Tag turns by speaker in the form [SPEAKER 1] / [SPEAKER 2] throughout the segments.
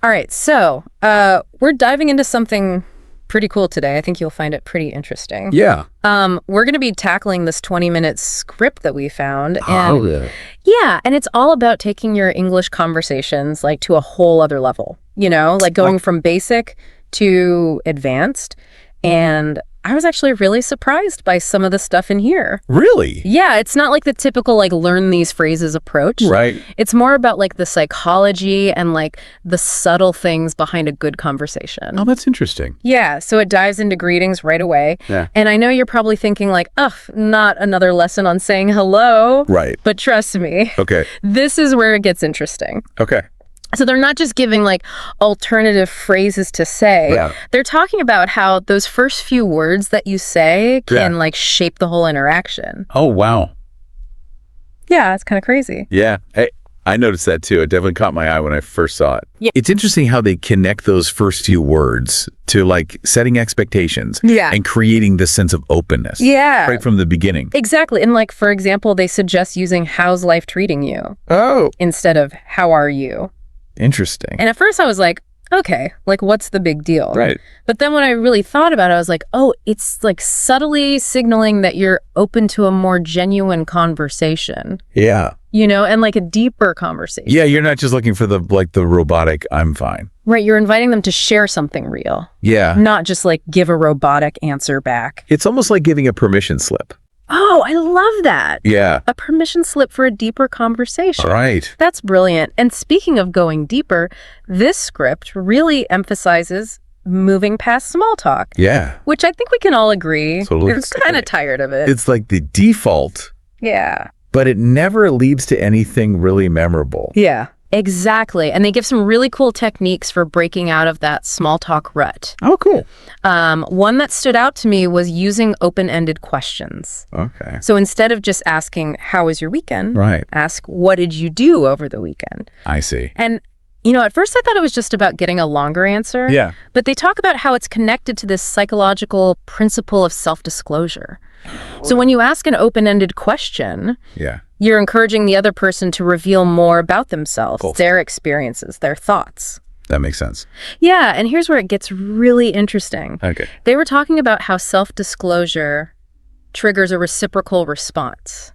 [SPEAKER 1] All right, so we're diving into something pretty cool today. I think you'll find it pretty interesting.
[SPEAKER 2] Yeah.
[SPEAKER 1] We're going to be tackling this 20-minute script that we found.
[SPEAKER 2] Oh, yeah.
[SPEAKER 1] Yeah, and it's all about taking your English conversations like to a whole other level, like going from basic to advanced. And I was actually really surprised by some of the stuff in here.
[SPEAKER 2] Really?
[SPEAKER 1] Yeah, it's not like the typical like learn these phrases approach.
[SPEAKER 2] Right.
[SPEAKER 1] It's more about like the psychology and like the subtle things behind a good conversation.
[SPEAKER 2] Oh, that's interesting.
[SPEAKER 1] Yeah, so it dives into greetings right away.
[SPEAKER 2] Yeah.
[SPEAKER 1] And I know you're probably thinking like, ugh, not another lesson on saying hello.
[SPEAKER 2] Right.
[SPEAKER 1] But trust me,
[SPEAKER 2] Okay.
[SPEAKER 1] this is where it gets interesting.
[SPEAKER 2] Okay.
[SPEAKER 1] So they're not just giving like alternative phrases to say.
[SPEAKER 2] Yeah.
[SPEAKER 1] They're talking about how those first few words that you say can like shape the whole interaction.
[SPEAKER 2] Oh, wow.
[SPEAKER 1] Yeah, it's kind of crazy.
[SPEAKER 2] Yeah. I noticed that too. It definitely caught my eye when I first saw it.
[SPEAKER 1] Yeah.
[SPEAKER 2] It's interesting how they connect those first few words to like setting expectations and creating this sense of openness.
[SPEAKER 1] Yeah.
[SPEAKER 2] Right from the beginning.
[SPEAKER 1] Exactly. And like, for example, they suggest using how's life treating you
[SPEAKER 2] Oh.
[SPEAKER 1] instead of how are you?
[SPEAKER 2] Interesting.
[SPEAKER 1] And at first I was like, okay, like what's the big deal?
[SPEAKER 2] Right.
[SPEAKER 1] But then when I really thought about it, I was like, oh, it's like subtly signaling that you're open to a more genuine conversation.
[SPEAKER 2] Yeah.
[SPEAKER 1] And like a deeper conversation.
[SPEAKER 2] Yeah, you're not just looking for the robotic, I'm fine.
[SPEAKER 1] Right, you're inviting them to share something real.
[SPEAKER 2] Yeah.
[SPEAKER 1] Not just like give a robotic answer back.
[SPEAKER 2] It's almost like giving a permission slip.
[SPEAKER 1] Oh, I love that.
[SPEAKER 2] Yeah.
[SPEAKER 1] A permission slip for a deeper conversation.
[SPEAKER 2] Right.
[SPEAKER 1] That's brilliant. And speaking of going deeper, this script really emphasizes moving past small talk.
[SPEAKER 2] Yeah.
[SPEAKER 1] Which I think we can all agree.
[SPEAKER 2] Totally.
[SPEAKER 1] We're kind of tired of it.
[SPEAKER 2] It's like the default,
[SPEAKER 1] Yeah.
[SPEAKER 2] but it never leads to anything really memorable.
[SPEAKER 1] Yeah. Exactly. And they give some really cool techniques for breaking out of that small talk rut.
[SPEAKER 2] Oh, cool.
[SPEAKER 1] One that stood out to me was using open-ended questions.
[SPEAKER 2] Okay.
[SPEAKER 1] So instead of just asking, how was your weekend?
[SPEAKER 2] Right.
[SPEAKER 1] Ask, what did you do over the weekend?
[SPEAKER 2] I see.
[SPEAKER 1] And, at first I thought it was just about getting a longer answer.
[SPEAKER 2] Yeah.
[SPEAKER 1] But they talk about how it's connected to this psychological principle of self-disclosure. So when you ask an open-ended question,
[SPEAKER 2] Yeah.
[SPEAKER 1] you're encouraging the other person to reveal more about themselves,
[SPEAKER 2] Cool.
[SPEAKER 1] their experiences, their thoughts.
[SPEAKER 2] That makes sense.
[SPEAKER 1] Yeah, and here's where it gets really interesting.
[SPEAKER 2] Okay.
[SPEAKER 1] They were talking about how self-disclosure triggers a reciprocal response.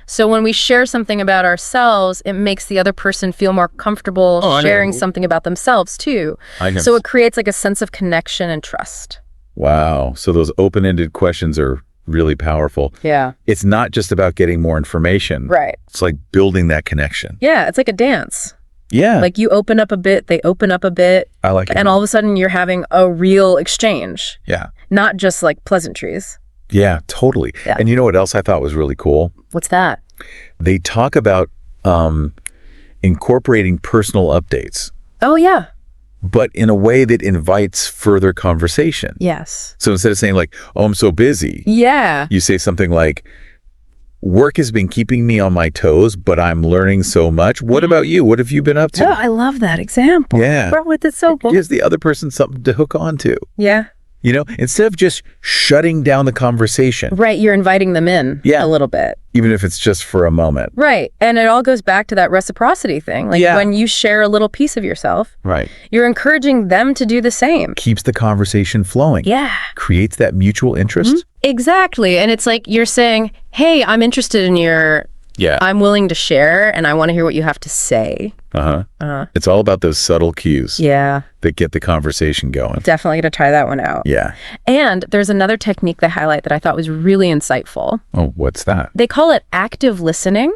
[SPEAKER 1] So when we share something about ourselves, it makes the other person feel more comfortable sharing something about themselves too. So it creates like a sense of connection and trust.
[SPEAKER 2] Wow. So those open-ended questions are really powerful.
[SPEAKER 1] Yeah.
[SPEAKER 2] It's not just about getting more information.
[SPEAKER 1] Right.
[SPEAKER 2] It's like building that connection.
[SPEAKER 1] Yeah, it's like a dance.
[SPEAKER 2] Yeah.
[SPEAKER 1] Like you open up a bit, they open up a bit.
[SPEAKER 2] I like it.
[SPEAKER 1] And all of a sudden you're having a real exchange.
[SPEAKER 2] Yeah.
[SPEAKER 1] Not just like pleasantries.
[SPEAKER 2] Yeah, totally.
[SPEAKER 1] Yeah.
[SPEAKER 2] And you know what else I thought was really cool?
[SPEAKER 1] What's that?
[SPEAKER 2] They talk about incorporating personal updates,
[SPEAKER 1] Oh, yeah.
[SPEAKER 2] but in a way that invites further conversation.
[SPEAKER 1] Yes.
[SPEAKER 2] So instead of saying like, oh, I'm so busy,
[SPEAKER 1] Yeah.
[SPEAKER 2] you say something like, work has been keeping me on my toes, but I'm learning so much. What about you? What have you been up to?
[SPEAKER 1] Oh, I love that example.
[SPEAKER 2] Yeah.
[SPEAKER 1] Bro, it's so cool.
[SPEAKER 2] Gives the other person something to hook on to.
[SPEAKER 1] Yeah.
[SPEAKER 2] Instead of just shutting down the conversation,
[SPEAKER 1] Right. You're inviting them in
[SPEAKER 2] Yeah.
[SPEAKER 1] a little bit.
[SPEAKER 2] even if it's just for a moment.
[SPEAKER 1] Right. And it all goes back to that reciprocity thing. Like
[SPEAKER 2] Yeah.
[SPEAKER 1] when you share a little piece of yourself,
[SPEAKER 2] Right.
[SPEAKER 1] you're encouraging them to do the same.
[SPEAKER 2] Keeps the conversation flowing.
[SPEAKER 1] Yeah.
[SPEAKER 2] Creates that mutual interest.
[SPEAKER 1] Exactly. And it's like you're saying, hey, I'm interested in your,
[SPEAKER 2] Yeah.
[SPEAKER 1] I'm willing to share and I want to hear what you have to say.
[SPEAKER 2] It's all about those subtle cues
[SPEAKER 1] Yeah.
[SPEAKER 2] that get the conversation going.
[SPEAKER 1] Definitely going to try that one out.
[SPEAKER 2] Yeah.
[SPEAKER 1] And there's another technique they highlight that I thought was really insightful.
[SPEAKER 2] Oh, what's that?
[SPEAKER 1] They call it active listening.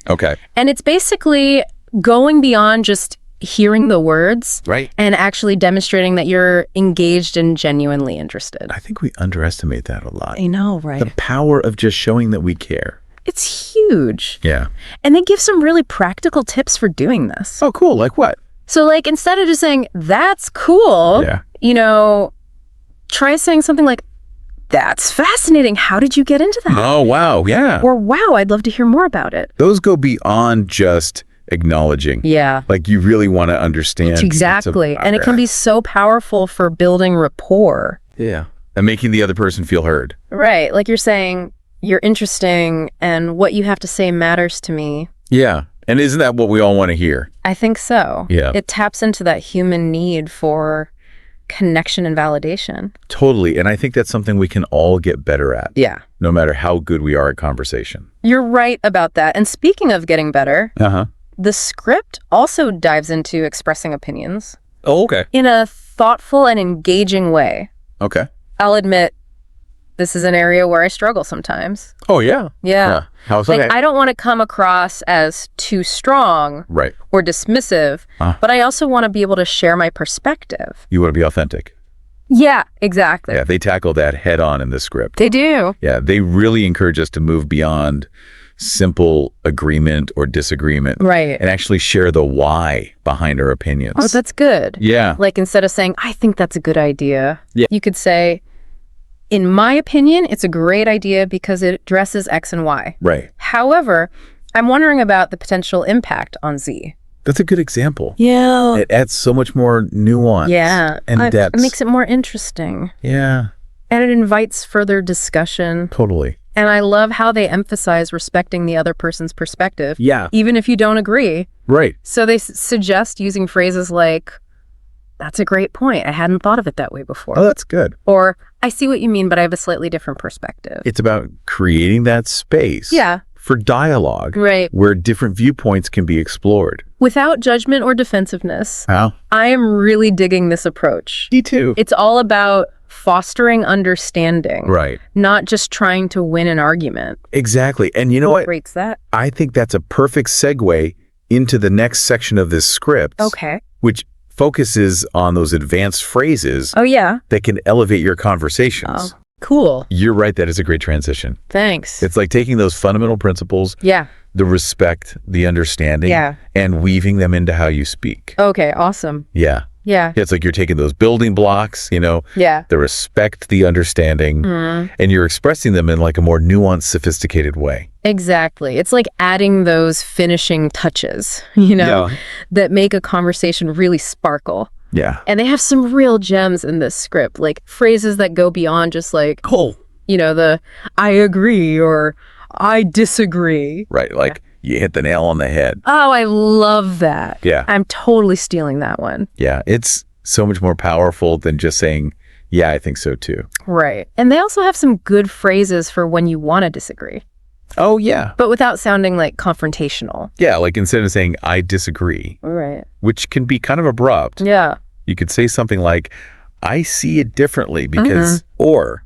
[SPEAKER 2] Okay.
[SPEAKER 1] And it's basically going beyond just hearing the words
[SPEAKER 2] Right.
[SPEAKER 1] and actually demonstrating that you're engaged and genuinely interested.
[SPEAKER 2] I think we underestimate that a lot.
[SPEAKER 1] I know, right?
[SPEAKER 2] The power of just showing that we care.
[SPEAKER 1] It's huge.
[SPEAKER 2] Yeah.
[SPEAKER 1] And they give some really practical tips for doing this.
[SPEAKER 2] Oh, cool. Like what?
[SPEAKER 1] So like instead of just saying, that's cool,
[SPEAKER 2] Yeah.
[SPEAKER 1] Try saying something like, that's fascinating. How did you get into that?
[SPEAKER 2] Oh, wow. Yeah.
[SPEAKER 1] Or wow, I'd love to hear more about it.
[SPEAKER 2] Those go beyond just acknowledging.
[SPEAKER 1] Yeah.
[SPEAKER 2] Like you really want to understand.
[SPEAKER 1] Exactly. And it can be so powerful for building rapport.
[SPEAKER 2] Yeah. And making the other person feel heard.
[SPEAKER 1] Right. Like you're saying, you're interesting and what you have to say matters to me.
[SPEAKER 2] Yeah. And isn't that what we all want to hear?
[SPEAKER 1] I think so.
[SPEAKER 2] Yeah.
[SPEAKER 1] It taps into that human need for connection and validation.
[SPEAKER 2] Totally. And I think that's something we can all get better at.
[SPEAKER 1] Yeah.
[SPEAKER 2] No matter how good we are at conversation.
[SPEAKER 1] You're right about that. And speaking of getting better, the script also dives into expressing opinions.
[SPEAKER 2] Oh, okay.
[SPEAKER 1] In a thoughtful and engaging way.
[SPEAKER 2] Okay.
[SPEAKER 1] I'll admit, this is an area where I struggle sometimes.
[SPEAKER 2] Oh, yeah.
[SPEAKER 1] Yeah.
[SPEAKER 2] How's
[SPEAKER 1] like,
[SPEAKER 2] that?
[SPEAKER 1] I don't want to come across as too strong or dismissive, but I also want to be able to share my perspective.
[SPEAKER 2] You want to be authentic.
[SPEAKER 1] Yeah, exactly.
[SPEAKER 2] Yeah, they tackle that head on in the script.
[SPEAKER 1] They do.
[SPEAKER 2] Yeah, they really encourage us to move beyond simple agreement or disagreement.
[SPEAKER 1] Right.
[SPEAKER 2] And actually share the why behind our opinions.
[SPEAKER 1] Oh, that's good.
[SPEAKER 2] Yeah.
[SPEAKER 1] Like, instead of saying, I think that's a good idea,
[SPEAKER 2] yeah.
[SPEAKER 1] you could say, in my opinion, it's a great idea because it addresses X and Y.
[SPEAKER 2] Right.
[SPEAKER 1] However, I'm wondering about the potential impact on Z.
[SPEAKER 2] That's a good example.
[SPEAKER 1] Yeah.
[SPEAKER 2] It adds so much more nuance and depth.
[SPEAKER 1] It makes it more interesting.
[SPEAKER 2] Yeah.
[SPEAKER 1] And it invites further discussion.
[SPEAKER 2] Totally.
[SPEAKER 1] And I love how they emphasize respecting the other person's perspective.
[SPEAKER 2] Yeah.
[SPEAKER 1] Even if you don't agree.
[SPEAKER 2] Right.
[SPEAKER 1] So they suggest using phrases like, that's a great point. I hadn't thought of it that way before.
[SPEAKER 2] Oh, that's good.
[SPEAKER 1] Or, I see what you mean, but I have a slightly different perspective.
[SPEAKER 2] It's about creating that space for dialogue where different viewpoints can be explored.
[SPEAKER 1] Without judgment or defensiveness.
[SPEAKER 2] How?
[SPEAKER 1] I am really digging this approach.
[SPEAKER 2] Me too.
[SPEAKER 1] It's all about fostering understanding.
[SPEAKER 2] Right.
[SPEAKER 1] Not just trying to win an argument.
[SPEAKER 2] Exactly. And you know what?
[SPEAKER 1] Breaks that?
[SPEAKER 2] I think that's a perfect segue into the next section of this script.
[SPEAKER 1] Okay.
[SPEAKER 2] Which focuses on those advanced phrases that can elevate your conversations.
[SPEAKER 1] Oh, cool.
[SPEAKER 2] You're right. That is a great transition.
[SPEAKER 1] Thanks.
[SPEAKER 2] It's like taking those fundamental principles, the respect, the understanding, and weaving them into how you speak.
[SPEAKER 1] Okay, awesome.
[SPEAKER 2] Yeah.
[SPEAKER 1] Yeah.
[SPEAKER 2] It's like you're taking those building blocks, the respect, the understanding, and you're expressing them in like a more nuanced, sophisticated way.
[SPEAKER 1] Exactly. It's like adding those finishing touches, that make a conversation really sparkle.
[SPEAKER 2] Yeah.
[SPEAKER 1] And they have some real gems in this script, like phrases that go beyond just like, the I agree or I disagree.
[SPEAKER 2] Right. Like you hit the nail on the head.
[SPEAKER 1] Oh, I love that.
[SPEAKER 2] Yeah.
[SPEAKER 1] I'm totally stealing that one.
[SPEAKER 2] Yeah. It's so much more powerful than just saying, yeah, I think so too.
[SPEAKER 1] Right. And they also have some good phrases for when you want to disagree.
[SPEAKER 2] Oh, yeah.
[SPEAKER 1] But without sounding like confrontational.
[SPEAKER 2] Yeah. Like instead of saying, I disagree.
[SPEAKER 1] Right.
[SPEAKER 2] Which can be kind of abrupt.
[SPEAKER 1] Yeah.
[SPEAKER 2] You could say something like, I see it differently because, or,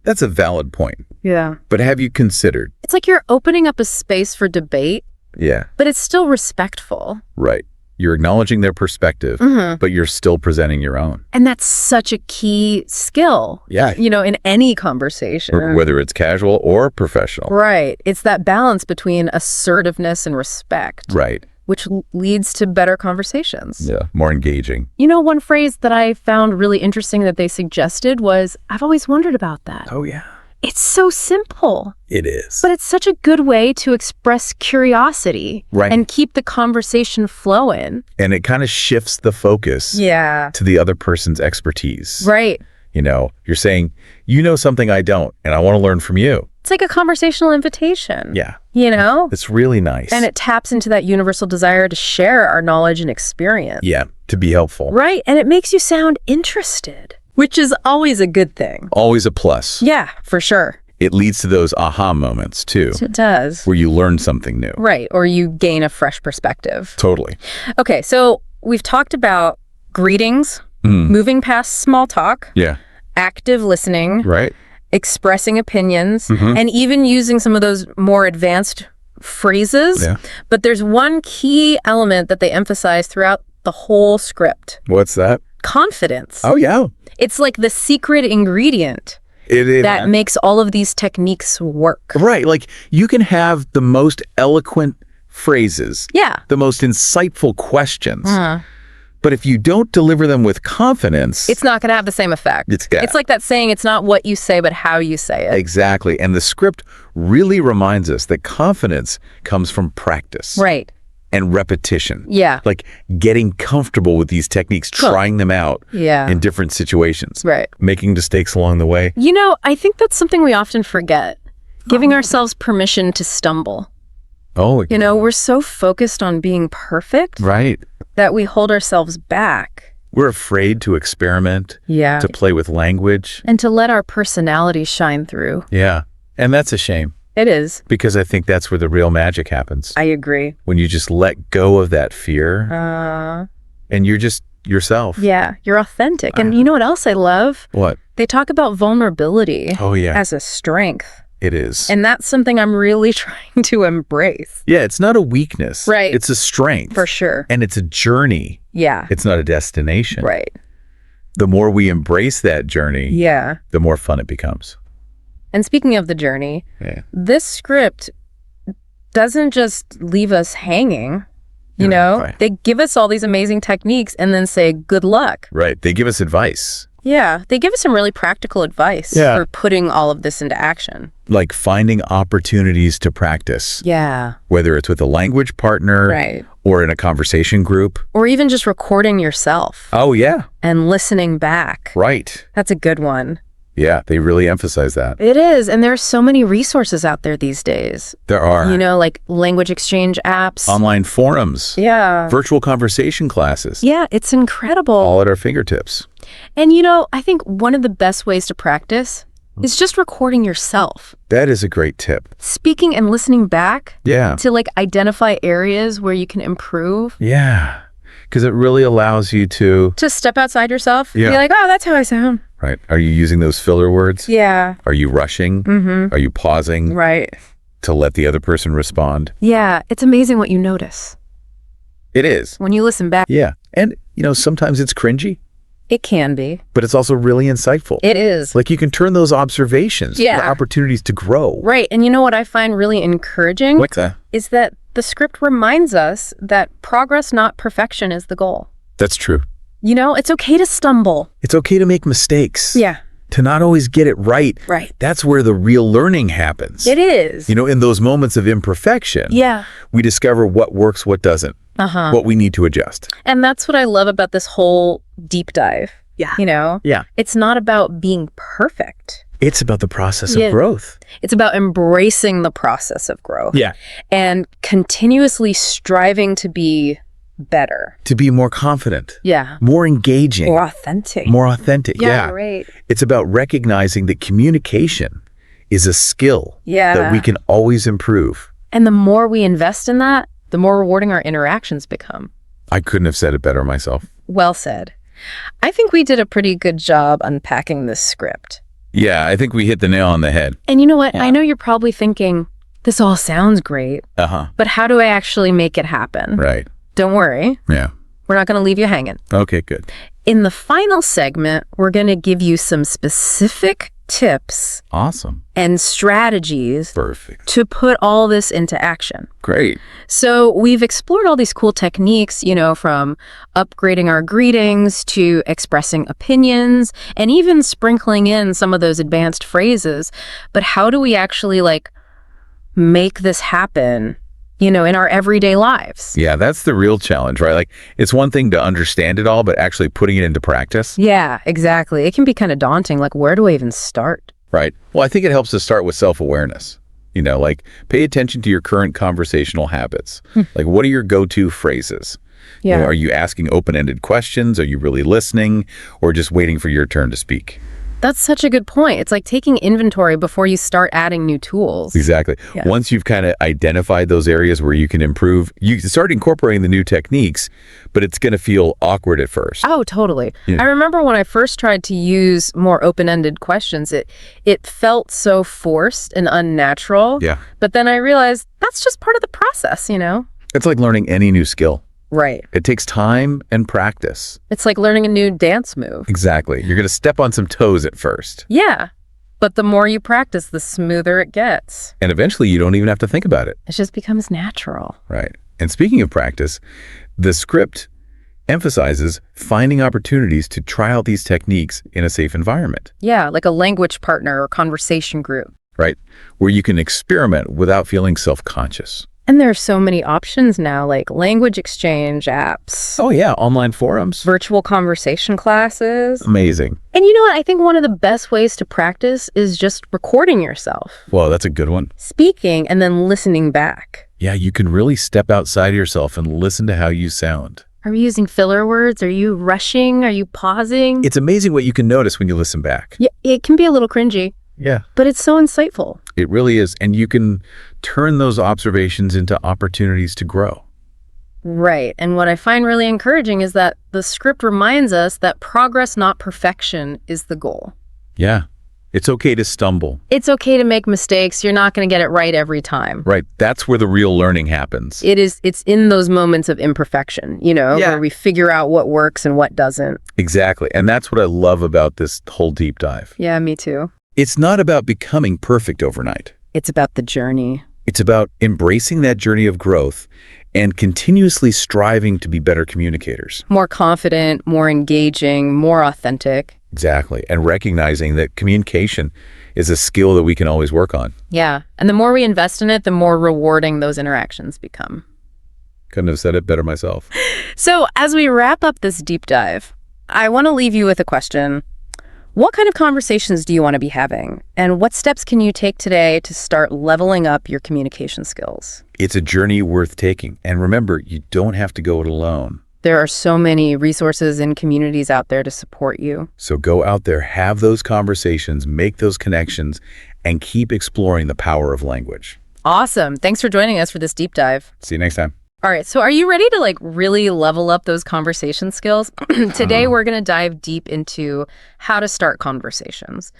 [SPEAKER 2] that's a valid point.
[SPEAKER 1] Yeah.
[SPEAKER 2] But have you considered?
[SPEAKER 1] It's like you're opening up a space for debate.
[SPEAKER 2] Yeah.
[SPEAKER 1] But it's still respectful.
[SPEAKER 2] Right. You're acknowledging their perspective, but you're still presenting your own.
[SPEAKER 1] And that's such a key skill.
[SPEAKER 2] Yeah.
[SPEAKER 1] In any conversation.
[SPEAKER 2] Whether it's casual or professional.
[SPEAKER 1] Right. It's that balance between assertiveness and respect.
[SPEAKER 2] Right.
[SPEAKER 1] Which leads to better conversations.
[SPEAKER 2] Yeah. More engaging.
[SPEAKER 1] One phrase that I found really interesting that they suggested was, I've always wondered about that.
[SPEAKER 2] Oh, yeah.
[SPEAKER 1] It's so simple.
[SPEAKER 2] It is.
[SPEAKER 1] But it's such a good way to express curiosity and keep the conversation flowing.
[SPEAKER 2] And it kind of shifts the focus to the other person's expertise.
[SPEAKER 1] Right.
[SPEAKER 2] You're saying, something I don't, and I want to learn from you.
[SPEAKER 1] It's like a conversational invitation.
[SPEAKER 2] Yeah. It's really nice.
[SPEAKER 1] And it taps into that universal desire to share our knowledge and experience.
[SPEAKER 2] Yeah, to be helpful.
[SPEAKER 1] Right. And it makes you sound interested, which is always a good thing.
[SPEAKER 2] Always a plus.
[SPEAKER 1] Yeah, for sure.
[SPEAKER 2] It leads to those aha moments, too.
[SPEAKER 1] It does.
[SPEAKER 2] Where you learn something new.
[SPEAKER 1] Right. Or you gain a fresh perspective.
[SPEAKER 2] Totally.
[SPEAKER 1] Okay, so we've talked about greetings, moving past small talk, active listening,
[SPEAKER 2] right,
[SPEAKER 1] expressing opinions, and even using some of those more advanced phrases. Yeah. But there's one key element that they emphasize throughout the whole script.
[SPEAKER 2] What's that?
[SPEAKER 1] Confidence.
[SPEAKER 2] Oh, yeah.
[SPEAKER 1] It's like the secret ingredient that makes all of these techniques work.
[SPEAKER 2] Right. Like you can have the most eloquent phrases.
[SPEAKER 1] Yeah.
[SPEAKER 2] The most insightful questions. But if you don't deliver them with confidence,
[SPEAKER 1] it's not going to have the same effect. It's like that saying, it's not what you say, but how you say it.
[SPEAKER 2] Exactly. And the script really reminds us that confidence comes from practice.
[SPEAKER 1] Right.
[SPEAKER 2] And repetition.
[SPEAKER 1] Yeah.
[SPEAKER 2] Like getting comfortable with these techniques, trying them out in different situations.
[SPEAKER 1] Right.
[SPEAKER 2] Making mistakes along the way.
[SPEAKER 1] I think that's something we often forget. Giving ourselves permission to stumble.
[SPEAKER 2] Oh,
[SPEAKER 1] You know, we're so focused on being perfect
[SPEAKER 2] right.
[SPEAKER 1] that we hold ourselves back.
[SPEAKER 2] We're afraid to experiment,
[SPEAKER 1] Yeah.
[SPEAKER 2] to play with language.
[SPEAKER 1] And to let our personality shine through.
[SPEAKER 2] Yeah. And that's a shame.
[SPEAKER 1] It is.
[SPEAKER 2] Because I think that's where the real magic happens.
[SPEAKER 1] I agree.
[SPEAKER 2] When you just let go of that fear and you're just yourself.
[SPEAKER 1] Yeah, you're authentic. And you know what else I love?
[SPEAKER 2] What?
[SPEAKER 1] They talk about vulnerability as a strength.
[SPEAKER 2] It is.
[SPEAKER 1] And that's something I'm really trying to embrace.
[SPEAKER 2] Yeah, it's not a weakness.
[SPEAKER 1] Right.
[SPEAKER 2] It's a strength.
[SPEAKER 1] For sure.
[SPEAKER 2] And it's a journey.
[SPEAKER 1] Yeah.
[SPEAKER 2] It's not a destination.
[SPEAKER 1] Right.
[SPEAKER 2] The more we embrace that journey, the more fun it becomes.
[SPEAKER 1] And speaking of the journey, this script doesn't just leave us hanging. You know,
[SPEAKER 2] right.
[SPEAKER 1] They give us all these amazing techniques and then say, good luck.
[SPEAKER 2] Right. They give us advice.
[SPEAKER 1] Yeah. They give us some really practical advice for putting all of this into action.
[SPEAKER 2] Like finding opportunities to practice.
[SPEAKER 1] Yeah.
[SPEAKER 2] Whether it's with a language partner or in a conversation group.
[SPEAKER 1] Or even just recording yourself.
[SPEAKER 2] Oh, yeah.
[SPEAKER 1] And listening back.
[SPEAKER 2] Right.
[SPEAKER 1] That's a good one.
[SPEAKER 2] Yeah, they really emphasize that.
[SPEAKER 1] It is. And there are so many resources out there these days.
[SPEAKER 2] There are.
[SPEAKER 1] You know, like language exchange apps.
[SPEAKER 2] Online forums.
[SPEAKER 1] Yeah.
[SPEAKER 2] Virtual conversation classes.
[SPEAKER 1] Yeah, it's incredible.
[SPEAKER 2] All at our fingertips.
[SPEAKER 1] And you know, I think one of the best ways to practice is just recording yourself.
[SPEAKER 2] That is a great tip.
[SPEAKER 1] Speaking and listening back.
[SPEAKER 2] Yeah.
[SPEAKER 1] To like identify areas where you can improve.
[SPEAKER 2] Yeah. Because it really allows you to
[SPEAKER 1] step outside yourself.
[SPEAKER 2] Yeah.
[SPEAKER 1] Be like, oh, that's how I sound.
[SPEAKER 2] Right. Are you using those filler words?
[SPEAKER 1] Yeah.
[SPEAKER 2] Are you rushing? Are you pausing?
[SPEAKER 1] Right.
[SPEAKER 2] To let the other person respond?
[SPEAKER 1] Yeah. It's amazing what you notice.
[SPEAKER 2] It is.
[SPEAKER 1] When you listen back.
[SPEAKER 2] Yeah. And, you know, sometimes it's cringy.
[SPEAKER 1] It can be.
[SPEAKER 2] But it's also really insightful.
[SPEAKER 1] It is.
[SPEAKER 2] Like you can turn those observations into opportunities to grow.
[SPEAKER 1] Right. And you know what I find really encouraging?
[SPEAKER 2] What's that?
[SPEAKER 1] Is that the script reminds us that progress, not perfection, is the goal.
[SPEAKER 2] That's true.
[SPEAKER 1] You know, it's okay to stumble.
[SPEAKER 2] It's okay to make mistakes.
[SPEAKER 1] Yeah.
[SPEAKER 2] To not always get it right.
[SPEAKER 1] Right.
[SPEAKER 2] That's where the real learning happens.
[SPEAKER 1] It is.
[SPEAKER 2] You know, in those moments of imperfection, we discover what works, what doesn't, what we need to adjust.
[SPEAKER 1] And that's what I love about this whole deep dive.
[SPEAKER 2] Yeah.
[SPEAKER 1] You know?
[SPEAKER 2] Yeah.
[SPEAKER 1] It's not about being perfect.
[SPEAKER 2] It's about the process of growth.
[SPEAKER 1] It's about embracing the process of growth.
[SPEAKER 2] Yeah.
[SPEAKER 1] And continuously striving to be better.
[SPEAKER 2] To be more confident.
[SPEAKER 1] Yeah.
[SPEAKER 2] More engaging.
[SPEAKER 1] More authentic.
[SPEAKER 2] More authentic. Yeah.
[SPEAKER 1] Right.
[SPEAKER 2] It's about recognizing that communication is a skill that we can always improve.
[SPEAKER 1] And the more we invest in that, the more rewarding our interactions become.
[SPEAKER 2] I couldn't have said it better myself.
[SPEAKER 1] Well said. I think we did a pretty good job unpacking this script.
[SPEAKER 2] Yeah, I think we hit the nail on the head.
[SPEAKER 1] And you know what? I know you're probably thinking, this all sounds great, but how do I actually make it happen?
[SPEAKER 2] Right.
[SPEAKER 1] Don't worry.
[SPEAKER 2] Yeah.
[SPEAKER 1] We're not going to leave you hanging.
[SPEAKER 2] Okay, good.
[SPEAKER 1] In the final segment, we're going to give you some specific tips and strategies to put all this into action.
[SPEAKER 2] Great.
[SPEAKER 1] So we've explored all these cool techniques, you know, from upgrading our greetings to expressing opinions and even sprinkling in some of those advanced phrases. But how do we actually like make this happen, you know, in our everyday lives?
[SPEAKER 2] Yeah, that's the real challenge, right? Like, it's one thing to understand it all, but actually putting it into practice.
[SPEAKER 1] Yeah, exactly. It can be kind of daunting. Like, where do I even start?
[SPEAKER 2] Right. Well, I think it helps to start with self-awareness. You know, like, pay attention to your current conversational habits. Like, what are your go-to phrases?
[SPEAKER 1] Yeah.
[SPEAKER 2] You know, are you asking open-ended questions? Are you really listening? Or just waiting for your turn to speak?
[SPEAKER 1] That's such a good point. It's like taking inventory before you start adding new tools.
[SPEAKER 2] Exactly. Yeah. Once you've kind of identified those areas where you can improve, you start incorporating the new techniques, but it's going to feel awkward at first.
[SPEAKER 1] Oh, totally.
[SPEAKER 2] Yeah.
[SPEAKER 1] I remember when I first tried to use more open-ended questions, it felt so forced and unnatural.
[SPEAKER 2] Yeah.
[SPEAKER 1] But then I realized that's just part of the process, you know?
[SPEAKER 2] It's like learning any new skill.
[SPEAKER 1] Right.
[SPEAKER 2] It takes time and practice.
[SPEAKER 1] It's like learning a new dance move.
[SPEAKER 2] Exactly. You're going to step on some toes at first.
[SPEAKER 1] Yeah. But the more you practice, the smoother it gets.
[SPEAKER 2] And eventually you don't even have to think about it.
[SPEAKER 1] It just becomes natural.
[SPEAKER 2] Right. And speaking of practice, the script emphasizes finding opportunities to try out these techniques in a safe environment.
[SPEAKER 1] Yeah, like a language partner or conversation group.
[SPEAKER 2] Right. Where you can experiment without feeling self-conscious.
[SPEAKER 1] And there are so many options now, like language exchange apps.
[SPEAKER 2] Oh, yeah. Online forums.
[SPEAKER 1] Virtual conversation classes.
[SPEAKER 2] Amazing.
[SPEAKER 1] And you know what? I think one of the best ways to practice is just recording yourself.
[SPEAKER 2] Well, that's a good one.
[SPEAKER 1] Speaking and then listening back.
[SPEAKER 2] Yeah, you can really step outside of yourself and listen to how you sound.
[SPEAKER 1] Are you using filler words? Are you rushing? Are you pausing?
[SPEAKER 2] It's amazing what you can notice when you listen back.
[SPEAKER 1] Yeah, it can be a little cringy.
[SPEAKER 2] Yeah.
[SPEAKER 1] But it's so insightful.
[SPEAKER 2] It really is. And you can turn those observations into opportunities to grow.
[SPEAKER 1] Right. And what I find really encouraging is that the script reminds us that progress, not perfection, is the goal.
[SPEAKER 2] Yeah. It's okay to stumble.
[SPEAKER 1] It's okay to make mistakes. You're not going to get it right every time.
[SPEAKER 2] Right. That's where the real learning happens.
[SPEAKER 1] It's in those moments of imperfection, where we figure out what works and what doesn't.
[SPEAKER 2] Exactly. And that's what I love about this whole deep dive.
[SPEAKER 1] Yeah, me too.
[SPEAKER 2] It's not about becoming perfect overnight.
[SPEAKER 1] It's about the journey.
[SPEAKER 2] It's about embracing that journey of growth and continuously striving to be better communicators.
[SPEAKER 1] More confident, more engaging, more authentic.
[SPEAKER 2] Exactly. And recognizing that communication is a skill that we can always work on.
[SPEAKER 1] Yeah. And the more we invest in it, the more rewarding those interactions become.
[SPEAKER 2] Couldn't have said it better myself.
[SPEAKER 1] So as we wrap up this deep dive, I want to leave you with a question. What kind of conversations do you want to be having? And what steps can you take today to start leveling up your communication skills?
[SPEAKER 2] It's a journey worth taking. And remember, you don't have to go it alone.
[SPEAKER 1] There are so many resources and communities out there to support you.
[SPEAKER 2] So go out there, have those conversations, make those connections, and keep exploring the power of language.
[SPEAKER 1] Awesome. Thanks for joining us for this deep dive.
[SPEAKER 2] See you next time.
[SPEAKER 1] All right. So are you ready to really level up those conversation skills? Today, we're going to dive deep into how to start conversations.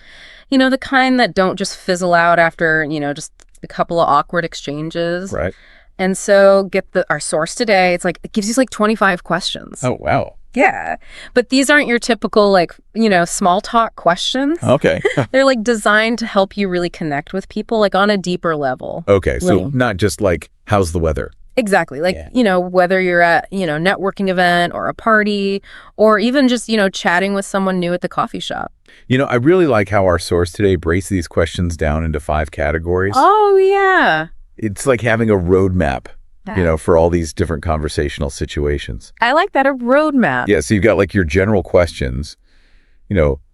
[SPEAKER 1] The kind that don't just fizzle out after, just a couple of awkward exchanges.
[SPEAKER 2] Right.
[SPEAKER 1] And so get our source today. It gives you 25 questions.
[SPEAKER 2] Oh, wow.
[SPEAKER 1] Yeah. But these aren't your typical small talk questions.
[SPEAKER 2] Okay.
[SPEAKER 1] They're designed to help you really connect with people on a deeper level.
[SPEAKER 2] Okay. So not just how's the weather?
[SPEAKER 1] Exactly. Whether you're at, networking event or a party or even just, chatting with someone new at the coffee shop.
[SPEAKER 2] I really like how our source today breaks these questions down into 5 categories.
[SPEAKER 1] Oh, yeah.
[SPEAKER 2] It's like having a roadmap, for all these different conversational situations.
[SPEAKER 1] I like that, a roadmap.
[SPEAKER 2] Yeah, so you've got your general questions.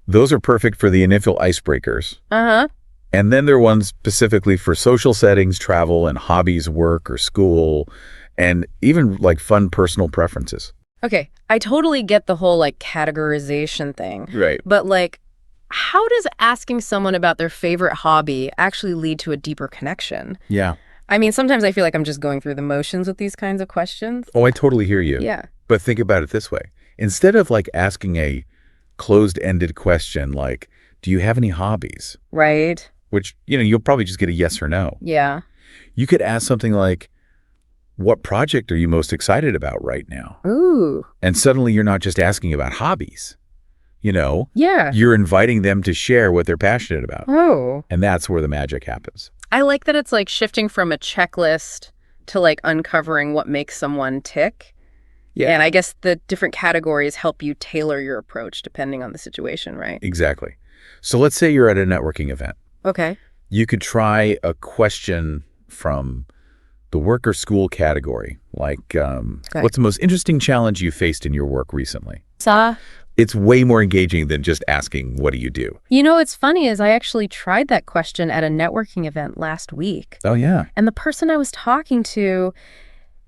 [SPEAKER 2] Those are perfect for the initial icebreakers.
[SPEAKER 1] Uh-huh.
[SPEAKER 2] And then there are ones specifically for social settings, travel, and hobbies, work or school, and even fun personal preferences.
[SPEAKER 1] Okay, I totally get the whole categorization thing.
[SPEAKER 2] Right.
[SPEAKER 1] But how does asking someone about their favorite hobby actually lead to a deeper connection?
[SPEAKER 2] Yeah.
[SPEAKER 1] I mean, sometimes I feel like I'm just going through the motions with these kinds of questions.
[SPEAKER 2] Oh, I totally hear you.
[SPEAKER 1] Yeah.
[SPEAKER 2] But think about it this way. Instead of asking a closed-ended question do you have any hobbies?
[SPEAKER 1] Right.
[SPEAKER 2] Which, you'll probably just get a yes or no.
[SPEAKER 1] Yeah.
[SPEAKER 2] You could ask something like, what project are you most excited about right now?
[SPEAKER 1] Ooh.
[SPEAKER 2] And suddenly you're not just asking about hobbies.
[SPEAKER 1] Yeah.
[SPEAKER 2] You're inviting them to share what they're passionate about.
[SPEAKER 1] Oh.
[SPEAKER 2] And that's where the magic happens.
[SPEAKER 1] I like that it's shifting from a checklist to uncovering what makes someone tick. Yeah. And I guess the different categories help you tailor your approach depending on the situation, right?
[SPEAKER 2] Exactly. So let's say you're at a networking event.
[SPEAKER 1] Okay.
[SPEAKER 2] You could try a question from the work or school category, what's the most interesting challenge you faced in your work recently? It's way more engaging than just asking, what do you do?
[SPEAKER 1] What's funny is I actually tried that question at a networking event last week.
[SPEAKER 2] Oh, yeah.
[SPEAKER 1] And the person I was talking to,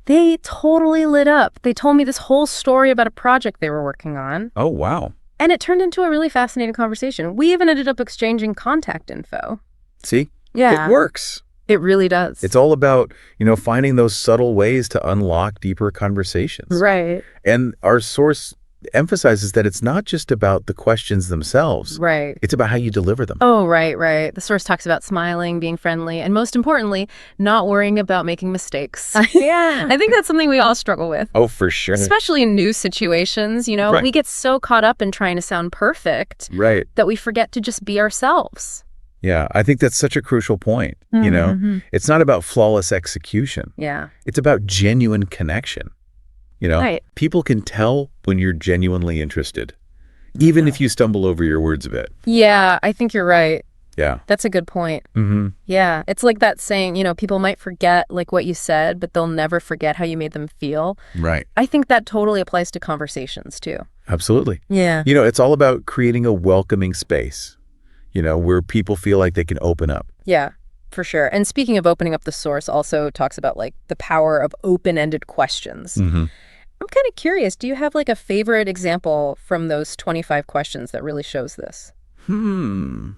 [SPEAKER 1] they totally lit up. They told me this whole story about a project they were working on.
[SPEAKER 2] Oh, wow.
[SPEAKER 1] And it turned into a really fascinating conversation. We even ended up exchanging contact info.
[SPEAKER 2] See?
[SPEAKER 1] Yeah.
[SPEAKER 2] It works.
[SPEAKER 1] It really does.
[SPEAKER 2] It's all about, finding those subtle ways to unlock deeper conversations.
[SPEAKER 1] Right.
[SPEAKER 2] And our source emphasizes that it's not just about the questions themselves.
[SPEAKER 1] Right.
[SPEAKER 2] It's about how you deliver them.
[SPEAKER 1] Oh, right. The source talks about smiling, being friendly, and most importantly, not worrying about making mistakes.
[SPEAKER 2] Yeah.
[SPEAKER 1] I think that's something we all struggle with.
[SPEAKER 2] Oh, for sure.
[SPEAKER 1] Especially in new situations,
[SPEAKER 2] Right.
[SPEAKER 1] We get so caught up in trying to sound perfect
[SPEAKER 2] Right.
[SPEAKER 1] that we forget to just be ourselves.
[SPEAKER 2] Yeah, I think that's such a crucial point.
[SPEAKER 1] Mm-hmm.
[SPEAKER 2] It's not about flawless execution.
[SPEAKER 1] Yeah.
[SPEAKER 2] It's about genuine connection.
[SPEAKER 1] Right.
[SPEAKER 2] People can tell when you're genuinely interested, even if you stumble over your words a bit.
[SPEAKER 1] Yeah, I think you're right.
[SPEAKER 2] Yeah.
[SPEAKER 1] That's a good point.
[SPEAKER 2] Mm-hmm.
[SPEAKER 1] Yeah. It's like that saying, people might forget what you said, but they'll never forget how you made them feel.
[SPEAKER 2] Right.
[SPEAKER 1] I think that totally applies to conversations too.
[SPEAKER 2] Absolutely.
[SPEAKER 1] Yeah.
[SPEAKER 2] It's all about creating a welcoming space, where people feel like they can open up.
[SPEAKER 1] Yeah. For sure. And speaking of opening up the source, also talks about like the power of open-ended questions.
[SPEAKER 2] Mm-hmm.
[SPEAKER 1] I'm kind of curious, do you have like a favorite example from those 25 questions that really shows this?
[SPEAKER 2] Let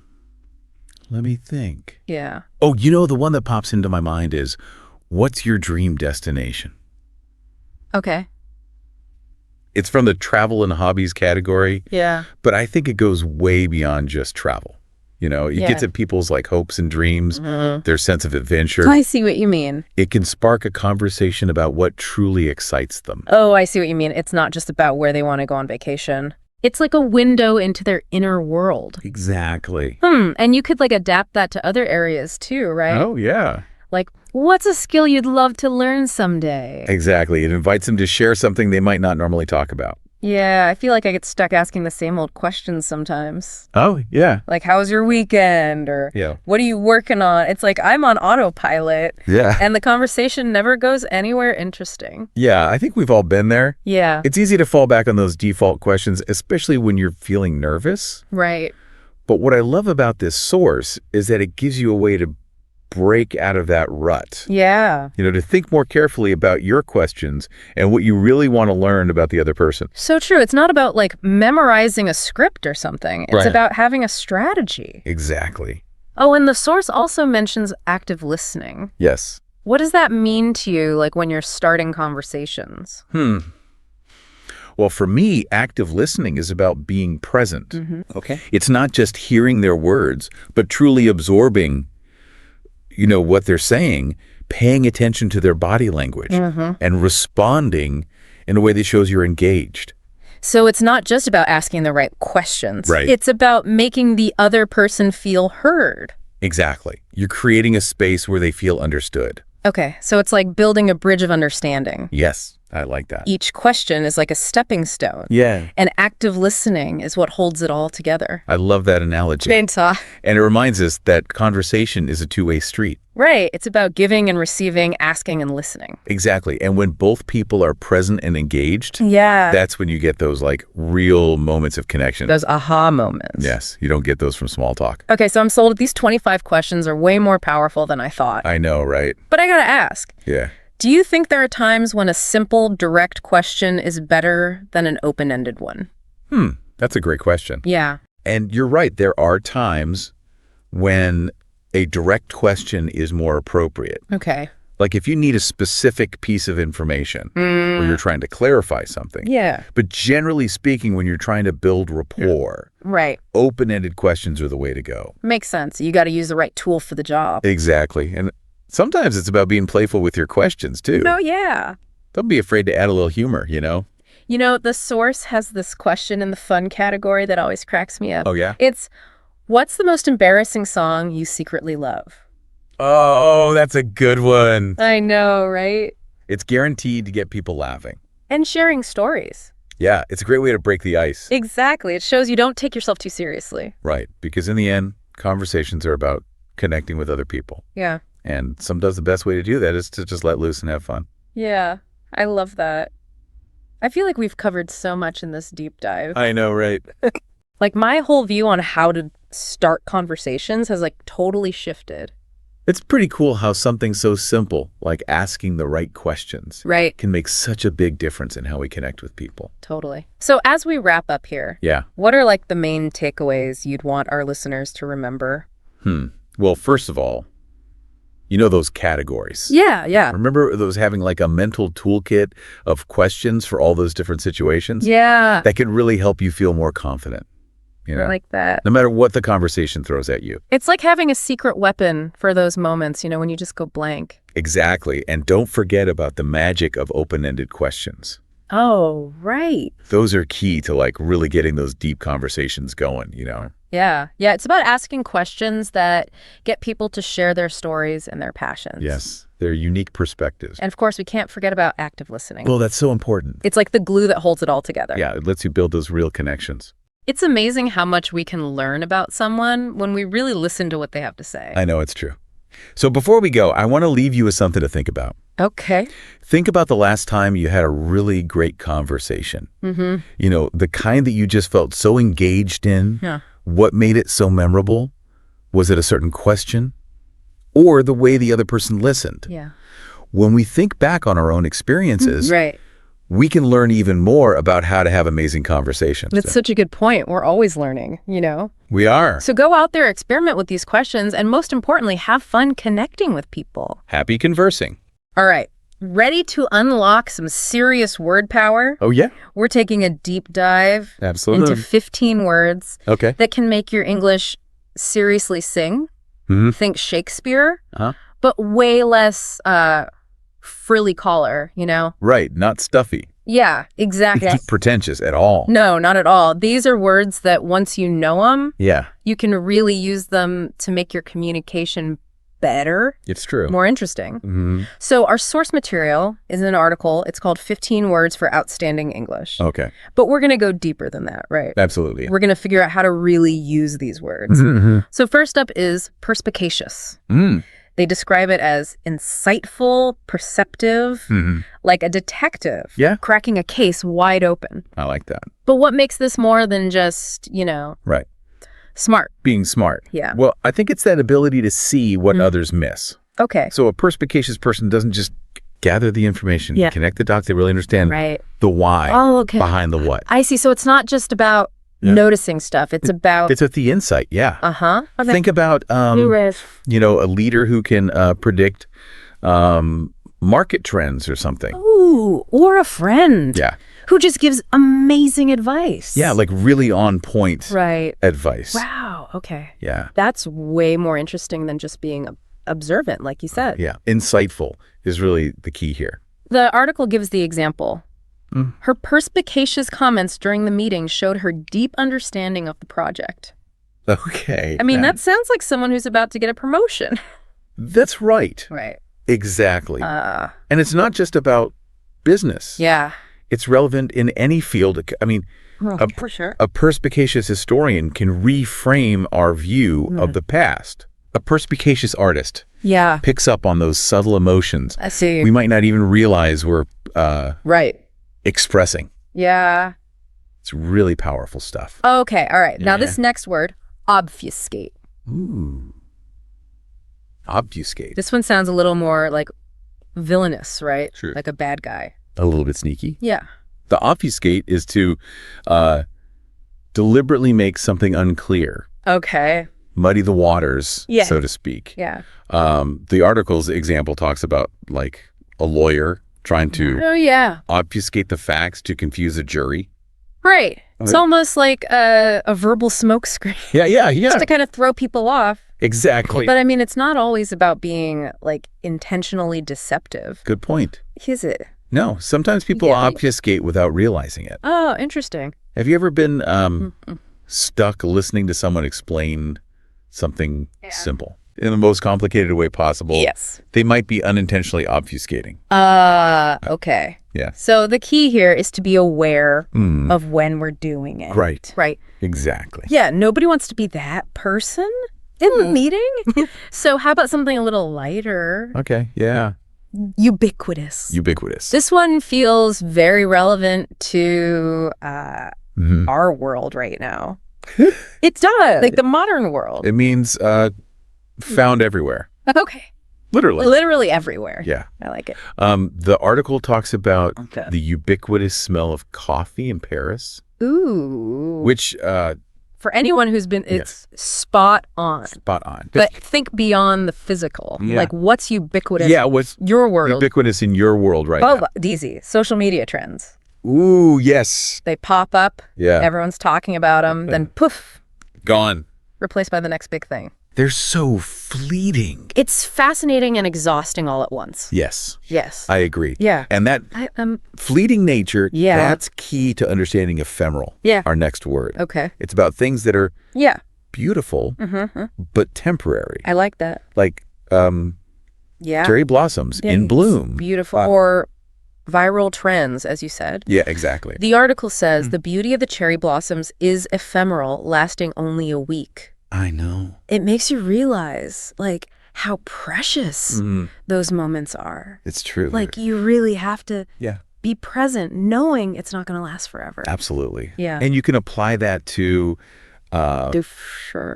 [SPEAKER 2] me think.
[SPEAKER 1] Yeah.
[SPEAKER 2] Oh, the one that pops into my mind is, what's your dream destination?
[SPEAKER 1] Okay.
[SPEAKER 2] It's from the travel and hobbies category.
[SPEAKER 1] Yeah.
[SPEAKER 2] But I think it goes way beyond just travel. It gets at people's like hopes and dreams, their sense of adventure.
[SPEAKER 1] I see what you mean.
[SPEAKER 2] It can spark a conversation about what truly excites them.
[SPEAKER 1] Oh, I see what you mean. It's not just about where they want to go on vacation. It's like a window into their inner world.
[SPEAKER 2] Exactly.
[SPEAKER 1] And you could like adapt that to other areas too, right?
[SPEAKER 2] Oh, yeah.
[SPEAKER 1] Like, what's a skill you'd love to learn someday?
[SPEAKER 2] Exactly. It invites them to share something they might not normally talk about.
[SPEAKER 1] Yeah, I feel like I get stuck asking the same old questions sometimes.
[SPEAKER 2] Oh, yeah.
[SPEAKER 1] Like, how was your weekend? Or what are you working on? It's like I'm on autopilot.
[SPEAKER 2] Yeah.
[SPEAKER 1] And the conversation never goes anywhere interesting.
[SPEAKER 2] Yeah, I think we've all been there.
[SPEAKER 1] Yeah.
[SPEAKER 2] It's easy to fall back on those default questions, especially when you're feeling nervous.
[SPEAKER 1] Right.
[SPEAKER 2] But what I love about this source is that it gives you a way to break out of that rut.
[SPEAKER 1] Yeah.
[SPEAKER 2] To think more carefully about your questions and what you really want to learn about the other person.
[SPEAKER 1] So true. It's not about like memorizing a script or something. It's about having a strategy.
[SPEAKER 2] Exactly.
[SPEAKER 1] Oh, and the source also mentions active listening.
[SPEAKER 2] Yes.
[SPEAKER 1] What does that mean to you, like when you're starting conversations?
[SPEAKER 2] Well, for me, active listening is about being present.
[SPEAKER 3] Okay.
[SPEAKER 2] It's not just hearing their words, but truly absorbing what they're saying, paying attention to their body language, and responding in a way that shows you're engaged.
[SPEAKER 1] So it's not just about asking the right questions.
[SPEAKER 2] Right.
[SPEAKER 1] It's about making the other person feel heard.
[SPEAKER 2] Exactly. You're creating a space where they feel understood.
[SPEAKER 1] Okay, so it's like building a bridge of understanding.
[SPEAKER 2] Yes, I like that.
[SPEAKER 1] Each question is like a stepping stone.
[SPEAKER 2] Yeah.
[SPEAKER 1] And active listening is what holds it all together.
[SPEAKER 2] I love that analogy. And it reminds us that conversation is a two-way street.
[SPEAKER 1] Right. It's about giving and receiving, asking and listening.
[SPEAKER 2] Exactly. And when both people are present and engaged, that's when you get those like real moments of connection.
[SPEAKER 1] Those aha moments.
[SPEAKER 2] Yes. You don't get those from small talk.
[SPEAKER 1] Okay, so I'm sold. These 25 questions are way more powerful than I thought.
[SPEAKER 2] I know, right?
[SPEAKER 1] But I gotta ask.
[SPEAKER 2] Yeah.
[SPEAKER 1] Do you think there are times when a simple, direct question is better than an open-ended one?
[SPEAKER 2] That's a great question.
[SPEAKER 1] Yeah.
[SPEAKER 2] And you're right. There are times when a direct question is more appropriate.
[SPEAKER 1] Okay.
[SPEAKER 2] Like if you need a specific piece of information or you're trying to clarify something.
[SPEAKER 1] Yeah.
[SPEAKER 2] But generally speaking, when you're trying to build rapport,
[SPEAKER 1] Right.
[SPEAKER 2] open-ended questions are the way to go.
[SPEAKER 1] Makes sense. You got to use the right tool for the job.
[SPEAKER 2] Exactly. And sometimes it's about being playful with your questions, too.
[SPEAKER 1] Oh, yeah.
[SPEAKER 2] Don't be afraid to add a little humor,
[SPEAKER 1] The source has this question in the fun category that always cracks me up.
[SPEAKER 2] Oh, yeah?
[SPEAKER 1] It's, what's the most embarrassing song you secretly love?
[SPEAKER 2] Oh, that's a good one.
[SPEAKER 1] I know, right?
[SPEAKER 2] It's guaranteed to get people laughing.
[SPEAKER 1] And sharing stories.
[SPEAKER 2] Yeah, it's a great way to break the ice.
[SPEAKER 1] Exactly. It shows you don't take yourself too seriously.
[SPEAKER 2] Right, because in the end, conversations are about connecting with other people.
[SPEAKER 1] Yeah.
[SPEAKER 2] And sometimes the best way to do that is to just let loose and have fun.
[SPEAKER 1] Yeah, I love that. I feel like we've covered so much in this deep dive.
[SPEAKER 2] I know, right?
[SPEAKER 1] Like my whole view on how to start conversations has like totally shifted.
[SPEAKER 2] It's pretty cool how something so simple, like asking the right questions, can make such a big difference in how we connect with people.
[SPEAKER 1] Totally. So as we wrap up here, what are like the main takeaways you'd want our listeners to remember?
[SPEAKER 2] Well, first of all, those categories.
[SPEAKER 1] Yeah.
[SPEAKER 2] Remember those having like a mental toolkit of questions for all those different situations?
[SPEAKER 1] Yeah.
[SPEAKER 2] That can really help you feel more confident.
[SPEAKER 1] I like that.
[SPEAKER 2] No matter what the conversation throws at you.
[SPEAKER 1] It's like having a secret weapon for those moments, when you just go blank.
[SPEAKER 2] Exactly. And don't forget about the magic of open-ended questions.
[SPEAKER 1] Oh, right.
[SPEAKER 2] Those are key to like really getting those deep conversations going,
[SPEAKER 1] Yeah. It's about asking questions that get people to share their stories and their passions.
[SPEAKER 2] Yes. Their unique perspectives.
[SPEAKER 1] And of course, we can't forget about active listening.
[SPEAKER 2] Well, that's so important.
[SPEAKER 1] It's like the glue that holds it all together.
[SPEAKER 2] Yeah. It lets you build those real connections.
[SPEAKER 1] It's amazing how much we can learn about someone when we really listen to what they have to say.
[SPEAKER 2] I know, it's true. So before we go, I want to leave you with something to think about.
[SPEAKER 1] Okay.
[SPEAKER 2] Think about the last time you had a really great conversation. The kind that you just felt so engaged in.
[SPEAKER 1] Yeah.
[SPEAKER 2] What made it so memorable? Was it a certain question? or the way the other person listened.
[SPEAKER 1] Yeah.
[SPEAKER 2] When we think back on our own experiences,
[SPEAKER 1] Right.
[SPEAKER 2] we can learn even more about how to have amazing conversations.
[SPEAKER 1] That's such a good point. We're always learning, you know?
[SPEAKER 2] We are.
[SPEAKER 1] So go out there, experiment with these questions, and most importantly, have fun connecting with people.
[SPEAKER 2] Happy conversing.
[SPEAKER 1] All right. Ready to unlock some serious word power?
[SPEAKER 2] Oh, yeah.
[SPEAKER 1] We're taking a deep dive
[SPEAKER 2] Absolutely.
[SPEAKER 1] into 15 words
[SPEAKER 2] Okay.
[SPEAKER 1] that can make your English seriously sing. Think Shakespeare, but way less frilly collar, you know?
[SPEAKER 2] Right. Not stuffy.
[SPEAKER 1] Yeah, exactly.
[SPEAKER 2] Pretentious at all.
[SPEAKER 1] No, not at all. These are words that once you know them,
[SPEAKER 2] Yeah.
[SPEAKER 1] you can really use them to make your communication better,
[SPEAKER 2] It's true.
[SPEAKER 1] more interesting. So our source material is an article. It's called 15 Words for Outstanding English.
[SPEAKER 2] Okay.
[SPEAKER 1] But we're going to go deeper than that, right?
[SPEAKER 2] Absolutely.
[SPEAKER 1] We're going to figure out how to really use these words. So first up is perspicacious. They describe it as insightful, perceptive, like a detective cracking a case wide open.
[SPEAKER 2] I like that.
[SPEAKER 1] But what makes this more than just, you know,
[SPEAKER 2] Right.
[SPEAKER 1] smart?
[SPEAKER 2] Being smart.
[SPEAKER 1] Yeah.
[SPEAKER 2] Well, I think it's that ability to see what others miss.
[SPEAKER 1] Okay.
[SPEAKER 2] So a perspicacious person doesn't just gather the information, connect the dots. They really understand the why behind the what.
[SPEAKER 1] I see. So it's not just about noticing stuff. It's about...
[SPEAKER 2] It's with the insight, yeah.
[SPEAKER 1] Okay.
[SPEAKER 2] Think about, you know, a leader who can predict market trends or something.
[SPEAKER 1] Ooh, or a friend.
[SPEAKER 2] Yeah.
[SPEAKER 1] Who just gives amazing advice.
[SPEAKER 2] Yeah, like really on point advice.
[SPEAKER 1] Wow. Okay.
[SPEAKER 2] Yeah.
[SPEAKER 1] That's way more interesting than just being observant, like you said.
[SPEAKER 2] Yeah. Insightful is really the key here.
[SPEAKER 1] The article gives the example. Her perspicacious comments during the meeting showed her deep understanding of the project.
[SPEAKER 2] Okay.
[SPEAKER 1] I mean, that sounds like someone who's about to get a promotion.
[SPEAKER 2] That's right.
[SPEAKER 1] Right.
[SPEAKER 2] Exactly. And it's not just about business.
[SPEAKER 1] Yeah.
[SPEAKER 2] It's relevant in any field. I mean,
[SPEAKER 1] for sure.
[SPEAKER 2] A perspicacious historian can reframe our view of the past. A perspicacious artist picks up on those subtle emotions
[SPEAKER 1] I see.
[SPEAKER 2] we might not even realize we're expressing.
[SPEAKER 1] Yeah.
[SPEAKER 2] It's really powerful stuff.
[SPEAKER 1] Okay. All right. Now this next word, obfuscate.
[SPEAKER 2] Ooh. Obfuscate.
[SPEAKER 1] This one sounds a little more like villainous, right?
[SPEAKER 2] Sure.
[SPEAKER 1] Like a bad guy.
[SPEAKER 2] A little bit sneaky.
[SPEAKER 1] Yeah.
[SPEAKER 2] The obfuscate is to deliberately make something unclear.
[SPEAKER 1] Okay.
[SPEAKER 2] Muddy the waters, so to speak.
[SPEAKER 1] Yeah.
[SPEAKER 2] The article's example talks about like a lawyer trying to obfuscate the facts to confuse a jury.
[SPEAKER 1] Right. It's almost like a verbal smokescreen.
[SPEAKER 2] Yeah.
[SPEAKER 1] Just to kind of throw people off.
[SPEAKER 2] Exactly.
[SPEAKER 1] But I mean, it's not always about being like intentionally deceptive.
[SPEAKER 2] Good point.
[SPEAKER 1] Is it?
[SPEAKER 2] No, sometimes people obfuscate without realizing it.
[SPEAKER 1] Oh, interesting.
[SPEAKER 2] Have you ever been stuck listening to someone explain something simple in the most complicated way possible?
[SPEAKER 1] Yes.
[SPEAKER 2] They might be unintentionally obfuscating.
[SPEAKER 1] Okay.
[SPEAKER 2] Yeah.
[SPEAKER 1] So the key here is to be aware of when we're doing it.
[SPEAKER 2] Right.
[SPEAKER 1] Right.
[SPEAKER 2] Exactly.
[SPEAKER 1] Yeah. Nobody wants to be that person in the meeting. So how about something a little lighter?
[SPEAKER 2] Okay. Yeah.
[SPEAKER 1] Ubiquitous.
[SPEAKER 2] Ubiquitous.
[SPEAKER 1] This one feels very relevant to our world right now. It does. Like the modern world.
[SPEAKER 2] It means found everywhere.
[SPEAKER 1] Okay.
[SPEAKER 2] Literally.
[SPEAKER 1] Literally everywhere.
[SPEAKER 2] Yeah.
[SPEAKER 1] I like it.
[SPEAKER 2] The article talks about the ubiquitous smell of coffee in Paris.
[SPEAKER 1] Ooh.
[SPEAKER 2] Which...
[SPEAKER 1] for anyone who's been, it's spot on.
[SPEAKER 2] Spot on.
[SPEAKER 1] But think beyond the physical.
[SPEAKER 2] Yeah.
[SPEAKER 1] Like what's ubiquitous
[SPEAKER 2] what's
[SPEAKER 1] your world?
[SPEAKER 2] Ubiquitous in your world right now.
[SPEAKER 1] Easy. Social media trends.
[SPEAKER 2] Ooh, yes.
[SPEAKER 1] They pop up.
[SPEAKER 2] Yeah.
[SPEAKER 1] Everyone's talking about them. Then poof.
[SPEAKER 2] Gone.
[SPEAKER 1] Replaced by the next big thing.
[SPEAKER 2] They're so fleeting.
[SPEAKER 1] It's fascinating and exhausting all at once.
[SPEAKER 2] Yes.
[SPEAKER 1] Yes.
[SPEAKER 2] I agree.
[SPEAKER 1] Yeah.
[SPEAKER 2] And that fleeting nature, that's key to understanding ephemeral.
[SPEAKER 1] Yeah.
[SPEAKER 2] Our next word.
[SPEAKER 1] Okay.
[SPEAKER 2] It's about things that are beautiful, but temporary.
[SPEAKER 1] I like that.
[SPEAKER 2] Like cherry blossoms in bloom.
[SPEAKER 1] Beautiful. Or viral trends, as you said.
[SPEAKER 2] Yeah, exactly.
[SPEAKER 1] The article says the beauty of the cherry blossoms is ephemeral, lasting only a week.
[SPEAKER 2] I know.
[SPEAKER 1] It makes you realize, like, how precious those moments are.
[SPEAKER 2] It's true.
[SPEAKER 1] Like, you really have to be present, knowing it's not going to last forever.
[SPEAKER 2] Absolutely.
[SPEAKER 1] Yeah.
[SPEAKER 2] And you can apply that to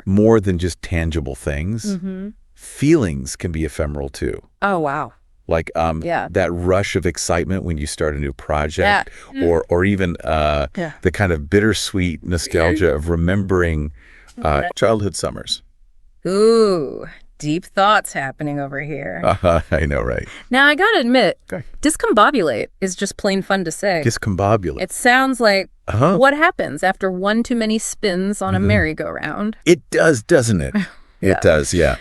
[SPEAKER 2] more than just tangible things. Feelings can be ephemeral too.
[SPEAKER 1] Oh, wow.
[SPEAKER 2] Like that rush of excitement when you start a new project, or even the kind of bittersweet nostalgia of remembering childhood summers.
[SPEAKER 1] Ooh, deep thoughts happening over here.
[SPEAKER 2] I know, right?
[SPEAKER 1] Now, I gotta admit, discombobulate is just plain fun to say.
[SPEAKER 2] Discombobulate.
[SPEAKER 1] It sounds like what happens after one too many spins on a merry-go-round.
[SPEAKER 2] It does, doesn't it? It does, yeah.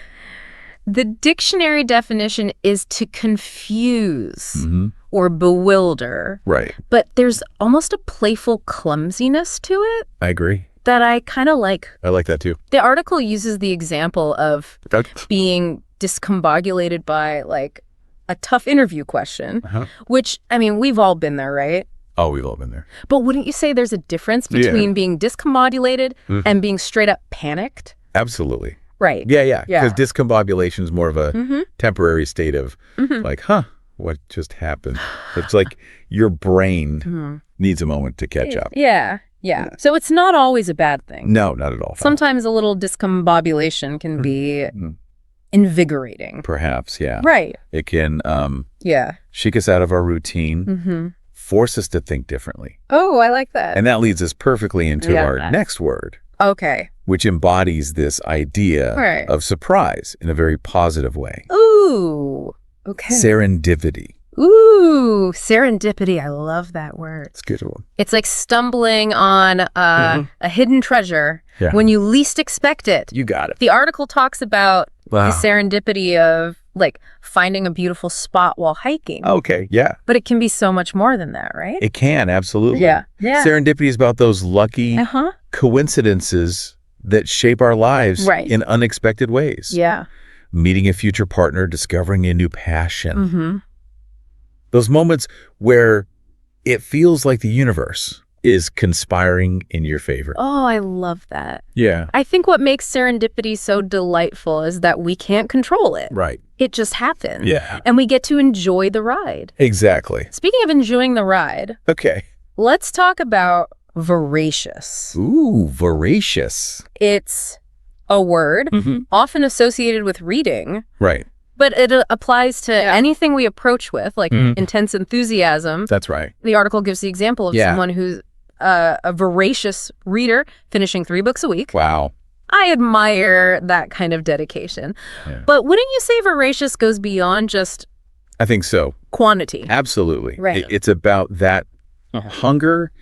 [SPEAKER 1] The dictionary definition is to confuse or bewilder.
[SPEAKER 2] Right.
[SPEAKER 1] But there's almost a playful clumsiness to it.
[SPEAKER 2] I agree.
[SPEAKER 1] That I kind of like.
[SPEAKER 2] I like that too.
[SPEAKER 1] The article uses the example of being discombobulated by like a tough interview question, which, I mean, we've all been there, right?
[SPEAKER 2] Oh, we've all been there.
[SPEAKER 1] But wouldn't you say there's a difference between being discombobulated and being straight up panicked?
[SPEAKER 2] Absolutely.
[SPEAKER 1] Right.
[SPEAKER 2] Yeah. Because discombobulation is more of a temporary state of like, what just happened? It's like your brain needs a moment to catch up.
[SPEAKER 1] Yeah. So it's not always a bad thing.
[SPEAKER 2] No, not at all.
[SPEAKER 1] Sometimes a little discombobulation can be invigorating.
[SPEAKER 2] Perhaps, yeah.
[SPEAKER 1] Right.
[SPEAKER 2] It can shake us out of our routine, force us to think differently.
[SPEAKER 1] Oh, I like that.
[SPEAKER 2] And that leads us perfectly into our next word.
[SPEAKER 1] Okay.
[SPEAKER 2] Which embodies this idea of surprise in a very positive way.
[SPEAKER 1] Ooh, okay.
[SPEAKER 2] Serendipity.
[SPEAKER 1] Ooh, serendipity. I love that word.
[SPEAKER 2] It's a good one.
[SPEAKER 1] It's like stumbling on a hidden treasure when you least expect it.
[SPEAKER 2] You got it.
[SPEAKER 1] The article talks about the serendipity of like finding a beautiful spot while hiking.
[SPEAKER 2] Okay, yeah.
[SPEAKER 1] But it can be so much more than that, right?
[SPEAKER 2] It can, absolutely.
[SPEAKER 1] Yeah.
[SPEAKER 2] Serendipity is about those lucky coincidences that shape our lives in unexpected ways.
[SPEAKER 1] Yeah.
[SPEAKER 2] Meeting a future partner, discovering a new passion. Those moments where it feels like the universe is conspiring in your favor.
[SPEAKER 1] Oh, I love that.
[SPEAKER 2] Yeah.
[SPEAKER 1] I think what makes serendipity so delightful is that we can't control it.
[SPEAKER 2] Right.
[SPEAKER 1] It just happens.
[SPEAKER 2] Yeah.
[SPEAKER 1] And we get to enjoy the ride.
[SPEAKER 2] Exactly.
[SPEAKER 1] Speaking of enjoying the ride, let's talk about voracious.
[SPEAKER 2] Ooh, voracious.
[SPEAKER 1] It's a word often associated with reading.
[SPEAKER 2] Right.
[SPEAKER 1] But it applies to anything we approach with, like intense enthusiasm.
[SPEAKER 2] That's right.
[SPEAKER 1] The article gives the example of someone who's a voracious reader, finishing 3 books a week.
[SPEAKER 2] Wow.
[SPEAKER 1] I admire that kind of dedication. Yeah. But wouldn't you say voracious goes beyond just
[SPEAKER 2] I think so.
[SPEAKER 1] Quantity?
[SPEAKER 2] Absolutely.
[SPEAKER 1] Right.
[SPEAKER 2] It's about that hunger,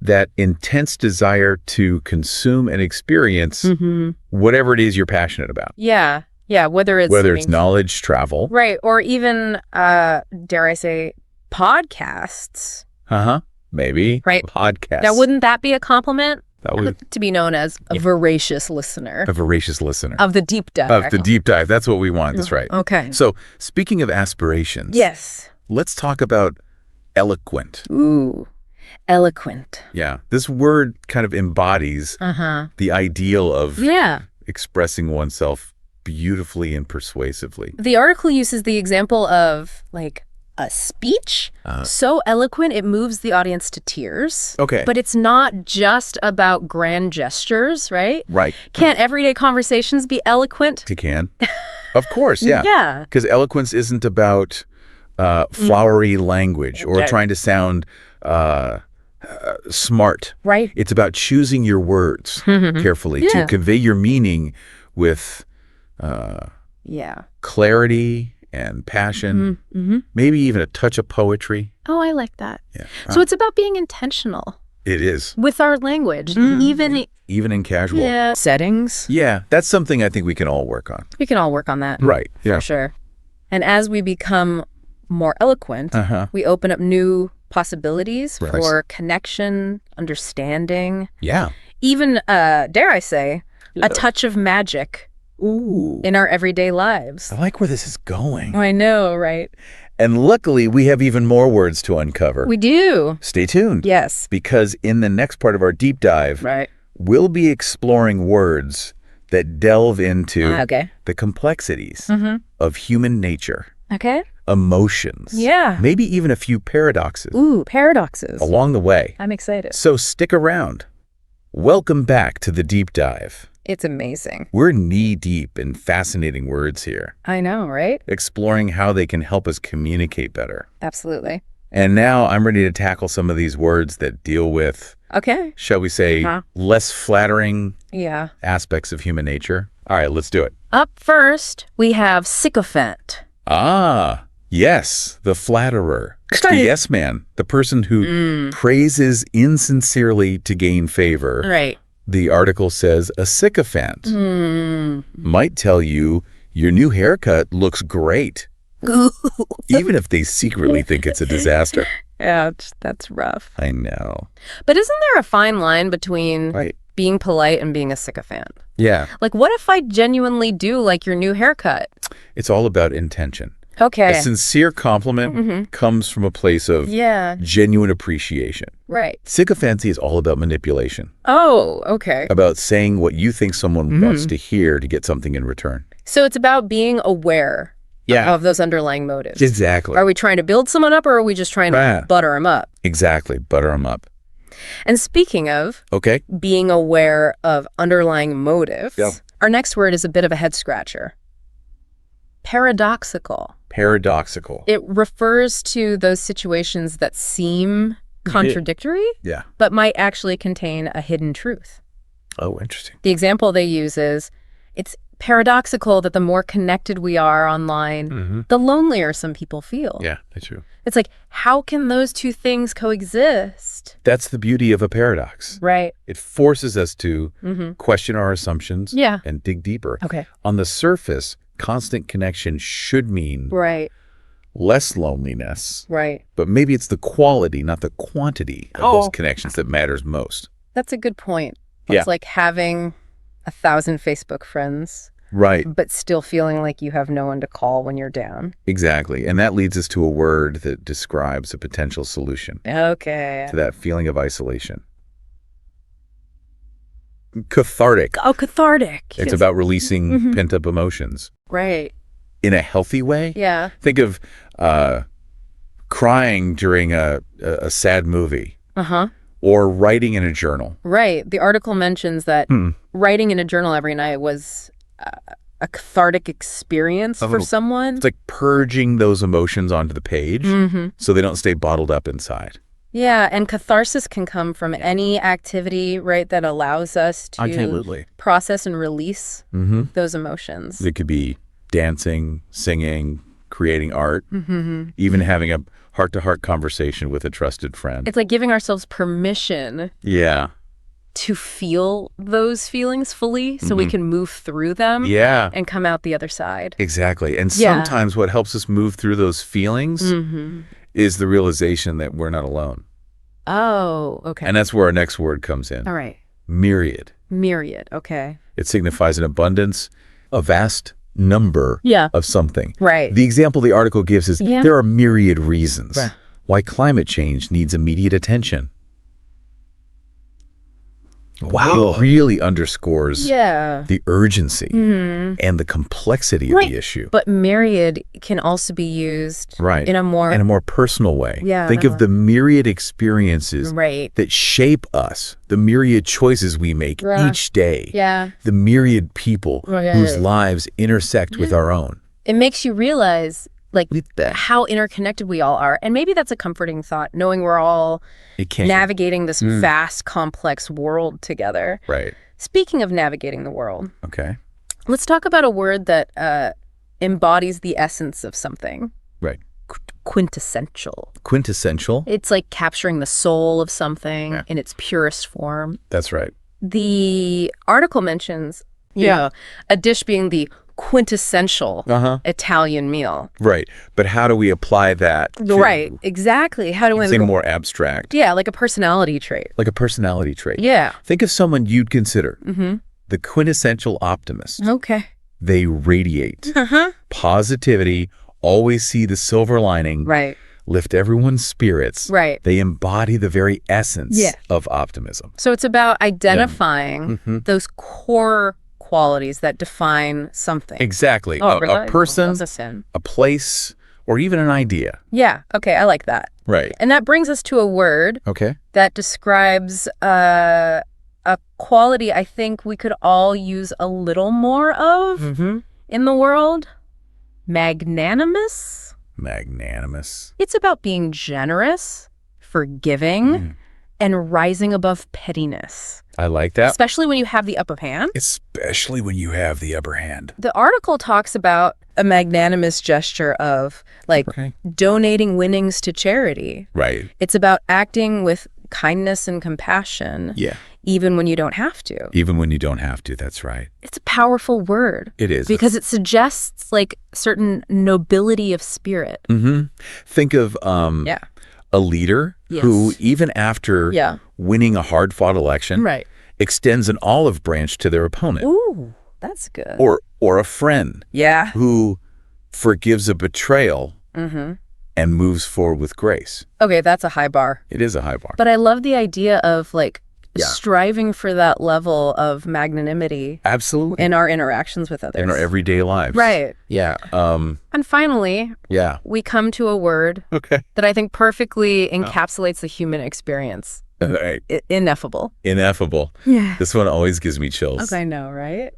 [SPEAKER 2] that intense desire to consume and experience whatever it is you're passionate about.
[SPEAKER 1] Yeah. Yeah, whether it's
[SPEAKER 2] knowledge, travel.
[SPEAKER 1] Right, or even, dare I say, podcasts.
[SPEAKER 2] Maybe.
[SPEAKER 1] Right.
[SPEAKER 2] Podcast.
[SPEAKER 1] Now, wouldn't that be a compliment?
[SPEAKER 2] That would
[SPEAKER 1] to be known as a voracious listener.
[SPEAKER 2] A voracious listener.
[SPEAKER 1] Of the deep dive.
[SPEAKER 2] Of the deep dive. That's what we want. That's right.
[SPEAKER 1] Okay.
[SPEAKER 2] So, speaking of aspirations.
[SPEAKER 1] Yes.
[SPEAKER 2] Let's talk about eloquent.
[SPEAKER 1] Ooh, eloquent.
[SPEAKER 2] Yeah. This word kind of embodies the ideal of expressing oneself beautifully and persuasively.
[SPEAKER 1] The article uses the example of like a speech so eloquent it moves the audience to tears.
[SPEAKER 2] Okay.
[SPEAKER 1] But it's not just about grand gestures, right?
[SPEAKER 2] Right.
[SPEAKER 1] Can't everyday conversations be eloquent?
[SPEAKER 2] It can. Of course, yeah.
[SPEAKER 1] Yeah.
[SPEAKER 2] Because eloquence isn't about flowery language or trying to sound smart.
[SPEAKER 1] Right.
[SPEAKER 2] It's about choosing your words carefully to convey your meaning with clarity and passion, maybe even a touch of poetry.
[SPEAKER 1] Oh, I like that.
[SPEAKER 2] Yeah.
[SPEAKER 1] So it's about being intentional.
[SPEAKER 2] It is.
[SPEAKER 1] With our language, even
[SPEAKER 2] in casual
[SPEAKER 1] settings.
[SPEAKER 2] Yeah, that's something I think we can all work on.
[SPEAKER 1] We can all work on that.
[SPEAKER 2] Right. Yeah.
[SPEAKER 1] For sure. And as we become more eloquent, we open up new possibilities for connection, understanding.
[SPEAKER 2] Yeah.
[SPEAKER 1] Even, dare I say, a touch of magic.
[SPEAKER 2] Ooh.
[SPEAKER 1] In our everyday lives.
[SPEAKER 2] I like where this is going.
[SPEAKER 1] I know, right?
[SPEAKER 2] And luckily, we have even more words to uncover.
[SPEAKER 1] We do.
[SPEAKER 2] Stay tuned.
[SPEAKER 1] Yes.
[SPEAKER 2] Because in the next part of our deep dive, we'll be exploring words that delve into the complexities of human nature.
[SPEAKER 1] Okay.
[SPEAKER 2] Emotions.
[SPEAKER 1] Yeah.
[SPEAKER 2] Maybe even a few paradoxes.
[SPEAKER 1] Ooh, paradoxes.
[SPEAKER 2] Along the way.
[SPEAKER 1] I'm excited.
[SPEAKER 2] So stick around. Welcome back to the deep dive.
[SPEAKER 1] It's amazing.
[SPEAKER 2] We're knee-deep in fascinating words here.
[SPEAKER 1] I know, right?
[SPEAKER 2] Exploring how they can help us communicate better.
[SPEAKER 1] Absolutely.
[SPEAKER 2] And now I'm ready to tackle some of these words that deal with, shall we say, less flattering aspects of human nature. All right, let's do it.
[SPEAKER 1] Up first, we have sycophant.
[SPEAKER 2] Ah, yes, the flatterer. The yes man, the person who praises insincerely to gain favor.
[SPEAKER 1] Right.
[SPEAKER 2] The article says a sycophant might tell you your new haircut looks great, even if they secretly think it's a disaster.
[SPEAKER 1] Yeah, that's rough.
[SPEAKER 2] I know.
[SPEAKER 1] But isn't there a fine line between being polite and being a sycophant?
[SPEAKER 2] Yeah.
[SPEAKER 1] Like, what if I genuinely do like your new haircut?
[SPEAKER 2] It's all about intention.
[SPEAKER 1] Okay.
[SPEAKER 2] A sincere compliment comes from a place of genuine appreciation.
[SPEAKER 1] Right.
[SPEAKER 2] Sycophancy is all about manipulation.
[SPEAKER 1] Oh, okay.
[SPEAKER 2] About saying what you think someone wants to hear to get something in return.
[SPEAKER 1] So it's about being aware of those underlying motives.
[SPEAKER 2] Exactly.
[SPEAKER 1] Are we trying to build someone up, or are we just trying to butter them up?
[SPEAKER 2] Exactly. Butter them up.
[SPEAKER 1] And speaking of being aware of underlying motives, our next word is a bit of a head scratcher. Paradoxical.
[SPEAKER 2] Paradoxical.
[SPEAKER 1] It refers to those situations that seem contradictory, but might actually contain a hidden truth.
[SPEAKER 2] Oh, interesting.
[SPEAKER 1] The example they use is, it's paradoxical that the more connected we are online, the lonelier some people feel.
[SPEAKER 2] Yeah, that's true.
[SPEAKER 1] It's like, how can those two things coexist?
[SPEAKER 2] That's the beauty of a paradox.
[SPEAKER 1] Right.
[SPEAKER 2] It forces us to question our assumptions and dig deeper.
[SPEAKER 1] Okay.
[SPEAKER 2] On the surface, constant connection should mean less loneliness.
[SPEAKER 1] Right.
[SPEAKER 2] But maybe it's the quality, not the quantity of those connections that matters most.
[SPEAKER 1] That's a good point. It's like having 1,000 Facebook friends.
[SPEAKER 2] Right.
[SPEAKER 1] But still feeling like you have no one to call when you're down.
[SPEAKER 2] Exactly. And that leads us to a word that describes a potential solution.
[SPEAKER 1] Okay.
[SPEAKER 2] To that feeling of isolation. Cathartic.
[SPEAKER 1] Oh, cathartic.
[SPEAKER 2] It's about releasing pent-up emotions.
[SPEAKER 1] Right.
[SPEAKER 2] In a healthy way.
[SPEAKER 1] Yeah.
[SPEAKER 2] Think of crying during a sad movie. Or writing in a journal.
[SPEAKER 1] Right. The article mentions that writing in a journal every night was a cathartic experience for someone.
[SPEAKER 2] It's like purging those emotions onto the page so they don't stay bottled up inside.
[SPEAKER 1] Yeah, and catharsis can come from any activity, right, that allows us to process and release those emotions.
[SPEAKER 2] It could be dancing, singing, creating art, even having a heart-to-heart conversation with a trusted friend.
[SPEAKER 1] It's like giving ourselves permission to feel those feelings fully so we can move through them and come out the other side.
[SPEAKER 2] Exactly. And sometimes what helps us move through those feelings is the realization that we're not alone.
[SPEAKER 1] Oh, okay.
[SPEAKER 2] And that's where our next word comes in.
[SPEAKER 1] All right.
[SPEAKER 2] Myriad.
[SPEAKER 1] Myriad, okay.
[SPEAKER 2] It signifies an abundance, a vast number of something.
[SPEAKER 1] Right.
[SPEAKER 2] The example the article gives is there are myriad reasons why climate change needs immediate attention. Wow. It really underscores the urgency and the complexity of the issue.
[SPEAKER 1] But myriad can also be used in a more
[SPEAKER 2] personal way. Think of the myriad experiences that shape us, the myriad choices we make each day, the myriad people whose lives intersect with our own.
[SPEAKER 1] It makes you realize how interconnected we all are. And maybe that's a comforting thought, knowing we're all navigating this vast, complex world together.
[SPEAKER 2] Right.
[SPEAKER 1] Speaking of navigating the world, let's talk about a word that embodies the essence of something.
[SPEAKER 2] Right.
[SPEAKER 1] Quintessential.
[SPEAKER 2] Quintessential?
[SPEAKER 1] It's like capturing the soul of something in its purest form.
[SPEAKER 2] That's right.
[SPEAKER 1] The article mentions a dish being the quintessential Italian meal.
[SPEAKER 2] Right. But how do we apply that?
[SPEAKER 1] Right. Exactly. How do we
[SPEAKER 2] make it more abstract?
[SPEAKER 1] Yeah, like a personality trait.
[SPEAKER 2] Like a personality trait.
[SPEAKER 1] Yeah.
[SPEAKER 2] Think of someone you'd consider the quintessential optimist.
[SPEAKER 1] Okay.
[SPEAKER 2] They radiate positivity, always see the silver lining.
[SPEAKER 1] Right.
[SPEAKER 2] Lift everyone's spirits.
[SPEAKER 1] Right.
[SPEAKER 2] They embody the very essence of optimism.
[SPEAKER 1] So it's about identifying those core qualities that define something.
[SPEAKER 2] Exactly. A person, a place, or even an idea.
[SPEAKER 1] Yeah. Okay. I like that.
[SPEAKER 2] Right.
[SPEAKER 1] And that brings us to a word that describes a quality I think we could all use a little more of in the world. Magnanimous.
[SPEAKER 2] Magnanimous.
[SPEAKER 1] It's about being generous, forgiving, and rising above pettiness.
[SPEAKER 2] I like that.
[SPEAKER 1] Especially when you have the upper hand.
[SPEAKER 2] Especially when you have the upper hand.
[SPEAKER 1] The article talks about a magnanimous gesture of, like, donating winnings to charity.
[SPEAKER 2] Right.
[SPEAKER 1] It's about acting with kindness and compassion.
[SPEAKER 2] Yeah.
[SPEAKER 1] Even when you don't have to.
[SPEAKER 2] Even when you don't have to, that's right.
[SPEAKER 1] It's a powerful word.
[SPEAKER 2] It is.
[SPEAKER 1] Because it suggests, like, certain nobility of spirit.
[SPEAKER 2] Think of a leader who, even after winning a hard-fought election, extends an olive branch to their opponent.
[SPEAKER 1] Ooh, that's good.
[SPEAKER 2] Or a friend who forgives a betrayal and moves forward with grace.
[SPEAKER 1] Okay, that's a high bar.
[SPEAKER 2] It is a high bar.
[SPEAKER 1] But I love the idea of, like, striving for that level of magnanimity.
[SPEAKER 2] Absolutely.
[SPEAKER 1] In our interactions with others.
[SPEAKER 2] In our everyday lives.
[SPEAKER 1] Right.
[SPEAKER 2] Yeah.
[SPEAKER 1] And finally, we come to a word that I think perfectly encapsulates the human experience. Ineffable.
[SPEAKER 2] Ineffable.
[SPEAKER 1] Yeah.
[SPEAKER 2] This one always gives me chills.
[SPEAKER 1] Okay, I know, right?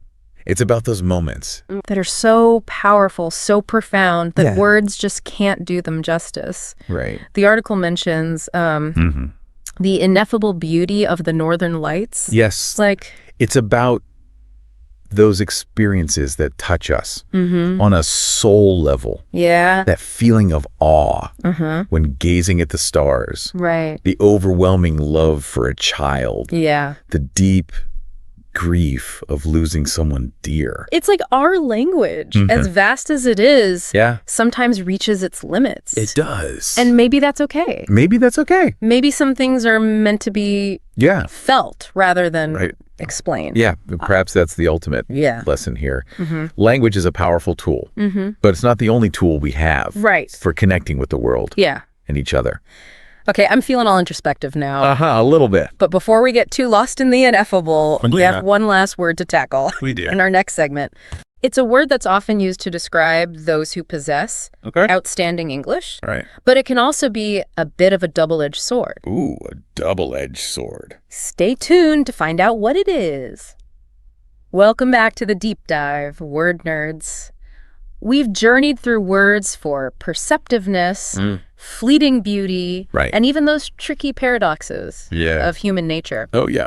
[SPEAKER 2] It's about those moments
[SPEAKER 1] that are so powerful, so profound that words just can't do them justice.
[SPEAKER 2] Right.
[SPEAKER 1] The article mentions the ineffable beauty of the Northern Lights.
[SPEAKER 2] Yes.
[SPEAKER 1] Like,
[SPEAKER 2] it's about those experiences that touch us on a soul level.
[SPEAKER 1] Yeah.
[SPEAKER 2] That feeling of awe when gazing at the stars.
[SPEAKER 1] Right.
[SPEAKER 2] The overwhelming love for a child.
[SPEAKER 1] Yeah.
[SPEAKER 2] The deep grief of losing someone dear.
[SPEAKER 1] It's like our language, as vast as it is, sometimes reaches its limits.
[SPEAKER 2] It does.
[SPEAKER 1] And maybe that's okay.
[SPEAKER 2] Maybe that's okay.
[SPEAKER 1] Maybe some things are meant to be felt rather than explained.
[SPEAKER 2] Yeah, perhaps that's the ultimate lesson here. Language is a powerful tool, but it's not the only tool we have for connecting with the world and each other.
[SPEAKER 1] Okay, I'm feeling all introspective now.
[SPEAKER 2] A little bit.
[SPEAKER 1] But before we get too lost in the ineffable, we have one last word to tackle.
[SPEAKER 2] We do.
[SPEAKER 1] In our next segment. It's a word that's often used to describe those who possess outstanding English.
[SPEAKER 2] Right.
[SPEAKER 1] But it can also be a bit of a double-edged sword.
[SPEAKER 2] Ooh, a double-edged sword.
[SPEAKER 1] Stay tuned to find out what it is. Welcome back to the Deep Dive, word nerds. We've journeyed through words for perceptiveness, fleeting beauty, and even those tricky paradoxes of human nature.
[SPEAKER 2] Oh, yeah.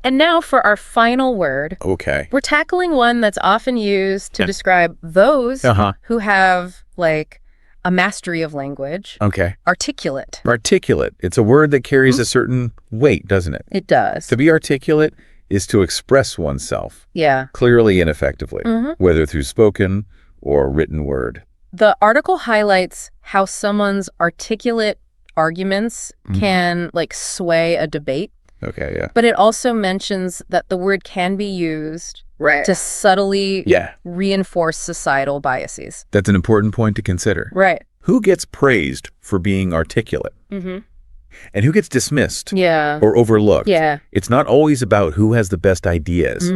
[SPEAKER 1] And now for our final word.
[SPEAKER 2] Okay.
[SPEAKER 1] We're tackling one that's often used to describe those who have, like, a mastery of language.
[SPEAKER 2] Okay.
[SPEAKER 1] Articulate.
[SPEAKER 2] Articulate. It's a word that carries a certain weight, doesn't it?
[SPEAKER 1] It does.
[SPEAKER 2] To be articulate is to express oneself clearly and effectively, whether through spoken or written word.
[SPEAKER 1] The article highlights how someone's articulate arguments can, like, sway a debate.
[SPEAKER 2] Okay, yeah.
[SPEAKER 1] But it also mentions that the word can be used to subtly reinforce societal biases.
[SPEAKER 2] That's an important point to consider.
[SPEAKER 1] Right.
[SPEAKER 2] Who gets praised for being articulate? And who gets dismissed or overlooked? It's not always about who has the best ideas,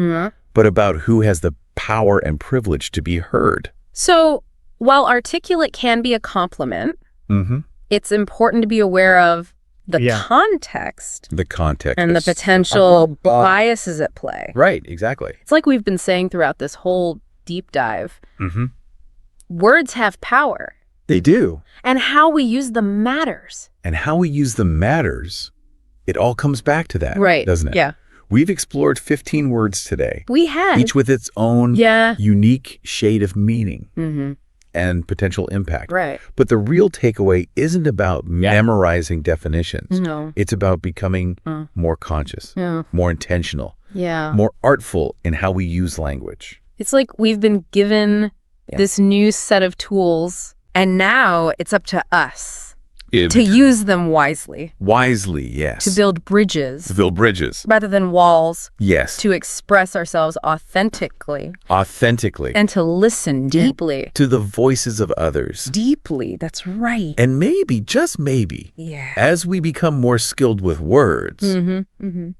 [SPEAKER 2] but about who has the power and privilege to be heard.
[SPEAKER 1] So while articulate can be a compliment, it's important to be aware of the context.
[SPEAKER 2] The context.
[SPEAKER 1] And the potential biases at play.
[SPEAKER 2] Right, exactly.
[SPEAKER 1] It's like we've been saying throughout this whole deep dive. Words have power.
[SPEAKER 2] They do.
[SPEAKER 1] And how we use them matters.
[SPEAKER 2] And how we use them matters. It all comes back to that, doesn't it?
[SPEAKER 1] Yeah.
[SPEAKER 2] We've explored 15 words today.
[SPEAKER 1] We have.
[SPEAKER 2] Each with its own unique shade of meaning and potential impact.
[SPEAKER 1] Right.
[SPEAKER 2] But the real takeaway isn't about memorizing definitions.
[SPEAKER 1] No.
[SPEAKER 2] It's about becoming more conscious, more intentional,
[SPEAKER 1] Yeah.
[SPEAKER 2] more artful in how we use language.
[SPEAKER 1] It's like we've been given this new set of tools, and now it's up to us to use them wisely.
[SPEAKER 2] Wisely, yes.
[SPEAKER 1] To build bridges.
[SPEAKER 2] To build bridges.
[SPEAKER 1] Rather than walls.
[SPEAKER 2] Yes.
[SPEAKER 1] To express ourselves authentically.
[SPEAKER 2] Authentically.
[SPEAKER 1] And to listen deeply.
[SPEAKER 2] To the voices of others.
[SPEAKER 1] Deeply, that's right.
[SPEAKER 2] And maybe, just maybe, as we become more skilled with words,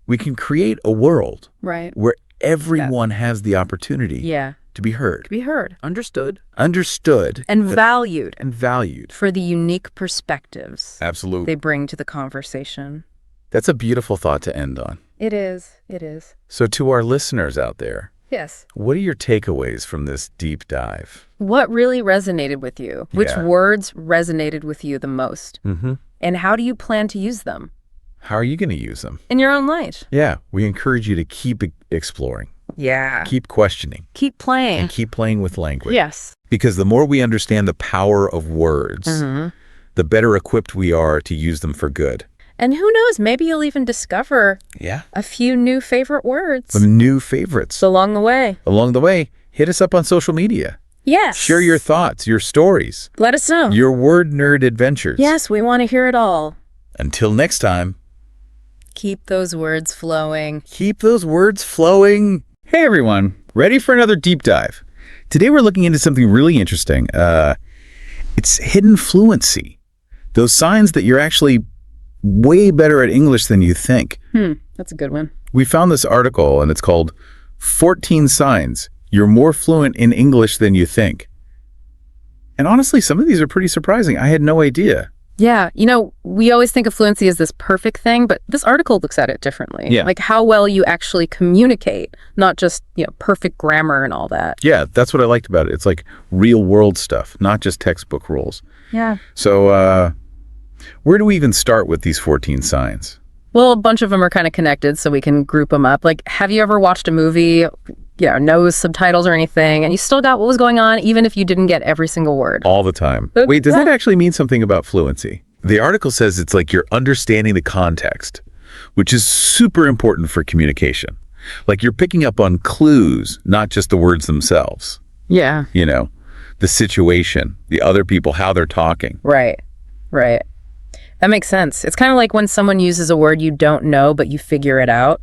[SPEAKER 2] we can create a world where everyone has the opportunity to be heard.
[SPEAKER 1] To be heard.
[SPEAKER 2] Understood. Understood.
[SPEAKER 1] And valued.
[SPEAKER 2] And valued.
[SPEAKER 1] For the unique perspectives.
[SPEAKER 2] Absolutely.
[SPEAKER 1] They bring to the conversation.
[SPEAKER 2] That's a beautiful thought to end on.
[SPEAKER 1] It is. It is.
[SPEAKER 2] So to our listeners out there,
[SPEAKER 1] yes,
[SPEAKER 2] what are your takeaways from this deep dive?
[SPEAKER 1] What really resonated with you? Which words resonated with you the most?
[SPEAKER 2] Mm-hmm.
[SPEAKER 1] And how do you plan to use them?
[SPEAKER 2] How are you going to use them?
[SPEAKER 1] In your own life.
[SPEAKER 2] Yeah, we encourage you to keep exploring.
[SPEAKER 1] Yeah.
[SPEAKER 2] Keep questioning.
[SPEAKER 1] Keep playing.
[SPEAKER 2] And keep playing with language.
[SPEAKER 1] Yes.
[SPEAKER 2] Because the more we understand the power of words, the better equipped we are to use them for good.
[SPEAKER 1] And who knows, maybe you'll even discover a few new favorite words.
[SPEAKER 2] Some new favorites.
[SPEAKER 1] Along the way.
[SPEAKER 2] Along the way, hit us up on social media.
[SPEAKER 1] Yes.
[SPEAKER 2] Share your thoughts, your stories.
[SPEAKER 1] Let us know.
[SPEAKER 2] Your word nerd adventures.
[SPEAKER 1] Yes, we want to hear it all.
[SPEAKER 2] Until next time.
[SPEAKER 1] Keep those words flowing.
[SPEAKER 2] Keep those words flowing. Hey everyone, ready for another deep dive? Today we're looking into something really interesting. It's hidden fluency. Those signs that you're actually way better at English than you think.
[SPEAKER 1] That's a good one.
[SPEAKER 2] We found this article and it's called 14 Signs You're More Fluent in English Than You Think. And honestly, some of these are pretty surprising. I had no idea.
[SPEAKER 1] Yeah, we always think of fluency as this perfect thing, but this article looks at it differently.
[SPEAKER 2] Yeah.
[SPEAKER 1] Like how well you actually communicate, not just, perfect grammar and all that.
[SPEAKER 2] Yeah, that's what I liked about it. It's like real world stuff, not just textbook rules.
[SPEAKER 1] Yeah.
[SPEAKER 2] So, where do we even start with these 14 signs?
[SPEAKER 1] Well, a bunch of them are kind of connected, so we can group them up. Like, have you ever watched a movie, no subtitles or anything, and you still got what was going on, even if you didn't get every single word?
[SPEAKER 2] All the time. Wait, does that actually mean something about fluency? The article says it's like you're understanding the context, which is super important for communication. Like you're picking up on clues, not just the words themselves.
[SPEAKER 1] Yeah.
[SPEAKER 2] The situation, the other people, how they're talking.
[SPEAKER 1] Right. That makes sense. It's kind of like when someone uses a word you don't know, but you figure it out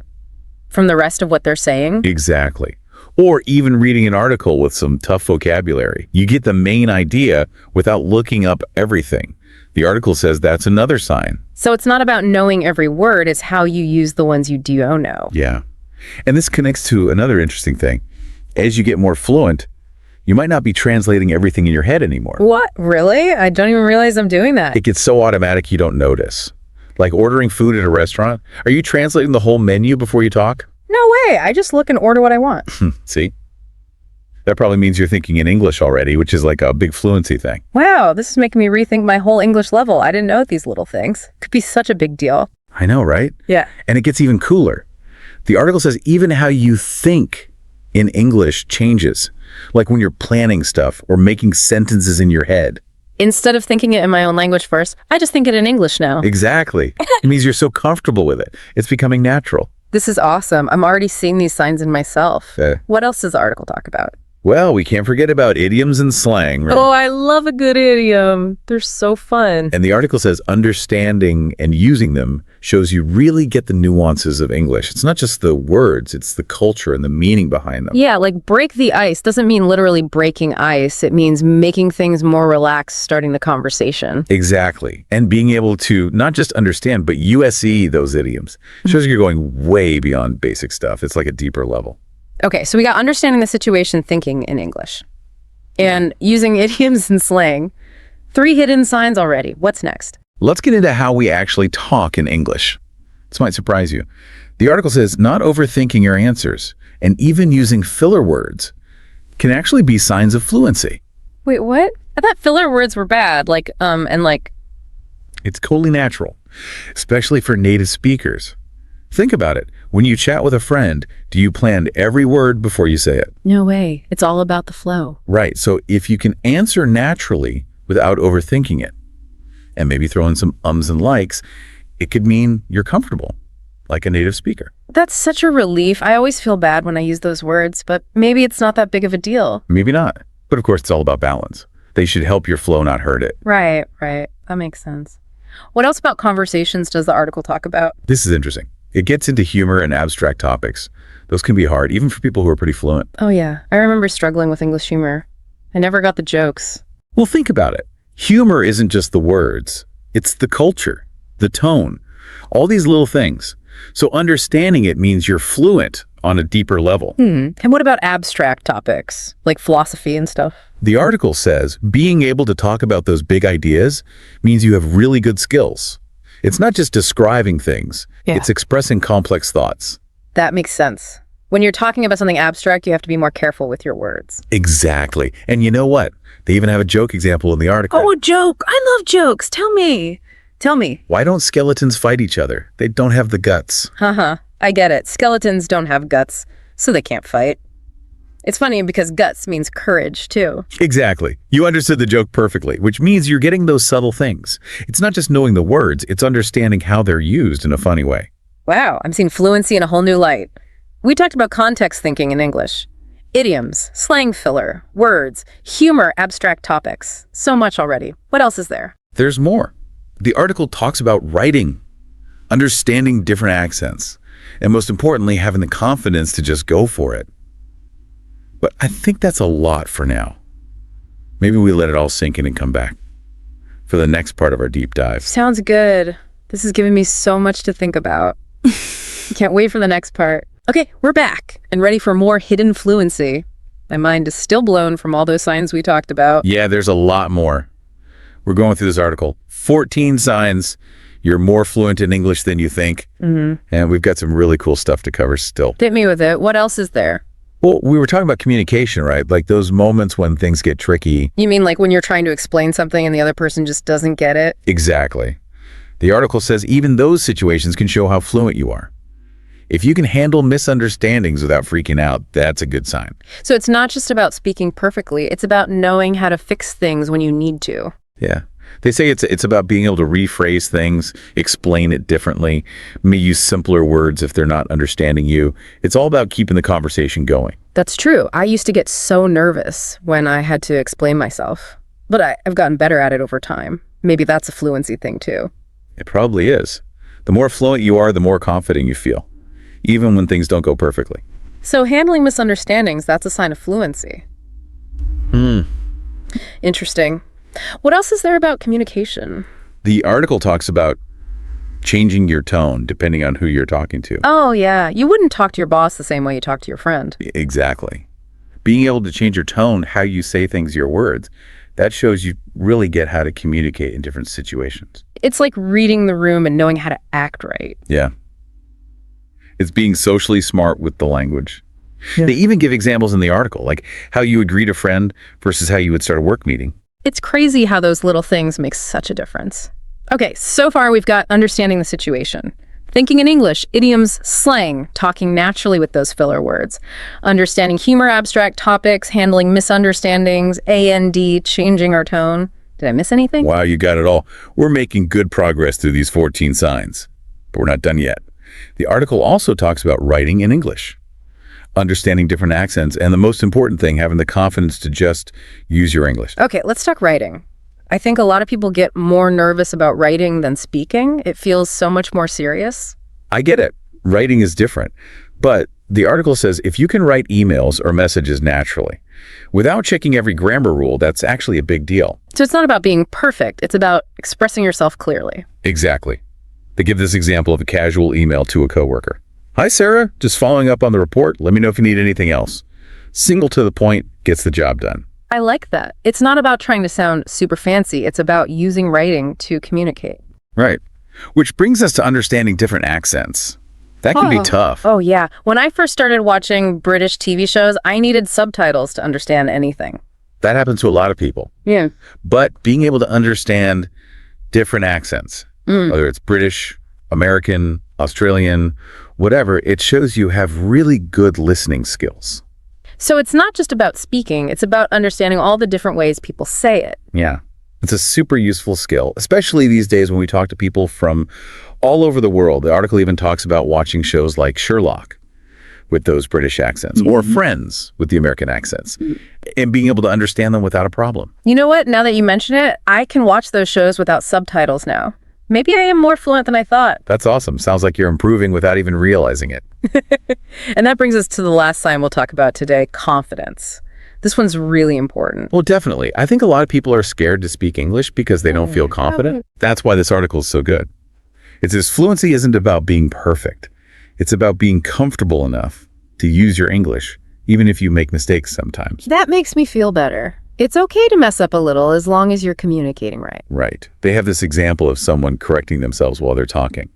[SPEAKER 1] from the rest of what they're saying.
[SPEAKER 2] Exactly. Or even reading an article with some tough vocabulary. You get the main idea without looking up everything. The article says that's another sign.
[SPEAKER 1] So it's not about knowing every word, it's how you use the ones you do know.
[SPEAKER 2] Yeah. And this connects to another interesting thing. As you get more fluent, you might not be translating everything in your head anymore.
[SPEAKER 1] What? Really? I don't even realize I'm doing that.
[SPEAKER 2] It gets so automatic you don't notice. Like ordering food at a restaurant. Are you translating the whole menu before you talk?
[SPEAKER 1] No way. I just look and order what I want.
[SPEAKER 2] See? That probably means you're thinking in English already, which is like a big fluency thing.
[SPEAKER 1] Wow, this is making me rethink my whole English level. I didn't know these little things. Could be such a big deal.
[SPEAKER 2] I know, right?
[SPEAKER 1] Yeah.
[SPEAKER 2] And it gets even cooler. The article says even how you think in English changes. Like when you're planning stuff or making sentences in your head.
[SPEAKER 1] Instead of thinking it in my own language first, I just think it in English now.
[SPEAKER 2] Exactly. It means you're so comfortable with it. It's becoming natural.
[SPEAKER 1] This is awesome. I'm already seeing these signs in myself. What else does the article talk about?
[SPEAKER 2] Well, we can't forget about idioms and slang. Right?
[SPEAKER 1] Oh, I love a good idiom. They're so fun.
[SPEAKER 2] And the article says understanding and using them shows you really get the nuances of English. It's not just the words, it's the culture and the meaning behind them.
[SPEAKER 1] Yeah, like break the ice doesn't mean literally breaking ice. It means making things more relaxed, starting the conversation.
[SPEAKER 2] Exactly. And being able to not just understand, but USE those idioms. Shows you're going way beyond basic stuff. It's like a deeper level.
[SPEAKER 1] Okay, so we got understanding the situation, thinking in English, and using idioms and slang. 3 hidden signs already. What's next?
[SPEAKER 2] Let's get into how we actually talk in English. This might surprise you. The article says not overthinking your answers and even using filler words can actually be signs of fluency.
[SPEAKER 1] Wait, what? I thought filler words were bad,
[SPEAKER 2] It's totally natural, especially for native speakers. Think about it. When you chat with a friend, do you plan every word before you say it?
[SPEAKER 1] No way. It's all about the flow.
[SPEAKER 2] Right. So if you can answer naturally without overthinking it, and maybe throw in some ums and likes, it could mean you're comfortable, like a native speaker.
[SPEAKER 1] That's such a relief. I always feel bad when I use those words, but maybe it's not that big of a deal.
[SPEAKER 2] Maybe not. But of course, it's all about balance. They should help your flow, not hurt it.
[SPEAKER 1] Right. That makes sense. What else about conversations does the article talk about?
[SPEAKER 2] This is interesting. It gets into humor and abstract topics. Those can be hard, even for people who are pretty fluent.
[SPEAKER 1] Oh yeah, I remember struggling with English humor. I never got the jokes.
[SPEAKER 2] Well, think about it. Humor isn't just the words. It's the culture, the tone, all these little things. So understanding it means you're fluent on a deeper level.
[SPEAKER 1] And what about abstract topics, like philosophy and stuff?
[SPEAKER 2] The article says being able to talk about those big ideas means you have really good skills. It's not just describing things.
[SPEAKER 1] Yeah.
[SPEAKER 2] It's expressing complex thoughts.
[SPEAKER 1] That makes sense. When you're talking about something abstract, you have to be more careful with your words.
[SPEAKER 2] Exactly. And you know what? They even have a joke example in the article.
[SPEAKER 1] Oh, a joke. I love jokes. Tell me.
[SPEAKER 2] Why don't skeletons fight each other? They don't have the guts.
[SPEAKER 1] Haha. I get it. Skeletons don't have guts, so they can't fight. It's funny because guts means courage, too.
[SPEAKER 2] Exactly. You understood the joke perfectly, which means you're getting those subtle things. It's not just knowing the words, it's understanding how they're used in a funny way.
[SPEAKER 1] Wow, I'm seeing fluency in a whole new light. We talked about context thinking in English. Idioms, slang filler, words, humor, abstract topics. So much already. What else is there?
[SPEAKER 2] There's more. The article talks about writing, understanding different accents, and most importantly, having the confidence to just go for it. But I think that's a lot for now. Maybe we let it all sink in and come back for the next part of our deep dive.
[SPEAKER 1] Sounds good. This is giving me so much to think about. Can't wait for the next part. Okay, we're back and ready for more hidden fluency. My mind is still blown from all those signs we talked about.
[SPEAKER 2] Yeah, there's a lot more. We're going through this article. 14 signs you're more fluent in English than you think. And we've got some really cool stuff to cover still.
[SPEAKER 1] Hit me with it. What else is there?
[SPEAKER 2] Well, we were talking about communication, right? Like those moments when things get tricky.
[SPEAKER 1] You mean like when you're trying to explain something and the other person just doesn't get it?
[SPEAKER 2] Exactly. The article says even those situations can show how fluent you are. If you can handle misunderstandings without freaking out, that's a good sign.
[SPEAKER 1] So it's not just about speaking perfectly. It's about knowing how to fix things when you need to.
[SPEAKER 2] Yeah. They say it's about being able to rephrase things, explain it differently, maybe use simpler words if they're not understanding you. It's all about keeping the conversation going.
[SPEAKER 1] That's true. I used to get so nervous when I had to explain myself. But I've gotten better at it over time. Maybe that's a fluency thing too.
[SPEAKER 2] It probably is. The more fluent you are, the more confident you feel, even when things don't go perfectly.
[SPEAKER 1] So handling misunderstandings, that's a sign of fluency. Interesting. What else is there about communication?
[SPEAKER 2] The article talks about changing your tone depending on who you're talking to.
[SPEAKER 1] Oh, yeah. You wouldn't talk to your boss the same way you talk to your friend.
[SPEAKER 2] Exactly. Being able to change your tone, how you say things, your words, that shows you really get how to communicate in different situations.
[SPEAKER 1] It's like reading the room and knowing how to act right.
[SPEAKER 2] Yeah. It's being socially smart with the language. Yeah. They even give examples in the article, like how you would greet a friend versus how you would start a work meeting.
[SPEAKER 1] It's crazy how those little things make such a difference. Okay, so far we've got understanding the situation, thinking in English, idioms, slang, talking naturally with those filler words, understanding humor, abstract topics, handling misunderstandings, A&D, changing our tone. Did I miss anything?
[SPEAKER 2] Wow, you got it all. We're making good progress through these 14 signs, but we're not done yet. The article also talks about writing in English, understanding different accents, and the most important thing, having the confidence to just use your English.
[SPEAKER 1] Okay, let's talk writing. I think a lot of people get more nervous about writing than speaking. It feels so much more serious.
[SPEAKER 2] I get it. Writing is different. But the article says if you can write emails or messages naturally, without checking every grammar rule, that's actually a big deal.
[SPEAKER 1] So it's not about being perfect. It's about expressing yourself clearly.
[SPEAKER 2] Exactly. They give this example of a casual email to a coworker. Hi, Sarah. Just following up on the report. Let me know if you need anything else. Single to the point, gets the job done.
[SPEAKER 1] I like that. It's not about trying to sound super fancy. It's about using writing to communicate.
[SPEAKER 2] Right. Which brings us to understanding different accents. That can be tough.
[SPEAKER 1] Oh, yeah. When I first started watching British TV shows, I needed subtitles to understand anything.
[SPEAKER 2] That happens to a lot of people.
[SPEAKER 1] Yeah.
[SPEAKER 2] But being able to understand different accents, whether it's British, American, Australian, whatever, it shows you have really good listening skills.
[SPEAKER 1] So it's not just about speaking, it's about understanding all the different ways people say it.
[SPEAKER 2] Yeah. It's a super useful skill, especially these days when we talk to people from all over the world. The article even talks about watching shows like Sherlock with those British accents, or Friends with the American accents, and being able to understand them without a problem.
[SPEAKER 1] You know what? Now that you mention it, I can watch those shows without subtitles now. Maybe I am more fluent than I thought.
[SPEAKER 2] That's awesome. Sounds like you're improving without even realizing it.
[SPEAKER 1] And that brings us to the last sign we'll talk about today, confidence. This one's really important.
[SPEAKER 2] Well, definitely. I think a lot of people are scared to speak English because they don't feel confident. That's why this article is so good. It says fluency isn't about being perfect. It's about being comfortable enough to use your English, even if you make mistakes sometimes.
[SPEAKER 1] That makes me feel better. It's okay to mess up a little as long as you're communicating right.
[SPEAKER 2] Right. They have this example of someone correcting themselves while they're talking.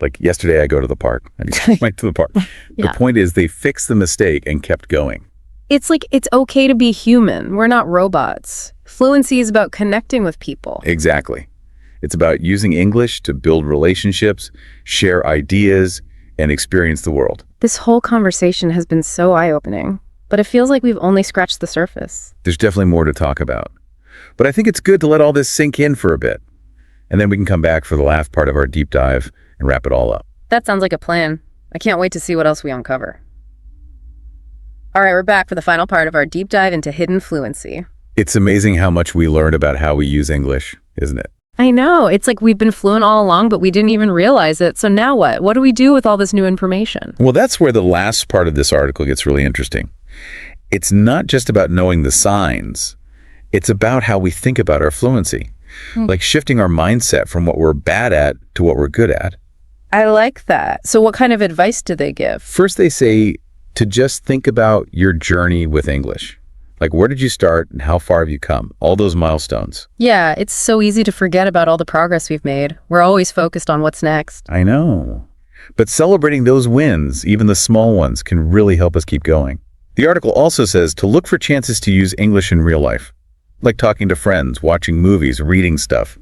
[SPEAKER 2] Like, yesterday I go to the park. I went to the park.
[SPEAKER 1] Yeah.
[SPEAKER 2] The point is they fixed the mistake and kept going.
[SPEAKER 1] It's like it's okay to be human. We're not robots. Fluency is about connecting with people.
[SPEAKER 2] Exactly. It's about using English to build relationships, share ideas, and experience the world.
[SPEAKER 1] This whole conversation has been so eye-opening, but it feels like we've only scratched the surface.
[SPEAKER 2] There's definitely more to talk about. But I think it's good to let all this sink in for a bit. And then we can come back for the last part of our deep dive and wrap it all up.
[SPEAKER 1] That sounds like a plan. I can't wait to see what else we uncover. All right, we're back for the final part of our deep dive into hidden fluency.
[SPEAKER 2] It's amazing how much we learn about how we use English, isn't it?
[SPEAKER 1] I know. It's like we've been fluent all along, but we didn't even realize it. So now what? What do we do with all this new information?
[SPEAKER 2] Well, that's where the last part of this article gets really interesting. It's not just about knowing the signs. It's about how we think about our fluency, like shifting our mindset from what we're bad at to what we're good at.
[SPEAKER 1] I like that. So what kind of advice do they give?
[SPEAKER 2] First, they say to just think about your journey with English. Like, where did you start and how far have you come? All those milestones.
[SPEAKER 1] Yeah, it's so easy to forget about all the progress we've made. We're always focused on what's next.
[SPEAKER 2] I know. But celebrating those wins, even the small ones, can really help us keep going. The article also says to look for chances to use English in real life, like talking to friends, watching movies, reading stuff,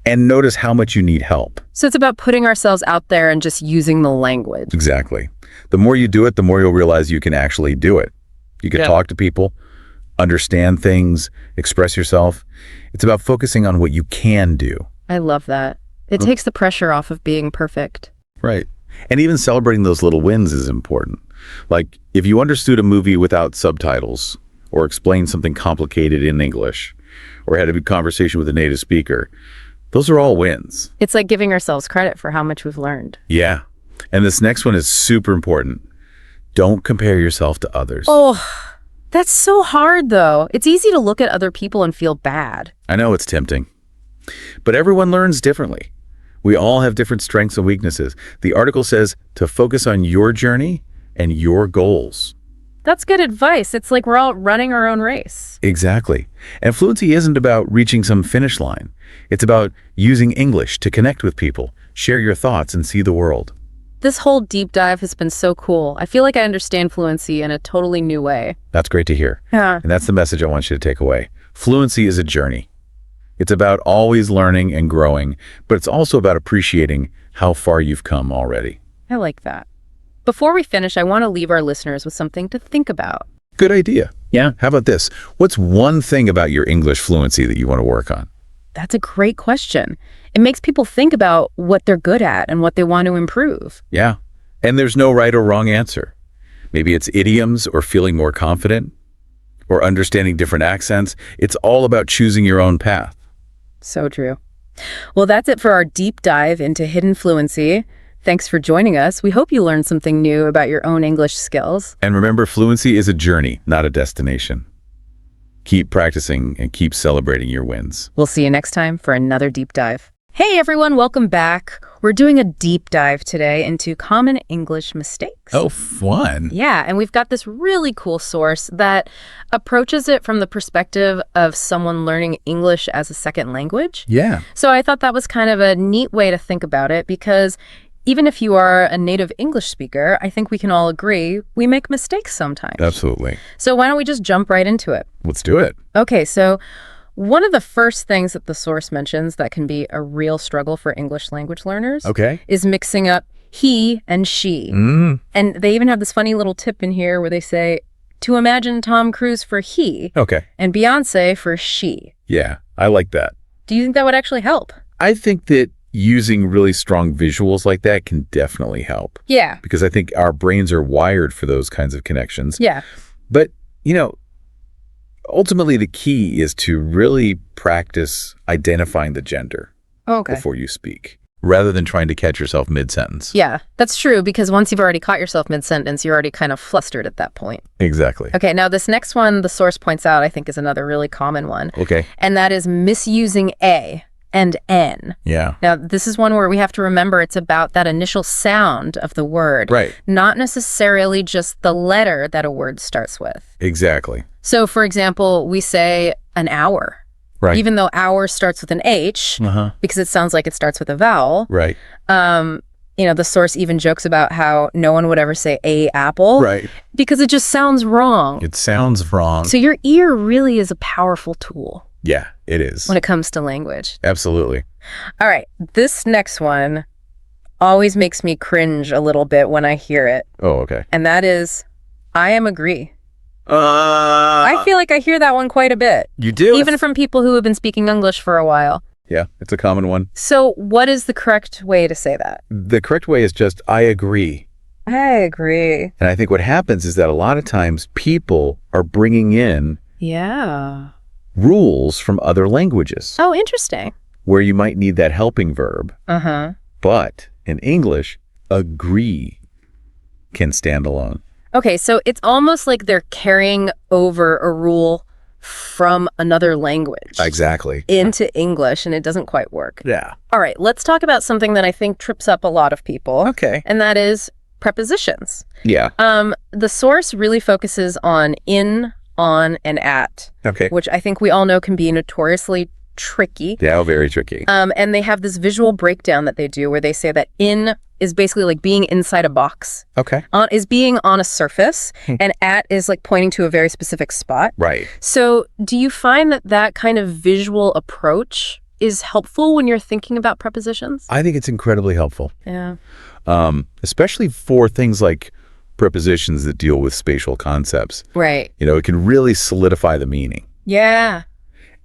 [SPEAKER 2] and notice how much you need help.
[SPEAKER 1] So it's about putting ourselves out there and just using the language.
[SPEAKER 2] Exactly. The more you do it, the more you'll realize you can actually do it. You can talk to people, understand things, express yourself. It's about focusing on what you can do.
[SPEAKER 1] I love that. It takes the pressure off of being perfect.
[SPEAKER 2] Right. And even celebrating those little wins is important. Like, if you understood a movie without subtitles, or explained something complicated in English, or had a good conversation with a native speaker, those are all wins.
[SPEAKER 1] It's like giving ourselves credit for how much we've learned.
[SPEAKER 2] Yeah. And this next one is super important. Don't compare yourself to others.
[SPEAKER 1] Oh, that's so hard, though. It's easy to look at other people and feel bad.
[SPEAKER 2] I know it's tempting. But everyone learns differently. We all have different strengths and weaknesses. The article says to focus on your journey and your goals.
[SPEAKER 1] That's good advice. It's like we're all running our own race.
[SPEAKER 2] Exactly. And fluency isn't about reaching some finish line. It's about using English to connect with people, share your thoughts, and see the world.
[SPEAKER 1] This whole deep dive has been so cool. I feel like I understand fluency in a totally new way.
[SPEAKER 2] That's great to hear.
[SPEAKER 1] Yeah.
[SPEAKER 2] And that's the message I want you to take away. Fluency is a journey. It's about always learning and growing, but it's also about appreciating how far you've come already.
[SPEAKER 1] I like that. Before we finish, I want to leave our listeners with something to think about.
[SPEAKER 2] Good idea. Yeah. How about this? What's one thing about your English fluency that you want to work on?
[SPEAKER 1] That's a great question. It makes people think about what they're good at and what they want to improve.
[SPEAKER 2] Yeah. And there's no right or wrong answer. Maybe it's idioms or feeling more confident or understanding different accents. It's all about choosing your own path.
[SPEAKER 1] So true. Well, that's it for our deep dive into hidden fluency. Thanks for joining us. We hope you learned something new about your own English skills.
[SPEAKER 2] And remember, fluency is a journey, not a destination. Keep practicing and keep celebrating your wins.
[SPEAKER 1] We'll see you next time for another deep dive. Hey everyone, welcome back. We're doing a deep dive today into common English mistakes.
[SPEAKER 2] Oh, fun.
[SPEAKER 1] Yeah, and we've got this really cool source that approaches it from the perspective of someone learning English as a second language.
[SPEAKER 2] Yeah.
[SPEAKER 1] So I thought that was kind of a neat way to think about it because even if you are a native English speaker, I think we can all agree we make mistakes sometimes.
[SPEAKER 2] Absolutely.
[SPEAKER 1] So why don't we just jump right into it?
[SPEAKER 2] Let's do it.
[SPEAKER 1] Okay, so one of the first things that the source mentions that can be a real struggle for English language learners is mixing up he and she. And they even have this funny little tip in here where they say, to imagine Tom Cruise for he and Beyonce for she.
[SPEAKER 2] Yeah, I like that.
[SPEAKER 1] Do you think that would actually help?
[SPEAKER 2] I think that using really strong visuals like that can definitely help.
[SPEAKER 1] Yeah.
[SPEAKER 2] Because I think our brains are wired for those kinds of connections.
[SPEAKER 1] Yeah.
[SPEAKER 2] But, you know, ultimately the key is to really practice identifying the gender before you speak, rather than trying to catch yourself mid-sentence.
[SPEAKER 1] Yeah, that's true, because once you've already caught yourself mid-sentence, you're already kind of flustered at that point.
[SPEAKER 2] Exactly.
[SPEAKER 1] Okay, now this next one, the source points out, I think is another really common one.
[SPEAKER 2] Okay.
[SPEAKER 1] And that is misusing a and N.
[SPEAKER 2] Yeah.
[SPEAKER 1] Now, this is one where we have to remember it's about that initial sound of the word.
[SPEAKER 2] Right.
[SPEAKER 1] Not necessarily just the letter that a word starts with.
[SPEAKER 2] Exactly.
[SPEAKER 1] So, for example, we say an hour.
[SPEAKER 2] Right.
[SPEAKER 1] Even though hour starts with an H, because it sounds like it starts with a vowel.
[SPEAKER 2] Right.
[SPEAKER 1] The source even jokes about how no one would ever say a apple.
[SPEAKER 2] Right.
[SPEAKER 1] Because it just sounds wrong.
[SPEAKER 2] It sounds wrong.
[SPEAKER 1] So your ear really is a powerful tool.
[SPEAKER 2] Yeah, it is.
[SPEAKER 1] When it comes to language.
[SPEAKER 2] Absolutely.
[SPEAKER 1] All right. This next one always makes me cringe a little bit when I hear it.
[SPEAKER 2] Oh, okay.
[SPEAKER 1] And that is, I am agree. I feel like I hear that one quite a bit.
[SPEAKER 2] You do?
[SPEAKER 1] Even from people who have been speaking English for a while.
[SPEAKER 2] Yeah, it's a common one.
[SPEAKER 1] So what is the correct way to say that?
[SPEAKER 2] The correct way is just, I agree.
[SPEAKER 1] I agree.
[SPEAKER 2] And I think what happens is that a lot of times people are bringing in rules from other languages.
[SPEAKER 1] Oh, interesting.
[SPEAKER 2] Where you might need that helping verb. But in English, agree can stand alone.
[SPEAKER 1] Okay, so it's almost like they're carrying over a rule from another language.
[SPEAKER 2] Exactly.
[SPEAKER 1] Into English, and it doesn't quite work.
[SPEAKER 2] Yeah.
[SPEAKER 1] All right, let's talk about something that I think trips up a lot of people.
[SPEAKER 2] Okay.
[SPEAKER 1] And that is prepositions.
[SPEAKER 2] Yeah.
[SPEAKER 1] The source really focuses on in, on, and at.
[SPEAKER 2] Okay.
[SPEAKER 1] Which I think we all know can be notoriously tricky.
[SPEAKER 2] Yeah, very tricky.
[SPEAKER 1] And they have this visual breakdown that they do where they say that in is basically like being inside a box.
[SPEAKER 2] Okay.
[SPEAKER 1] On is being on a surface, and at is like pointing to a very specific spot.
[SPEAKER 2] Right.
[SPEAKER 1] So do you find that that kind of visual approach is helpful when you're thinking about prepositions?
[SPEAKER 2] I think it's incredibly helpful.
[SPEAKER 1] Yeah.
[SPEAKER 2] Especially for things like prepositions that deal with spatial concepts.
[SPEAKER 1] Right.
[SPEAKER 2] It can really solidify the meaning.
[SPEAKER 1] Yeah.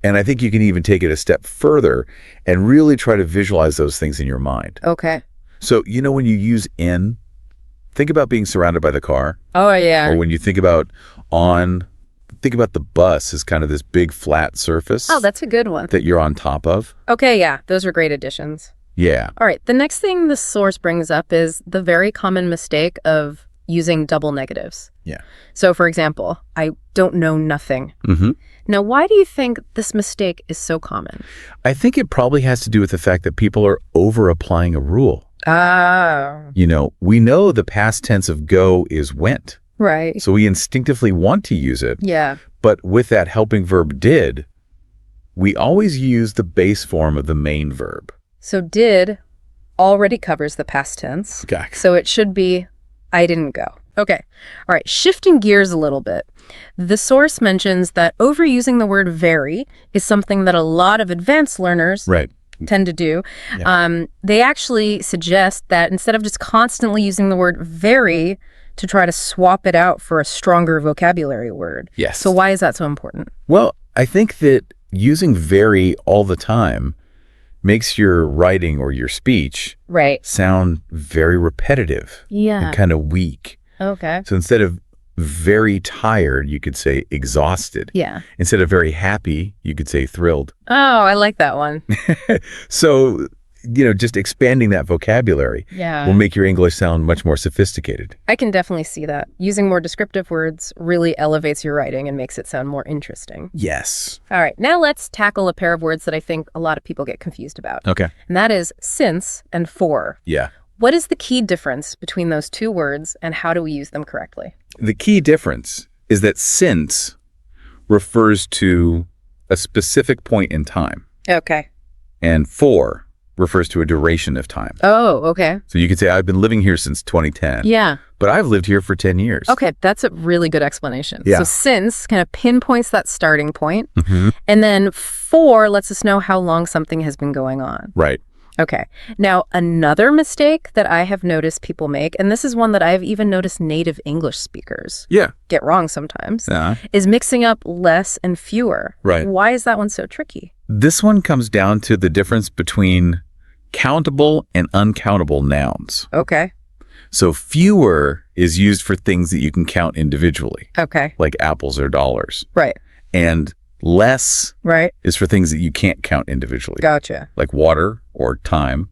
[SPEAKER 2] And I think you can even take it a step further and really try to visualize those things in your mind.
[SPEAKER 1] Okay.
[SPEAKER 2] So, when you use in, think about being surrounded by the car.
[SPEAKER 1] Oh, yeah.
[SPEAKER 2] Or when you think about think about the bus as kind of this big flat surface.
[SPEAKER 1] Oh, that's a good one.
[SPEAKER 2] That you're on top of.
[SPEAKER 1] Okay, yeah. Those are great additions.
[SPEAKER 2] Yeah.
[SPEAKER 1] All right. The next thing the source brings up is the very common mistake of using double negatives.
[SPEAKER 2] Yeah.
[SPEAKER 1] So, for example, I don't know nothing. Now, why do you think this mistake is so common?
[SPEAKER 2] I think it probably has to do with the fact that people are over-applying a rule. We know the past tense of go is went.
[SPEAKER 1] Right.
[SPEAKER 2] So we instinctively want to use it.
[SPEAKER 1] Yeah.
[SPEAKER 2] But with that helping verb did, we always use the base form of the main verb.
[SPEAKER 1] So did already covers the past tense.
[SPEAKER 2] Okay.
[SPEAKER 1] So it should be I didn't go. Okay. All right. Shifting gears a little bit. The source mentions that overusing the word very is something that a lot of advanced learners tend to do. Yeah. They actually suggest that instead of just constantly using the word very, to try to swap it out for a stronger vocabulary word.
[SPEAKER 2] Yes.
[SPEAKER 1] So why is that so important?
[SPEAKER 2] Well, I think that using very all the time makes your writing or your speech sound very repetitive and kind of weak.
[SPEAKER 1] Okay.
[SPEAKER 2] So instead of very tired, you could say exhausted.
[SPEAKER 1] Yeah.
[SPEAKER 2] Instead of very happy, you could say thrilled.
[SPEAKER 1] Oh, I like that one.
[SPEAKER 2] So, just expanding that vocabulary will make your English sound much more sophisticated.
[SPEAKER 1] I can definitely see that. Using more descriptive words really elevates your writing and makes it sound more interesting.
[SPEAKER 2] Yes.
[SPEAKER 1] All right, now let's tackle a pair of words that I think a lot of people get confused about.
[SPEAKER 2] Okay.
[SPEAKER 1] And that is since and for.
[SPEAKER 2] Yeah.
[SPEAKER 1] What is the key difference between those two words and how do we use them correctly?
[SPEAKER 2] The key difference is that since refers to a specific point in time.
[SPEAKER 1] Okay.
[SPEAKER 2] And for refers to a duration of time.
[SPEAKER 1] Oh, okay.
[SPEAKER 2] So you could say, I've been living here since 2010.
[SPEAKER 1] Yeah.
[SPEAKER 2] But I've lived here for 10 years.
[SPEAKER 1] Okay, that's a really good explanation.
[SPEAKER 2] Yeah.
[SPEAKER 1] So since kind of pinpoints that starting point. And then for lets us know how long something has been going on.
[SPEAKER 2] Right.
[SPEAKER 1] Okay. Now, another mistake that I have noticed people make, and this is one that I've even noticed native English speakers get wrong sometimes, is mixing up less and fewer.
[SPEAKER 2] Right.
[SPEAKER 1] Why is that one so tricky?
[SPEAKER 2] This one comes down to the difference between countable and uncountable nouns.
[SPEAKER 1] Okay.
[SPEAKER 2] So fewer is used for things that you can count individually.
[SPEAKER 1] Okay.
[SPEAKER 2] Like apples or dollars.
[SPEAKER 1] Right.
[SPEAKER 2] And less is for things that you can't count individually.
[SPEAKER 1] Gotcha.
[SPEAKER 2] Like water or time.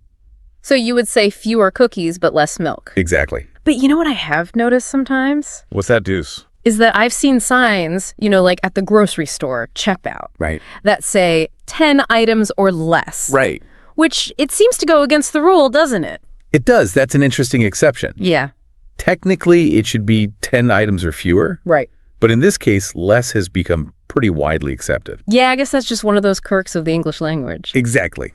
[SPEAKER 1] So you would say fewer cookies, but less milk.
[SPEAKER 2] Exactly.
[SPEAKER 1] But you know what I have noticed sometimes?
[SPEAKER 2] What's that, Deuce?
[SPEAKER 1] Is that I've seen signs, like at the grocery store, checkout.
[SPEAKER 2] Right.
[SPEAKER 1] That say 10 items or less.
[SPEAKER 2] Right.
[SPEAKER 1] Which it seems to go against the rule, doesn't it?
[SPEAKER 2] It does. That's an interesting exception.
[SPEAKER 1] Yeah.
[SPEAKER 2] Technically, it should be 10 items or fewer.
[SPEAKER 1] Right.
[SPEAKER 2] But in this case, less has become pretty widely accepted.
[SPEAKER 1] Yeah, I guess that's just one of those quirks of the English language.
[SPEAKER 2] Exactly.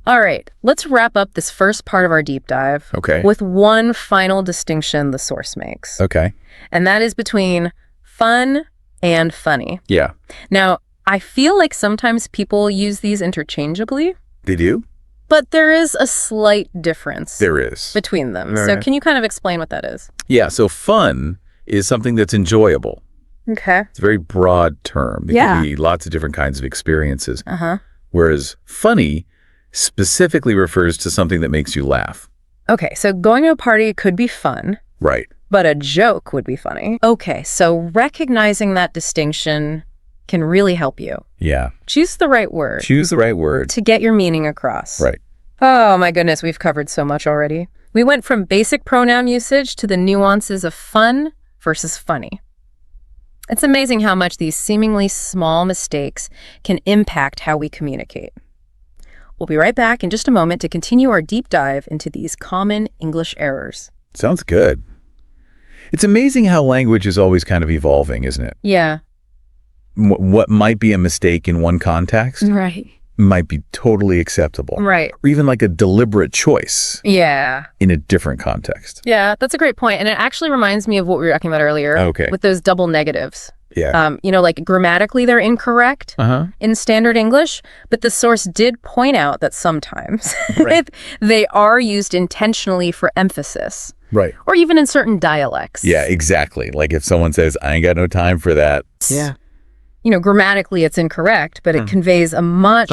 [SPEAKER 1] All right, let's wrap up this first part of our deep dive with one final distinction the source makes.
[SPEAKER 2] Okay.
[SPEAKER 1] And that is between fun and funny.
[SPEAKER 2] Yeah.
[SPEAKER 1] Now, I feel like sometimes people use these interchangeably.
[SPEAKER 2] They do?
[SPEAKER 1] But there is a slight difference.
[SPEAKER 2] There is.
[SPEAKER 1] Between them. So can you kind of explain what that is?
[SPEAKER 2] Yeah, so fun is something that's enjoyable.
[SPEAKER 1] Okay.
[SPEAKER 2] It's a very broad term. It can be lots of different kinds of experiences. Whereas funny specifically refers to something that makes you laugh.
[SPEAKER 1] Okay, so going to a party could be fun.
[SPEAKER 2] Right.
[SPEAKER 1] But a joke would be funny. Okay, so recognizing that distinction can really help you.
[SPEAKER 2] Yeah.
[SPEAKER 1] Choose the right word.
[SPEAKER 2] Choose the right word.
[SPEAKER 1] To get your meaning across.
[SPEAKER 2] Right.
[SPEAKER 1] Oh my goodness, we've covered so much already. We went from basic pronoun usage to the nuances of fun versus funny. It's amazing how much these seemingly small mistakes can impact how we communicate. We'll be right back in just a moment to continue our deep dive into these common English errors.
[SPEAKER 2] Sounds good. It's amazing how language is always kind of evolving, isn't it?
[SPEAKER 1] Yeah.
[SPEAKER 2] What might be a mistake in one context might be totally acceptable.
[SPEAKER 1] Right.
[SPEAKER 2] Or even like a deliberate choice.
[SPEAKER 1] Yeah.
[SPEAKER 2] In a different context.
[SPEAKER 1] Yeah, that's a great point. And it actually reminds me of what we were talking about earlier.
[SPEAKER 2] Okay.
[SPEAKER 1] With those double negatives.
[SPEAKER 2] Yeah.
[SPEAKER 1] Like grammatically they're incorrect in standard English, but the source did point out that sometimes they are used intentionally for emphasis.
[SPEAKER 2] Right.
[SPEAKER 1] Or even in certain dialects.
[SPEAKER 2] Yeah, exactly. Like if someone says, I ain't got no time for that.
[SPEAKER 1] Yeah. Grammatically it's incorrect, but it conveys a much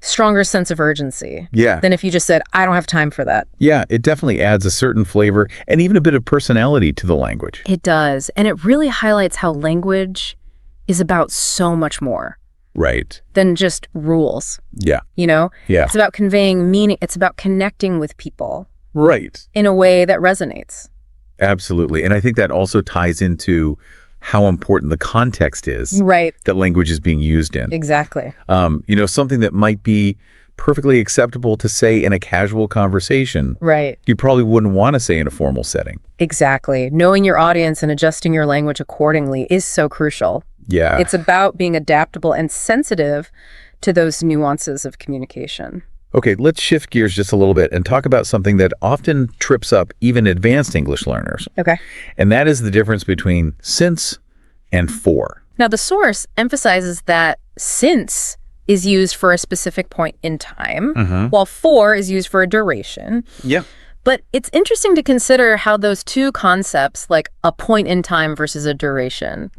[SPEAKER 1] stronger sense of urgency than if you just said, I don't have time for that.
[SPEAKER 2] Yeah, it definitely adds a certain flavor and even a bit of personality to the language.
[SPEAKER 1] It does. And it really highlights how language is about so much more.
[SPEAKER 2] Right.
[SPEAKER 1] Than just rules.
[SPEAKER 2] Yeah.
[SPEAKER 1] Yeah.
[SPEAKER 2] It's
[SPEAKER 1] about conveying meaning. It's about connecting with people.
[SPEAKER 2] Right.
[SPEAKER 1] In a way that resonates.
[SPEAKER 2] Absolutely. And I think that also ties into how important the context is that language is being used in.
[SPEAKER 1] Exactly.
[SPEAKER 2] Something that might be perfectly acceptable to say in a casual conversation.
[SPEAKER 1] Right.
[SPEAKER 2] You probably wouldn't want to say in a formal setting.
[SPEAKER 1] Exactly. Knowing your audience and adjusting your language accordingly is so crucial.
[SPEAKER 2] Yeah.
[SPEAKER 1] It's about being adaptable and sensitive to those nuances of communication.
[SPEAKER 2] Okay, let's shift gears just a little bit and talk about something that often trips up even advanced English learners.
[SPEAKER 1] Okay.
[SPEAKER 2] And that is the difference between since and for.
[SPEAKER 1] Now, the source emphasizes that since is used for a specific point in time, while for is used for a duration.
[SPEAKER 2] Yeah.
[SPEAKER 1] But it's interesting to consider how those two concepts, like a point in time versus a duration,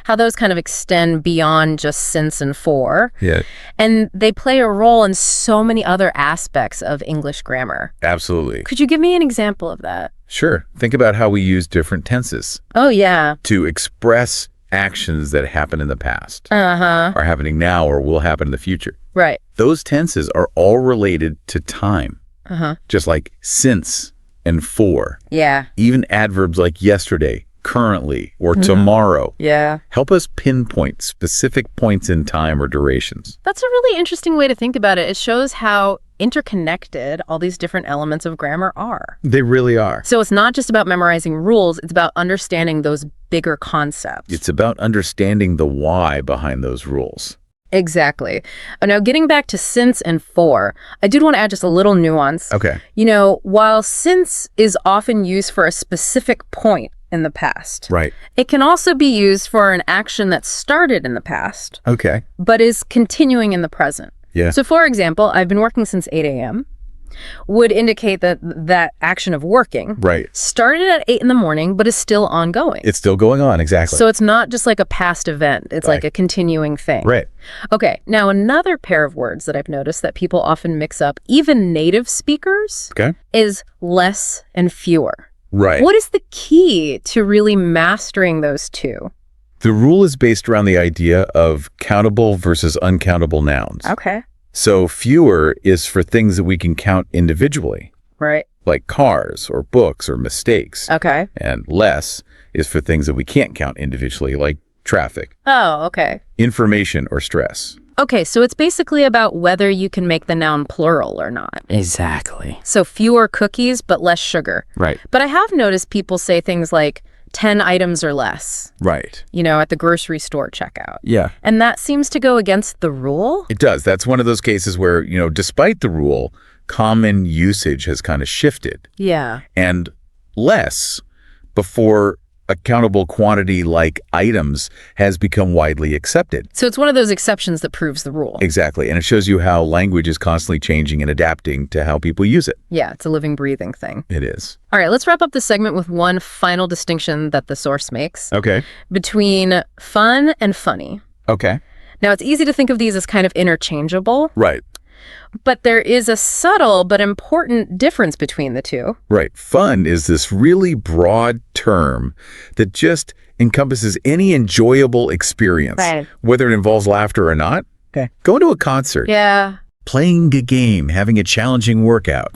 [SPEAKER 1] how those kind of extend beyond just since and for.
[SPEAKER 2] Yeah.
[SPEAKER 1] And they play a role in so many other aspects of English grammar.
[SPEAKER 2] Absolutely.
[SPEAKER 1] Could you give me an example of that?
[SPEAKER 2] Sure. Think about how we use different tenses.
[SPEAKER 1] Oh, yeah.
[SPEAKER 2] To express actions that happen in the past. Are happening now or will happen in the future.
[SPEAKER 1] Right.
[SPEAKER 2] Those tenses are all related to time. Just like since and for.
[SPEAKER 1] Yeah.
[SPEAKER 2] Even adverbs like yesterday, currently, or tomorrow.
[SPEAKER 1] Yeah.
[SPEAKER 2] Help us pinpoint specific points in time or durations.
[SPEAKER 1] That's a really interesting way to think about it. It shows how interconnected all these different elements of grammar are.
[SPEAKER 2] They really are.
[SPEAKER 1] So it's not just about memorizing rules, it's about understanding those bigger concepts.
[SPEAKER 2] It's about understanding the why behind those rules.
[SPEAKER 1] Exactly. Now, getting back to since and for, I did want to add just a little nuance.
[SPEAKER 2] Okay.
[SPEAKER 1] While since is often used for a specific point in the past, it can also be used for an action that started in the past, but is continuing in the present.
[SPEAKER 2] Yeah.
[SPEAKER 1] So, for example, I've been working since 8 a.m. would indicate that that action of working started at 8 in the morning, but is still ongoing.
[SPEAKER 2] It's still going on, exactly.
[SPEAKER 1] So it's not just like a past event. It's like a continuing thing.
[SPEAKER 2] Right.
[SPEAKER 1] Okay, now another pair of words that I've noticed that people often mix up, even native speakers, is less and fewer.
[SPEAKER 2] Right.
[SPEAKER 1] What is the key to really mastering those two?
[SPEAKER 2] The rule is based around the idea of countable versus uncountable nouns.
[SPEAKER 1] Okay.
[SPEAKER 2] So fewer is for things that we can count individually.
[SPEAKER 1] Right.
[SPEAKER 2] Like cars or books or mistakes.
[SPEAKER 1] Okay.
[SPEAKER 2] And less is for things that we can't count individually, like traffic.
[SPEAKER 1] Oh, okay.
[SPEAKER 2] Information or stress.
[SPEAKER 1] Okay, so it's basically about whether you can make the noun plural or not.
[SPEAKER 3] Exactly.
[SPEAKER 1] So fewer cookies, but less sugar.
[SPEAKER 3] Right.
[SPEAKER 1] But I have noticed people say things like 10 items or less,
[SPEAKER 3] Right.
[SPEAKER 1] at the grocery store checkout.
[SPEAKER 3] Yeah.
[SPEAKER 1] And that seems to go against the rule.
[SPEAKER 2] It does. That's one of those cases where, despite the rule, common usage has kind of shifted.
[SPEAKER 1] Yeah.
[SPEAKER 2] And less before accountable quantity like items has become widely accepted.
[SPEAKER 1] So it's one of those exceptions that proves the rule.
[SPEAKER 2] Exactly. And it shows you how language is constantly changing and adapting to how people use it.
[SPEAKER 1] Yeah, it's a living, breathing thing.
[SPEAKER 2] It is.
[SPEAKER 1] All right, let's wrap up the segment with one final distinction that the source makes
[SPEAKER 2] Okay.
[SPEAKER 1] between fun and funny.
[SPEAKER 2] Okay.
[SPEAKER 1] Now, it's easy to think of these as kind of interchangeable,
[SPEAKER 2] Right.
[SPEAKER 1] but there is a subtle but important difference between the two.
[SPEAKER 2] Right. Fun is this really broad term that just encompasses any enjoyable experience,
[SPEAKER 1] Right.
[SPEAKER 2] whether it involves laughter or not.
[SPEAKER 3] Okay.
[SPEAKER 2] Going to a concert,
[SPEAKER 1] Yeah.
[SPEAKER 2] playing a game, having a challenging workout.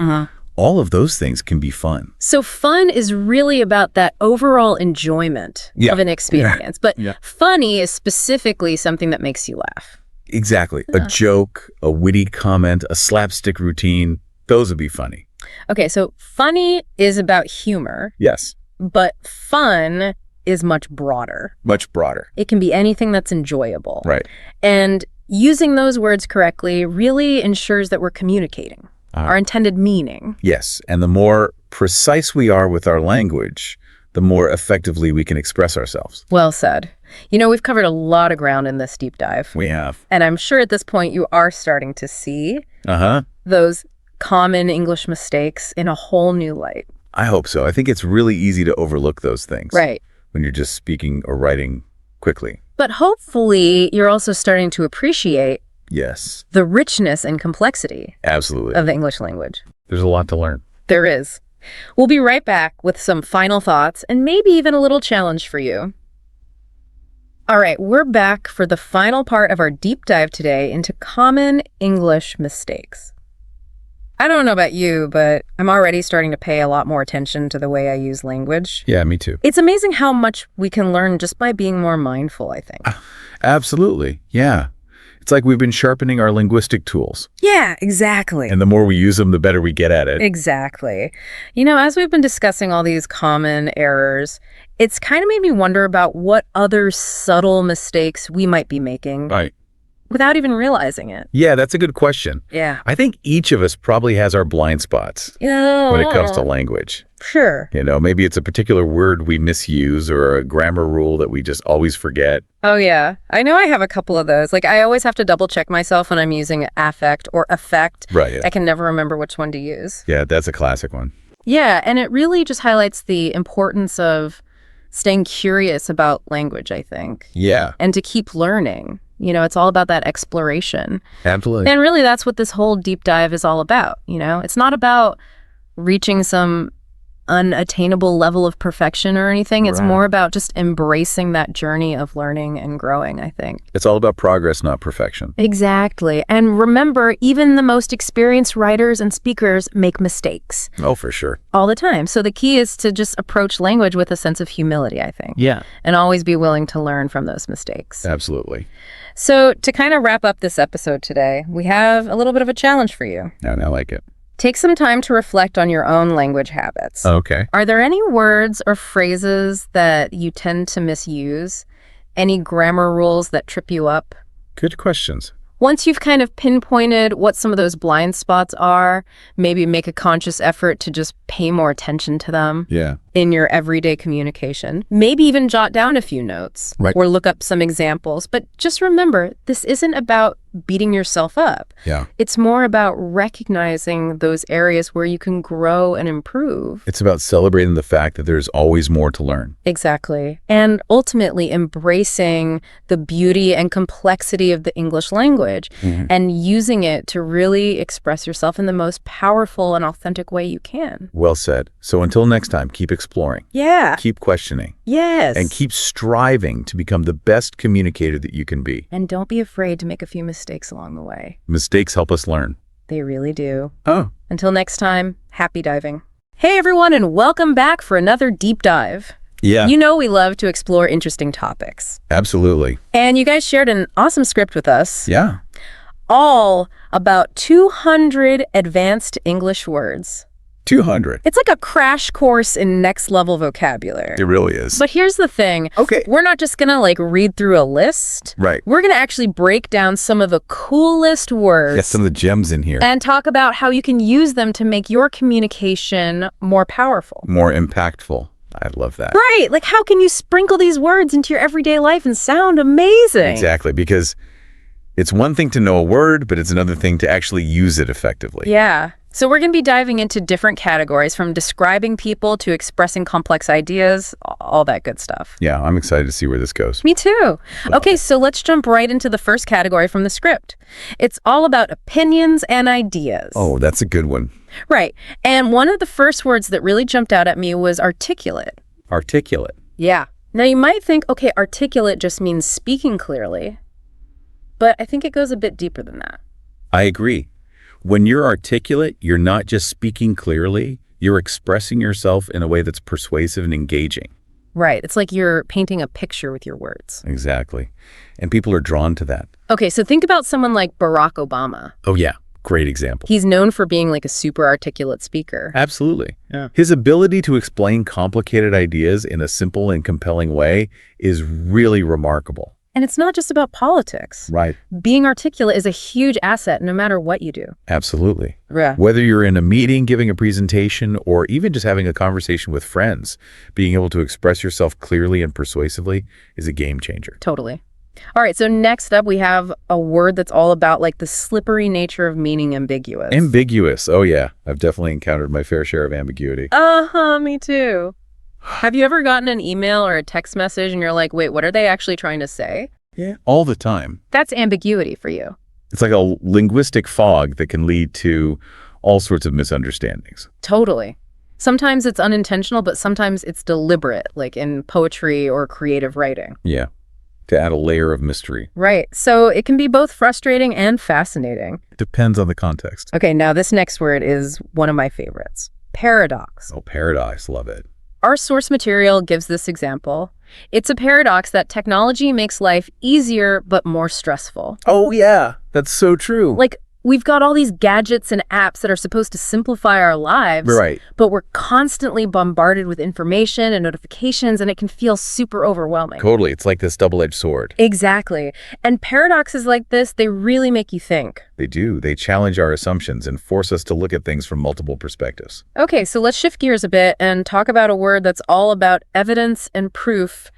[SPEAKER 2] All of those things can be fun.
[SPEAKER 1] So fun is really about that overall enjoyment
[SPEAKER 2] Yeah.
[SPEAKER 1] of an experience. But
[SPEAKER 3] Yeah.
[SPEAKER 1] funny is specifically something that makes you laugh.
[SPEAKER 2] Exactly. A joke, a witty comment, a slapstick routine, those would be funny.
[SPEAKER 1] Okay, so funny is about humor,
[SPEAKER 2] Yes.
[SPEAKER 1] but fun is much broader.
[SPEAKER 2] Much broader.
[SPEAKER 1] It can be anything that's enjoyable.
[SPEAKER 2] Right.
[SPEAKER 1] And using those words correctly really ensures that we're communicating our intended meaning.
[SPEAKER 2] Yes. And the more precise we are with our language, the more effectively we can express ourselves.
[SPEAKER 1] Well said. We've covered a lot of ground in this deep dive.
[SPEAKER 2] We have.
[SPEAKER 1] And I'm sure at this point you are starting to see
[SPEAKER 2] Uh-huh.
[SPEAKER 1] those common English mistakes in a whole new light.
[SPEAKER 2] I hope so. I think it's really easy to overlook those things.
[SPEAKER 1] Right.
[SPEAKER 2] When you're just speaking or writing quickly.
[SPEAKER 1] But hopefully you're also starting to appreciate
[SPEAKER 2] Yes.
[SPEAKER 1] the richness and complexity
[SPEAKER 2] Absolutely.
[SPEAKER 1] of the English language.
[SPEAKER 2] There's a lot to learn.
[SPEAKER 1] There is. We'll be right back with some final thoughts and maybe even a little challenge for you. All right, we're back for the final part of our deep dive today into common English mistakes. I don't know about you, but I'm already starting to pay a lot more attention to the way I use language.
[SPEAKER 2] Yeah, me too.
[SPEAKER 1] It's amazing how much we can learn just by being more mindful, I think.
[SPEAKER 2] Absolutely. Yeah. It's like we've been sharpening our linguistic tools.
[SPEAKER 1] Yeah, exactly.
[SPEAKER 2] And the more we use them, the better we get at it.
[SPEAKER 1] Exactly. As we've been discussing all these common errors, it's kind of made me wonder about what other subtle mistakes we might be making
[SPEAKER 2] Right.
[SPEAKER 1] without even realizing it.
[SPEAKER 2] Yeah, that's a good question.
[SPEAKER 1] Yeah.
[SPEAKER 2] I think each of us probably has our blind spots when it comes to language.
[SPEAKER 1] Sure.
[SPEAKER 2] Maybe it's a particular word we misuse or a grammar rule that we just always forget.
[SPEAKER 1] Oh, yeah. I know I have a couple of those. Like, I always have to double check myself when I'm using affect or effect.
[SPEAKER 2] Right. Yeah.
[SPEAKER 1] I can never remember which one to use.
[SPEAKER 2] Yeah, that's a classic one.
[SPEAKER 1] Yeah, and it really just highlights the importance of staying curious about language, I think.
[SPEAKER 2] Yeah,
[SPEAKER 1] And to keep learning. It's all about that exploration.
[SPEAKER 2] absolutely.
[SPEAKER 1] And really, that's what this whole deep dive is all about. It's not about reaching some unattainable level of perfection or anything. It's
[SPEAKER 2] Right.
[SPEAKER 1] more about just embracing that journey of learning and growing, I think.
[SPEAKER 2] It's all about progress, not perfection.
[SPEAKER 1] Exactly. And remember, even the most experienced writers and speakers make mistakes
[SPEAKER 2] Oh, for sure.
[SPEAKER 1] all the time. So the key is to just approach language with a sense of humility, I think.
[SPEAKER 3] Yeah.
[SPEAKER 1] And always be willing to learn from those mistakes.
[SPEAKER 2] Absolutely.
[SPEAKER 1] So to kind of wrap up this episode today, we have a little bit of a challenge for you.
[SPEAKER 2] I like it.
[SPEAKER 1] Take some time to reflect on your own language habits.
[SPEAKER 2] Okay.
[SPEAKER 1] Are there any words or phrases that you tend to misuse? Any grammar rules that trip you up?
[SPEAKER 2] Good questions.
[SPEAKER 1] Once you've kind of pinpointed what some of those blind spots are, maybe make a conscious effort to just pay more attention to them
[SPEAKER 2] Yeah.
[SPEAKER 1] in your everyday communication. Maybe even jot down a few notes
[SPEAKER 2] Right.
[SPEAKER 1] or look up some examples. But just remember, this isn't about beating yourself up.
[SPEAKER 2] Yeah.
[SPEAKER 1] It's more about recognizing those areas where you can grow and improve.
[SPEAKER 2] It's about celebrating the fact that there's always more to learn.
[SPEAKER 1] Exactly. And ultimately embracing the beauty and complexity of the English language and using it to really express yourself in the most powerful and authentic way you can.
[SPEAKER 2] Well said. So until next time, keep exploring,
[SPEAKER 1] Yeah.
[SPEAKER 2] keep questioning,
[SPEAKER 1] Yes.
[SPEAKER 2] and keep striving to become the best communicator that you can be.
[SPEAKER 1] And don't be afraid to make a few mistakes along the way.
[SPEAKER 2] Mistakes help us learn.
[SPEAKER 1] They really do.
[SPEAKER 2] Oh.
[SPEAKER 1] Until next time, happy diving. Hey everyone, and welcome back for another deep dive.
[SPEAKER 2] Yeah.
[SPEAKER 1] You know we love to explore interesting topics.
[SPEAKER 2] Absolutely.
[SPEAKER 1] And you guys shared an awesome script with us.
[SPEAKER 2] Yeah.
[SPEAKER 1] all about 200 advanced English words.
[SPEAKER 2] 200.
[SPEAKER 1] It's like a crash course in next-level vocabulary.
[SPEAKER 2] It really is.
[SPEAKER 1] But here's the thing.
[SPEAKER 2] Okay.
[SPEAKER 1] We're not just going to, read through a list.
[SPEAKER 2] Right.
[SPEAKER 1] We're going to actually break down some of the coolest words.
[SPEAKER 2] Yeah, some of the gems in here.
[SPEAKER 1] And talk about how you can use them to make your communication more powerful.
[SPEAKER 2] More impactful. I love that.
[SPEAKER 1] Right. Like, how can you sprinkle these words into your everyday life and sound amazing?
[SPEAKER 2] Exactly, because it's one thing to know a word, but it's another thing to actually use it effectively.
[SPEAKER 1] Yeah. So we're going to be diving into different categories, from describing people to expressing complex ideas, all that good stuff.
[SPEAKER 2] Yeah, I'm excited to see where this goes.
[SPEAKER 1] Me too. Okay, so let's jump right into the first category from the script. It's all about opinions and ideas.
[SPEAKER 2] Oh, that's a good one.
[SPEAKER 1] Right. And one of the first words that really jumped out at me was articulate.
[SPEAKER 2] Articulate.
[SPEAKER 1] Yeah. Now you might think, okay, articulate just means speaking clearly, but I think it goes a bit deeper than that.
[SPEAKER 2] I agree. When you're articulate, you're not just speaking clearly, you're expressing yourself in a way that's persuasive and engaging.
[SPEAKER 1] Right. It's like you're painting a picture with your words.
[SPEAKER 2] Exactly. And people are drawn to that.
[SPEAKER 1] Okay, so think about someone like Barack Obama.
[SPEAKER 2] Oh, yeah. Great example.
[SPEAKER 1] He's known for being like a super articulate speaker.
[SPEAKER 2] Absolutely. Yeah. His ability to explain complicated ideas in a simple and compelling way is really remarkable.
[SPEAKER 1] And it's not just about politics.
[SPEAKER 2] Right.
[SPEAKER 1] Being articulate is a huge asset no matter what you do.
[SPEAKER 2] Absolutely.
[SPEAKER 1] Yeah.
[SPEAKER 2] Whether you're in a meeting, giving a presentation, or even just having a conversation with friends, being able to express yourself clearly and persuasively is a game changer.
[SPEAKER 1] Totally. All right, so next up we have a word that's all about the slippery nature of meaning ambiguous.
[SPEAKER 2] Ambiguous. Oh, yeah. I've definitely encountered my fair share of ambiguity.
[SPEAKER 1] Me too. Have you ever gotten an email or a text message and you're like, wait, what are they actually trying to say?
[SPEAKER 2] Yeah. All the time.
[SPEAKER 1] That's ambiguity for you.
[SPEAKER 2] It's like a linguistic fog that can lead to all sorts of misunderstandings.
[SPEAKER 1] Totally. Sometimes it's unintentional, but sometimes it's deliberate, like in poetry or creative writing.
[SPEAKER 2] Yeah. To add a layer of mystery.
[SPEAKER 1] Right. So it can be both frustrating and fascinating.
[SPEAKER 2] Depends on the context.
[SPEAKER 1] Okay, now this next word is one of my favorites. Paradox.
[SPEAKER 2] Oh, paradox. Love it.
[SPEAKER 1] Our source material gives this example. It's a paradox that technology makes life easier but more stressful.
[SPEAKER 2] Oh, yeah. That's so true.
[SPEAKER 1] Like, we've got all these gadgets and apps that are supposed to simplify our lives.
[SPEAKER 2] Right.
[SPEAKER 1] But we're constantly bombarded with information and notifications, and it can feel super overwhelming.
[SPEAKER 2] Totally. It's like this double-edged sword.
[SPEAKER 1] Exactly. And paradoxes like this, they really make you think.
[SPEAKER 2] They do. They challenge our assumptions and force us to look at things from multiple perspectives.
[SPEAKER 1] Okay, so let's shift gears a bit and talk about a word that's all about evidence and proof,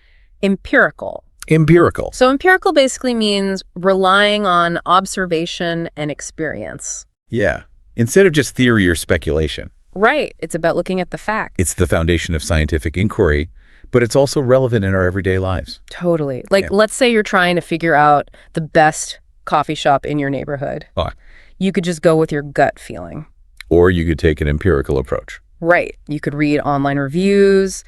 [SPEAKER 1] empirical.
[SPEAKER 2] Empirical.
[SPEAKER 1] So empirical basically means relying on observation and experience.
[SPEAKER 2] Yeah. Instead of just theory or speculation.
[SPEAKER 1] Right. It's about looking at the facts.
[SPEAKER 2] It's the foundation of scientific inquiry, but it's also relevant in our everyday lives.
[SPEAKER 1] Totally. Let's say you're trying to figure out the best coffee shop in your neighborhood.
[SPEAKER 2] Oh.
[SPEAKER 1] You could just go with your gut feeling.
[SPEAKER 2] Or you could take an empirical approach.
[SPEAKER 1] Right. You could read online reviews,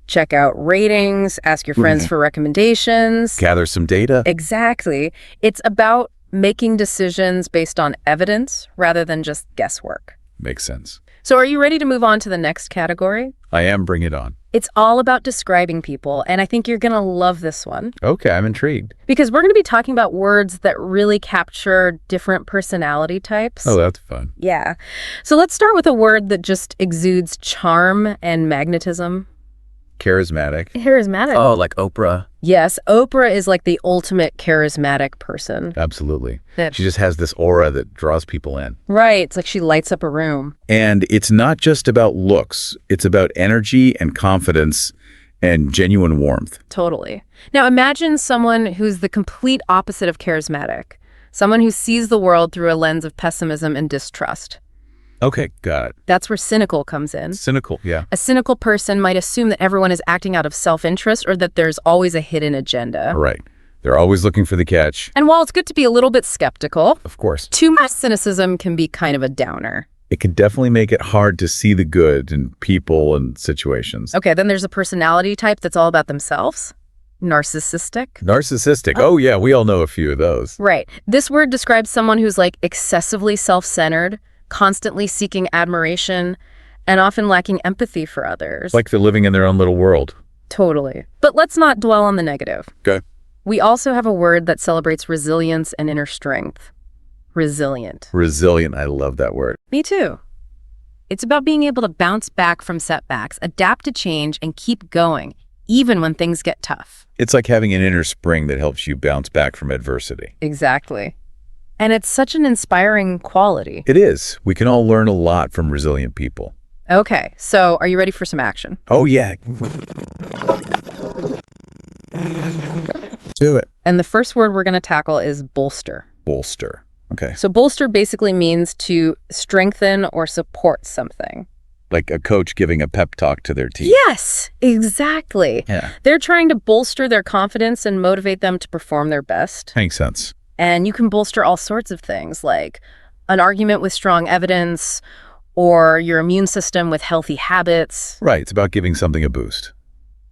[SPEAKER 1] check out ratings, ask your friends for recommendations.
[SPEAKER 2] Gather some data.
[SPEAKER 1] Exactly. It's about making decisions based on evidence rather than just guesswork.
[SPEAKER 2] Makes sense.
[SPEAKER 1] So are you ready to move on to the next category?
[SPEAKER 2] I am. Bring it on.
[SPEAKER 1] It's all about describing people, and I think you're going to love this one.
[SPEAKER 2] Okay, I'm intrigued.
[SPEAKER 1] Because we're going to be talking about words that really capture different personality types.
[SPEAKER 2] Oh, that's fun.
[SPEAKER 1] Yeah. So let's start with a word that just exudes charm and magnetism.
[SPEAKER 2] Charismatic.
[SPEAKER 1] Charismatic.
[SPEAKER 2] Oh, like Oprah.
[SPEAKER 1] Yes, Oprah is like the ultimate charismatic person.
[SPEAKER 2] Absolutely. She just has this aura that draws people in.
[SPEAKER 1] Right. It's like she lights up a room.
[SPEAKER 2] And it's not just about looks. It's about energy and confidence and genuine warmth.
[SPEAKER 1] Totally. Now imagine someone who's the complete opposite of charismatic. Someone who sees the world through a lens of pessimism and distrust.
[SPEAKER 2] Okay, got it.
[SPEAKER 1] That's where cynical comes in.
[SPEAKER 2] Cynical, yeah.
[SPEAKER 1] A cynical person might assume that everyone is acting out of self-interest or that there's always a hidden agenda.
[SPEAKER 2] Right. They're always looking for the catch.
[SPEAKER 1] And while it's good to be a little bit skeptical,
[SPEAKER 2] of course,
[SPEAKER 1] too much cynicism can be kind of a downer.
[SPEAKER 2] It can definitely make it hard to see the good in people and situations.
[SPEAKER 1] Okay, then there's a personality type that's all about themselves. Narcissistic.
[SPEAKER 2] Narcissistic. Oh, yeah, we all know a few of those.
[SPEAKER 1] Right. This word describes someone who's excessively self-centered, constantly seeking admiration, and often lacking empathy for others.
[SPEAKER 2] Like they're living in their own little world.
[SPEAKER 1] Totally. But let's not dwell on the negative.
[SPEAKER 2] Okay.
[SPEAKER 1] We also have a word that celebrates resilience and inner strength. Resilient.
[SPEAKER 2] Resilient. I love that word.
[SPEAKER 1] Me too. It's about being able to bounce back from setbacks, adapt to change, and keep going, even when things get tough.
[SPEAKER 2] It's like having an inner spring that helps you bounce back from adversity.
[SPEAKER 1] Exactly. And it's such an inspiring quality.
[SPEAKER 2] It is. We can all learn a lot from resilient people.
[SPEAKER 1] Okay, so are you ready for some action?
[SPEAKER 2] Oh, yeah. Do it.
[SPEAKER 1] And the first word we're going to tackle is bolster.
[SPEAKER 2] Bolster. Okay.
[SPEAKER 1] So bolster basically means to strengthen or support something.
[SPEAKER 2] Like a coach giving a pep talk to their team.
[SPEAKER 1] Yes, exactly.
[SPEAKER 2] Yeah.
[SPEAKER 1] They're trying to bolster their confidence and motivate them to perform their best.
[SPEAKER 2] Makes sense.
[SPEAKER 1] And you can bolster all sorts of things, like an argument with strong evidence or your immune system with healthy habits.
[SPEAKER 2] Right. It's about giving something a boost.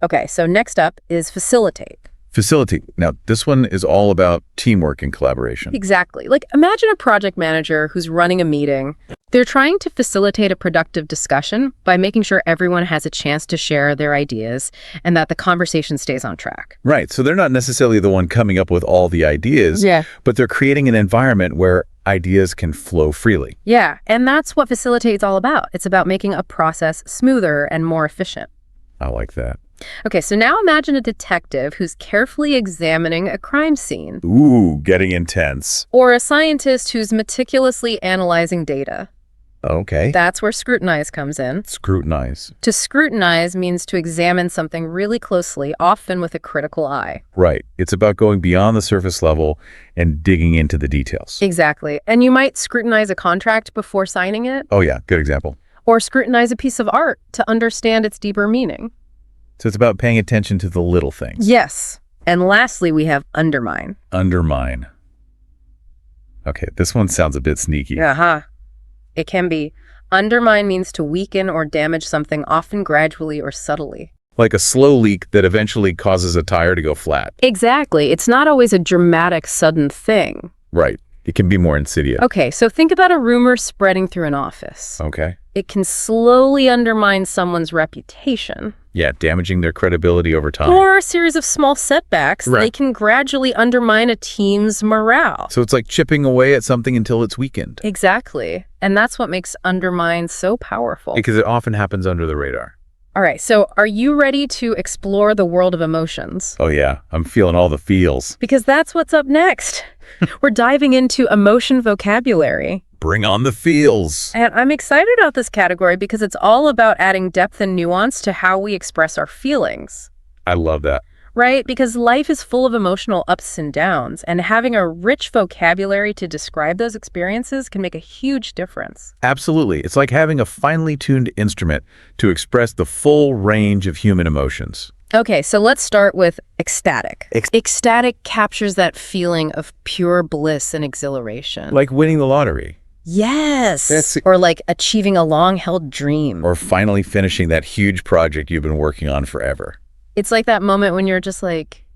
[SPEAKER 1] Okay, so next up is facilitate.
[SPEAKER 2] Facilitate. Now, this one is all about teamwork and collaboration.
[SPEAKER 1] Exactly. Like, imagine a project manager who's running a meeting. They're trying to facilitate a productive discussion by making sure everyone has a chance to share their ideas and that the conversation stays on track.
[SPEAKER 2] Right. So they're not necessarily the one coming up with all the ideas, but they're creating an environment where ideas can flow freely.
[SPEAKER 1] Yeah, and that's what facilitate's all about. It's about making a process smoother and more efficient.
[SPEAKER 2] I like that.
[SPEAKER 1] Okay, so now imagine a detective who's carefully examining a crime scene.
[SPEAKER 2] Ooh, getting intense.
[SPEAKER 1] Or a scientist who's meticulously analyzing data.
[SPEAKER 2] Okay.
[SPEAKER 1] That's where scrutinize comes in.
[SPEAKER 2] Scrutinize.
[SPEAKER 1] To scrutinize means to examine something really closely, often with a critical eye.
[SPEAKER 2] Right. It's about going beyond the surface level and digging into the details.
[SPEAKER 1] Exactly. And you might scrutinize a contract before signing it.
[SPEAKER 2] Oh, yeah. Good example.
[SPEAKER 1] Or scrutinize a piece of art to understand its deeper meaning.
[SPEAKER 2] So it's about paying attention to the little things.
[SPEAKER 1] Yes. And lastly, we have undermine.
[SPEAKER 2] Undermine. Okay, this one sounds a bit sneaky.
[SPEAKER 1] Uh-huh. It can be. Undermine means to weaken or damage something, often gradually or subtly.
[SPEAKER 2] Like a slow leak that eventually causes a tire to go flat.
[SPEAKER 1] Exactly. It's not always a dramatic, sudden thing.
[SPEAKER 2] Right. It can be more insidious.
[SPEAKER 1] Okay, so think about a rumor spreading through an office.
[SPEAKER 2] Okay.
[SPEAKER 1] It can slowly undermine someone's reputation.
[SPEAKER 2] Yeah, damaging their credibility over time.
[SPEAKER 1] Or a series of small setbacks.
[SPEAKER 2] Right.
[SPEAKER 1] They can gradually undermine a team's morale.
[SPEAKER 2] So it's like chipping away at something until it's weakened.
[SPEAKER 1] Exactly. And that's what makes undermine so powerful.
[SPEAKER 2] Because it often happens under the radar.
[SPEAKER 1] All right, so are you ready to explore the world of emotions?
[SPEAKER 2] Oh yeah, I'm feeling all the feels.
[SPEAKER 1] Because that's what's up next. We're diving into emotion vocabulary.
[SPEAKER 2] Bring on the feels.
[SPEAKER 1] And I'm excited about this category because it's all about adding depth and nuance to how we express our feelings.
[SPEAKER 2] I love that.
[SPEAKER 1] Right? Because life is full of emotional ups and downs, and having a rich vocabulary to describe those experiences can make a huge difference.
[SPEAKER 2] Absolutely. It's like having a finely tuned instrument to express the full range of human emotions.
[SPEAKER 1] Okay, so let's start with ecstatic. Ecstatic captures that feeling of pure bliss and exhilaration.
[SPEAKER 2] Like winning the lottery.
[SPEAKER 1] Yes! Or like achieving a long-held dream.
[SPEAKER 2] Or finally finishing that huge project you've been working on forever.
[SPEAKER 1] It's like that moment when you're just like,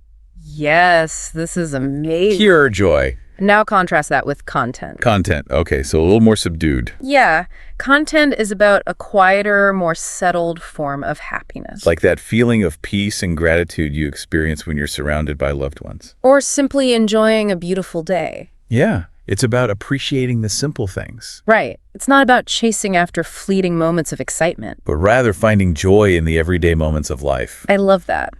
[SPEAKER 1] yes, this is amazing.
[SPEAKER 2] Pure joy.
[SPEAKER 1] Now contrast that with content.
[SPEAKER 2] Content. Okay, so a little more subdued.
[SPEAKER 1] Yeah. Content is about a quieter, more settled form of happiness.
[SPEAKER 2] Like that feeling of peace and gratitude you experience when you're surrounded by loved ones.
[SPEAKER 1] Or simply enjoying a beautiful day.
[SPEAKER 2] Yeah. It's about appreciating the simple things.
[SPEAKER 1] Right. It's not about chasing after fleeting moments of excitement.
[SPEAKER 2] But rather finding joy in the everyday moments of life.
[SPEAKER 1] I love that.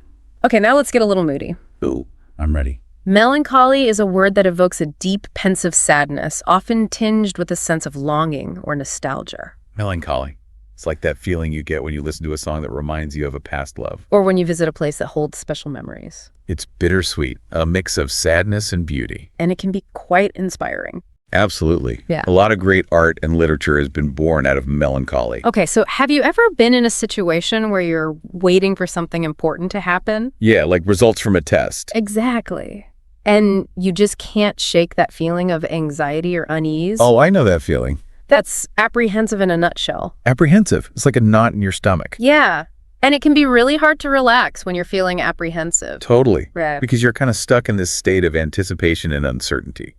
[SPEAKER 1] Okay, now let's get a little moody.
[SPEAKER 2] Ooh, I'm ready.
[SPEAKER 1] Melancholy is a word that evokes a deep, pensive sadness, often tinged with a sense of longing or nostalgia.
[SPEAKER 2] Melancholy. It's like that feeling you get when you listen to a song that reminds you of a past love.
[SPEAKER 1] Or when you visit a place that holds special memories.
[SPEAKER 2] It's bittersweet, a mix of sadness and beauty.
[SPEAKER 1] And it can be quite inspiring.
[SPEAKER 2] Absolutely.
[SPEAKER 1] Yeah.
[SPEAKER 2] A lot of great art and literature has been born out of melancholy.
[SPEAKER 1] Okay, so have you ever been in a situation where you're waiting for something important to happen?
[SPEAKER 2] Yeah, like results from a test.
[SPEAKER 1] Exactly. And you just can't shake that feeling of anxiety or unease?
[SPEAKER 2] Oh, I know that feeling.
[SPEAKER 1] That's apprehensive in a nutshell.
[SPEAKER 2] Apprehensive. It's like a knot in your stomach.
[SPEAKER 1] Yeah. And it can be really hard to relax when you're feeling apprehensive.
[SPEAKER 2] Totally.
[SPEAKER 1] Right.
[SPEAKER 2] Because you're kind of stuck in this state of anticipation and uncertainty.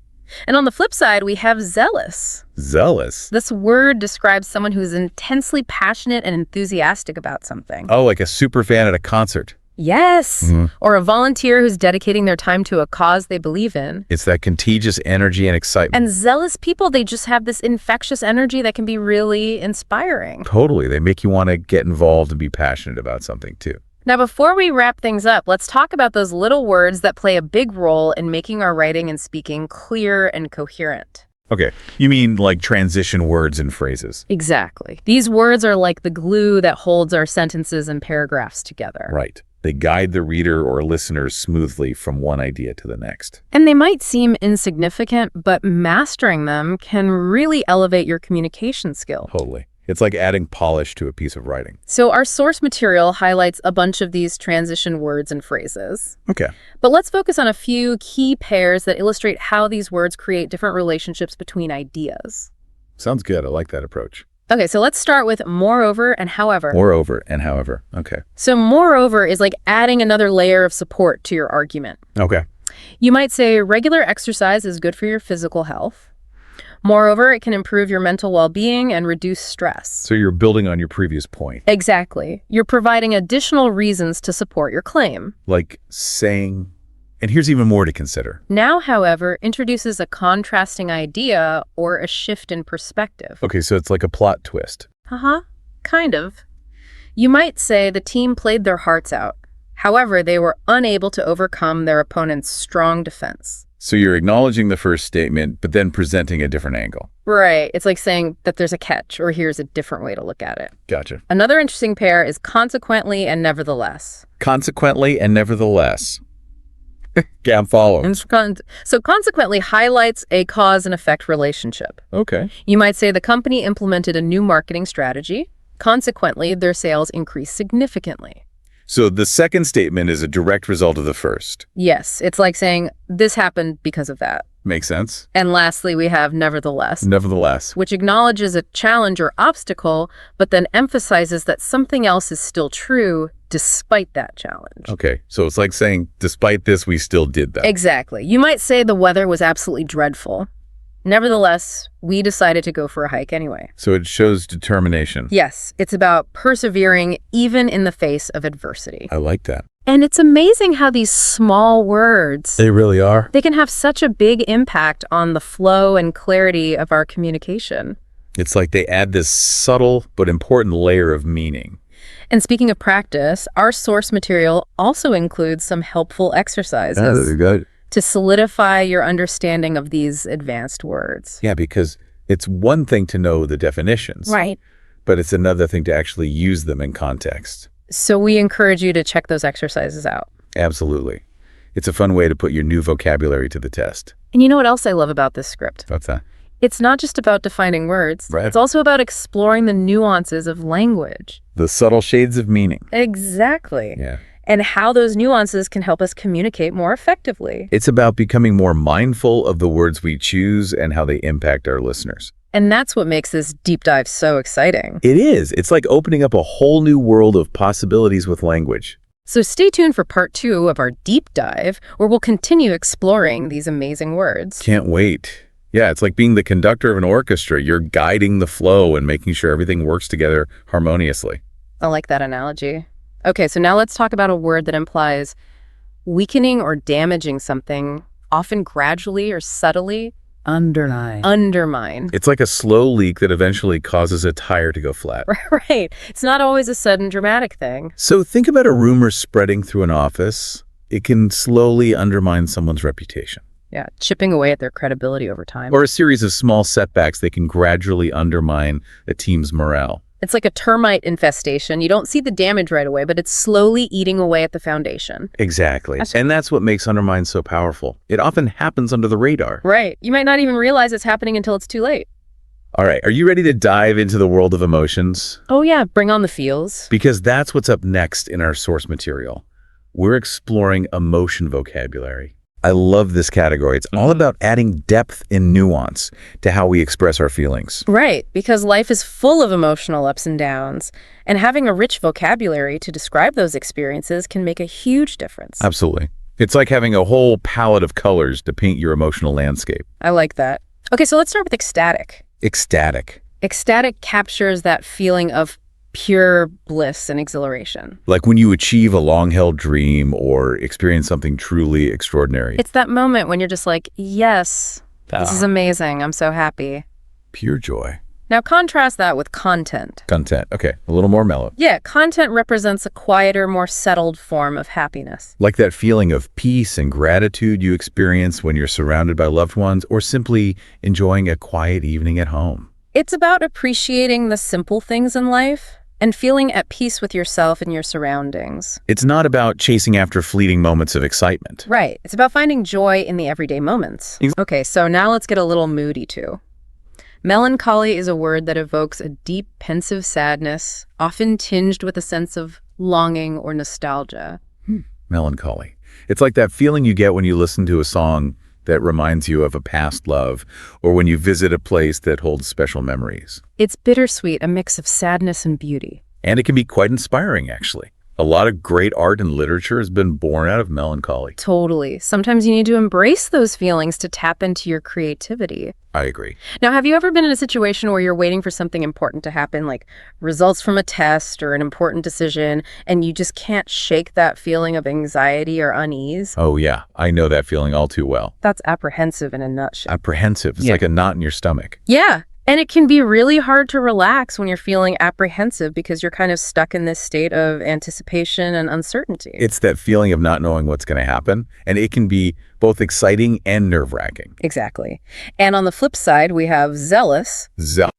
[SPEAKER 1] And on the flip side, we have zealous.
[SPEAKER 2] Zealous?
[SPEAKER 1] This word describes someone who's intensely passionate and enthusiastic about something.
[SPEAKER 2] Oh, like a super fan at a concert.
[SPEAKER 1] Yes. Or a volunteer who's dedicating their time to a cause they believe in.
[SPEAKER 2] It's that contagious energy and excitement.
[SPEAKER 1] And zealous people, they just have this infectious energy that can be really inspiring.
[SPEAKER 2] Totally. They make you want to get involved and be passionate about something too.
[SPEAKER 1] Now, before we wrap things up, let's talk about those little words that play a big role in making our writing and speaking clear and coherent.
[SPEAKER 2] Okay. You mean like transition words and phrases?
[SPEAKER 1] Exactly. These words are like the glue that holds our sentences and paragraphs together.
[SPEAKER 2] Right. They guide the reader or listeners smoothly from one idea to the next.
[SPEAKER 1] And they might seem insignificant, but mastering them can really elevate your communication skill.
[SPEAKER 2] Totally. It's like adding polish to a piece of writing.
[SPEAKER 1] So our source material highlights a bunch of these transition words and phrases.
[SPEAKER 2] Okay.
[SPEAKER 1] But let's focus on a few key pairs that illustrate how these words create different relationships between ideas.
[SPEAKER 2] Sounds good. I like that approach.
[SPEAKER 1] Okay, so let's start with moreover and however.
[SPEAKER 2] Moreover and however. Okay.
[SPEAKER 1] So moreover is like adding another layer of support to your argument.
[SPEAKER 2] Okay.
[SPEAKER 1] You might say regular exercise is good for your physical health. Moreover, it can improve your mental well-being and reduce stress.
[SPEAKER 2] So you're building on your previous point.
[SPEAKER 1] Exactly. You're providing additional reasons to support your claim.
[SPEAKER 2] Like saying, and here's even more to consider.
[SPEAKER 1] Now, however, introduces a contrasting idea or a shift in perspective.
[SPEAKER 2] Okay, so it's like a plot twist.
[SPEAKER 1] Kind of. You might say the team played their hearts out. However, they were unable to overcome their opponent's strong defense.
[SPEAKER 2] So you're acknowledging the first statement, but then presenting a different angle.
[SPEAKER 1] Right. It's like saying that there's a catch, or here's a different way to look at it.
[SPEAKER 2] Gotcha.
[SPEAKER 1] Another interesting pair is consequently and nevertheless.
[SPEAKER 2] Consequently and nevertheless. Yeah, I'm following.
[SPEAKER 1] So consequently highlights a cause and effect relationship.
[SPEAKER 2] Okay.
[SPEAKER 1] You might say the company implemented a new marketing strategy. Consequently, their sales increased significantly.
[SPEAKER 2] So the second statement is a direct result of the first.
[SPEAKER 1] Yes, it's like saying this happened because of that.
[SPEAKER 2] Makes sense.
[SPEAKER 1] And lastly, we have nevertheless.
[SPEAKER 2] Nevertheless.
[SPEAKER 1] Which acknowledges a challenge or obstacle, but then emphasizes that something else is still true despite that challenge.
[SPEAKER 2] Okay, so it's like saying, despite this, we still did that.
[SPEAKER 1] Exactly. You might say the weather was absolutely dreadful. Nevertheless, we decided to go for a hike anyway.
[SPEAKER 2] So it shows determination.
[SPEAKER 1] Yes, it's about persevering even in the face of adversity.
[SPEAKER 2] I like that.
[SPEAKER 1] And it's amazing how these small words,
[SPEAKER 2] They really are.
[SPEAKER 1] they can have such a big impact on the flow and clarity of our communication.
[SPEAKER 2] It's like they add this subtle but important layer of meaning.
[SPEAKER 1] And speaking of practice, our source material also includes some helpful exercises
[SPEAKER 2] Good.
[SPEAKER 1] to solidify your understanding of these advanced words.
[SPEAKER 2] Yeah, because it's one thing to know the definitions.
[SPEAKER 1] Right.
[SPEAKER 2] But it's another thing to actually use them in context.
[SPEAKER 1] So we encourage you to check those exercises out.
[SPEAKER 2] Absolutely. It's a fun way to put your new vocabulary to the test.
[SPEAKER 1] And you know what else I love about this script?
[SPEAKER 2] What's that?
[SPEAKER 1] It's not just about defining words.
[SPEAKER 2] Right.
[SPEAKER 1] It's also about exploring the nuances of language.
[SPEAKER 2] The subtle shades of meaning.
[SPEAKER 1] Exactly.
[SPEAKER 2] Yeah.
[SPEAKER 1] And how those nuances can help us communicate more effectively.
[SPEAKER 2] It's about becoming more mindful of the words we choose and how they impact our listeners.
[SPEAKER 1] And that's what makes this deep dive so exciting.
[SPEAKER 2] It is. It's like opening up a whole new world of possibilities with language.
[SPEAKER 1] So stay tuned for part 2 of our deep dive, where we'll continue exploring these amazing words.
[SPEAKER 2] Can't wait. Yeah, it's like being the conductor of an orchestra. You're guiding the flow and making sure everything works together harmoniously.
[SPEAKER 1] I like that analogy. Okay, so now let's talk about a word that implies weakening or damaging something, often gradually or subtly. Undermine.
[SPEAKER 2] It's like a slow leak that eventually causes a tire to go flat.
[SPEAKER 1] Right. It's not always a sudden dramatic thing.
[SPEAKER 2] So think about a rumor spreading through an office. It can slowly undermine someone's reputation.
[SPEAKER 1] Yeah, chipping away at their credibility over time.
[SPEAKER 2] Or a series of small setbacks that can gradually undermine a team's morale.
[SPEAKER 1] It's like a termite infestation. You don't see the damage right away, but it's slowly eating away at the foundation.
[SPEAKER 2] Exactly. And that's what makes undermine so powerful. It often happens under the radar.
[SPEAKER 1] Right. You might not even realize it's happening until it's too late.
[SPEAKER 2] All right. Are you ready to dive into the world of emotions?
[SPEAKER 1] Oh, yeah. Bring on the feels.
[SPEAKER 2] Because that's what's up next in our source material. We're exploring emotion vocabulary. I love this category. It's all about adding depth and nuance to how we express our feelings.
[SPEAKER 1] Right, because life is full of emotional ups and downs, and having a rich vocabulary to describe those experiences can make a huge difference.
[SPEAKER 2] Absolutely. It's like having a whole palette of colors to paint your emotional landscape.
[SPEAKER 1] I like that. Okay, so let's start with ecstatic.
[SPEAKER 2] Ecstatic.
[SPEAKER 1] Ecstatic captures that feeling of pure bliss and exhilaration.
[SPEAKER 2] Like when you achieve a long-held dream or experience something truly extraordinary.
[SPEAKER 1] It's that moment when you're just like, yes, this is amazing. I'm so happy.
[SPEAKER 2] Pure joy.
[SPEAKER 1] Now contrast that with content.
[SPEAKER 2] Content. Okay, a little more mellow.
[SPEAKER 1] Yeah, content represents a quieter, more settled form of happiness.
[SPEAKER 2] Like that feeling of peace and gratitude you experience when you're surrounded by loved ones or simply enjoying a quiet evening at home.
[SPEAKER 1] It's about appreciating the simple things in life and feeling at peace with yourself and your surroundings.
[SPEAKER 2] It's not about chasing after fleeting moments of excitement.
[SPEAKER 1] Right. It's about finding joy in the everyday moments. Okay, so now let's get a little moody too. Melancholy is a word that evokes a deep, pensive sadness, often tinged with a sense of longing or nostalgia.
[SPEAKER 2] Melancholy. It's like that feeling you get when you listen to a song that reminds you of a past love, or when you visit a place that holds special memories.
[SPEAKER 1] It's bittersweet, a mix of sadness and beauty.
[SPEAKER 2] And it can be quite inspiring, actually. A lot of great art and literature has been born out of melancholy.
[SPEAKER 1] Totally. Sometimes you need to embrace those feelings to tap into your creativity.
[SPEAKER 2] I agree.
[SPEAKER 1] Now, have you ever been in a situation where you're waiting for something important to happen, like results from a test or an important decision, and you just can't shake that feeling of anxiety or unease?
[SPEAKER 2] Oh, yeah. I know that feeling all too well.
[SPEAKER 1] That's apprehensive in a nutshell.
[SPEAKER 2] Apprehensive. It's like a knot in your stomach.
[SPEAKER 1] Yeah. And it can be really hard to relax when you're feeling apprehensive because you're kind of stuck in this state of anticipation and uncertainty.
[SPEAKER 2] It's that feeling of not knowing what's going to happen, and it can be both exciting and nerve-wracking.
[SPEAKER 1] Exactly. And on the flip side, we have zealous.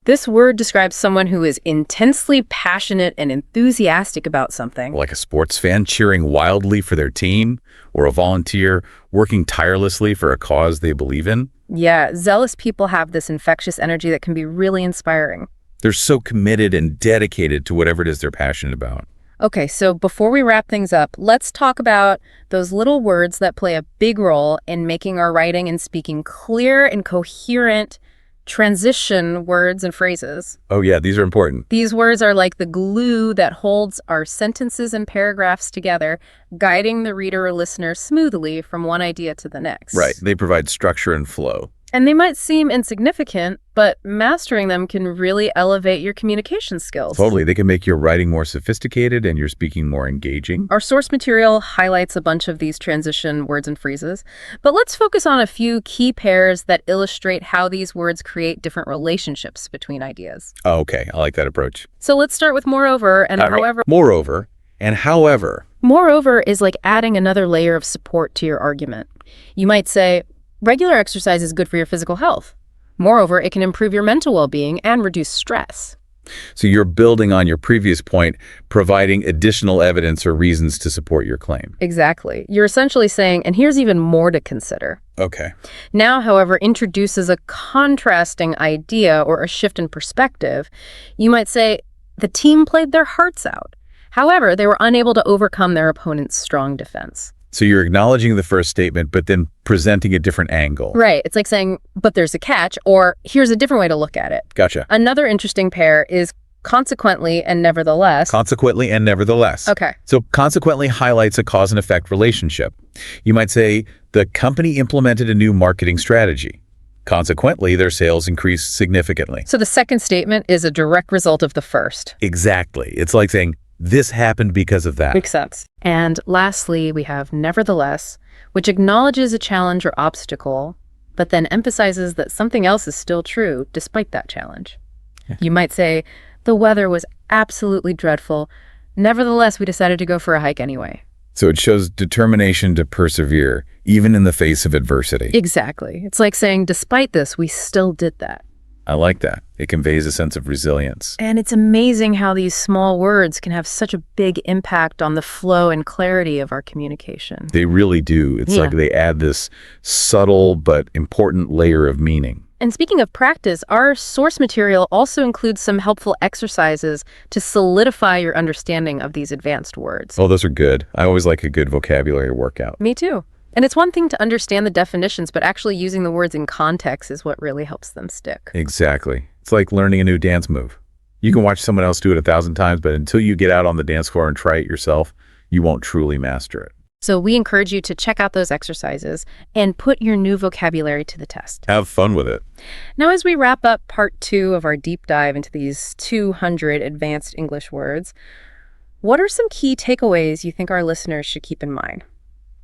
[SPEAKER 1] This word describes someone who is intensely passionate and enthusiastic about something.
[SPEAKER 2] Like a sports fan cheering wildly for their team, or a volunteer working tirelessly for a cause they believe in.
[SPEAKER 1] Yeah, zealous people have this infectious energy that can be really inspiring.
[SPEAKER 2] They're so committed and dedicated to whatever it is they're passionate about.
[SPEAKER 1] Okay, so before we wrap things up, let's talk about those little words that play a big role in making our writing and speaking clear and coherent transition words and phrases.
[SPEAKER 2] Oh yeah, these are important.
[SPEAKER 1] These words are like the glue that holds our sentences and paragraphs together, guiding the reader or listener smoothly from one idea to the next.
[SPEAKER 2] Right, they provide structure and flow.
[SPEAKER 1] And they might seem insignificant, but mastering them can really elevate your communication skills.
[SPEAKER 2] Totally, they can make your writing more sophisticated and your speaking more engaging.
[SPEAKER 1] Our source material highlights a bunch of these transition words and phrases, but let's focus on a few key pairs that illustrate how these words create different relationships between ideas.
[SPEAKER 2] Oh, okay, I like that approach.
[SPEAKER 1] So let's start with moreover and however.
[SPEAKER 2] Moreover and however.
[SPEAKER 1] Moreover is like adding another layer of support to your argument. You might say, regular exercise is good for your physical health. Moreover, it can improve your mental well-being and reduce stress.
[SPEAKER 2] So you're building on your previous point, providing additional evidence or reasons to support your claim.
[SPEAKER 1] Exactly. You're essentially saying, and here's even more to consider.
[SPEAKER 2] Okay.
[SPEAKER 1] Now, however, introduces a contrasting idea or a shift in perspective. You might say, the team played their hearts out. However, they were unable to overcome their opponent's strong defense.
[SPEAKER 2] So you're acknowledging the first statement, but then presenting a different angle.
[SPEAKER 1] Right. It's like saying, but there's a catch, or here's a different way to look at it.
[SPEAKER 2] Gotcha.
[SPEAKER 1] Another interesting pair is consequently and nevertheless.
[SPEAKER 2] Consequently and nevertheless.
[SPEAKER 1] Okay.
[SPEAKER 2] So consequently highlights a cause and effect relationship. You might say, the company implemented a new marketing strategy. Consequently, their sales increased significantly.
[SPEAKER 1] So the second statement is a direct result of the first.
[SPEAKER 2] Exactly. It's like saying, this happened because of that.
[SPEAKER 1] Makes sense. And lastly, we have nevertheless, which acknowledges a challenge or obstacle, but then emphasizes that something else is still true despite that challenge. Yeah. You might say, the weather was absolutely dreadful. Nevertheless, we decided to go for a hike anyway.
[SPEAKER 2] So it shows determination to persevere, even in the face of adversity.
[SPEAKER 1] Exactly. It's like saying, despite this, we still did that.
[SPEAKER 2] I like that. It conveys a sense of resilience.
[SPEAKER 1] And it's amazing how these small words can have such a big impact on the flow and clarity of our communication.
[SPEAKER 2] They really do. It's like they add this subtle but important layer of meaning.
[SPEAKER 1] And speaking of practice, our source material also includes some helpful exercises to solidify your understanding of these advanced words.
[SPEAKER 2] Oh, those are good. I always like a good vocabulary workout.
[SPEAKER 1] Me too. And it's one thing to understand the definitions, but actually using the words in context is what really helps them stick.
[SPEAKER 2] Exactly. It's like learning a new dance move. You can watch someone else do it 1,000 times, but until you get out on the dance floor and try it yourself, you won't truly master it.
[SPEAKER 1] So we encourage you to check out those exercises and put your new vocabulary to the test.
[SPEAKER 2] Have fun with it.
[SPEAKER 1] Now, as we wrap up part 2 of our deep dive into these 200 advanced English words, what are some key takeaways you think our listeners should keep in mind?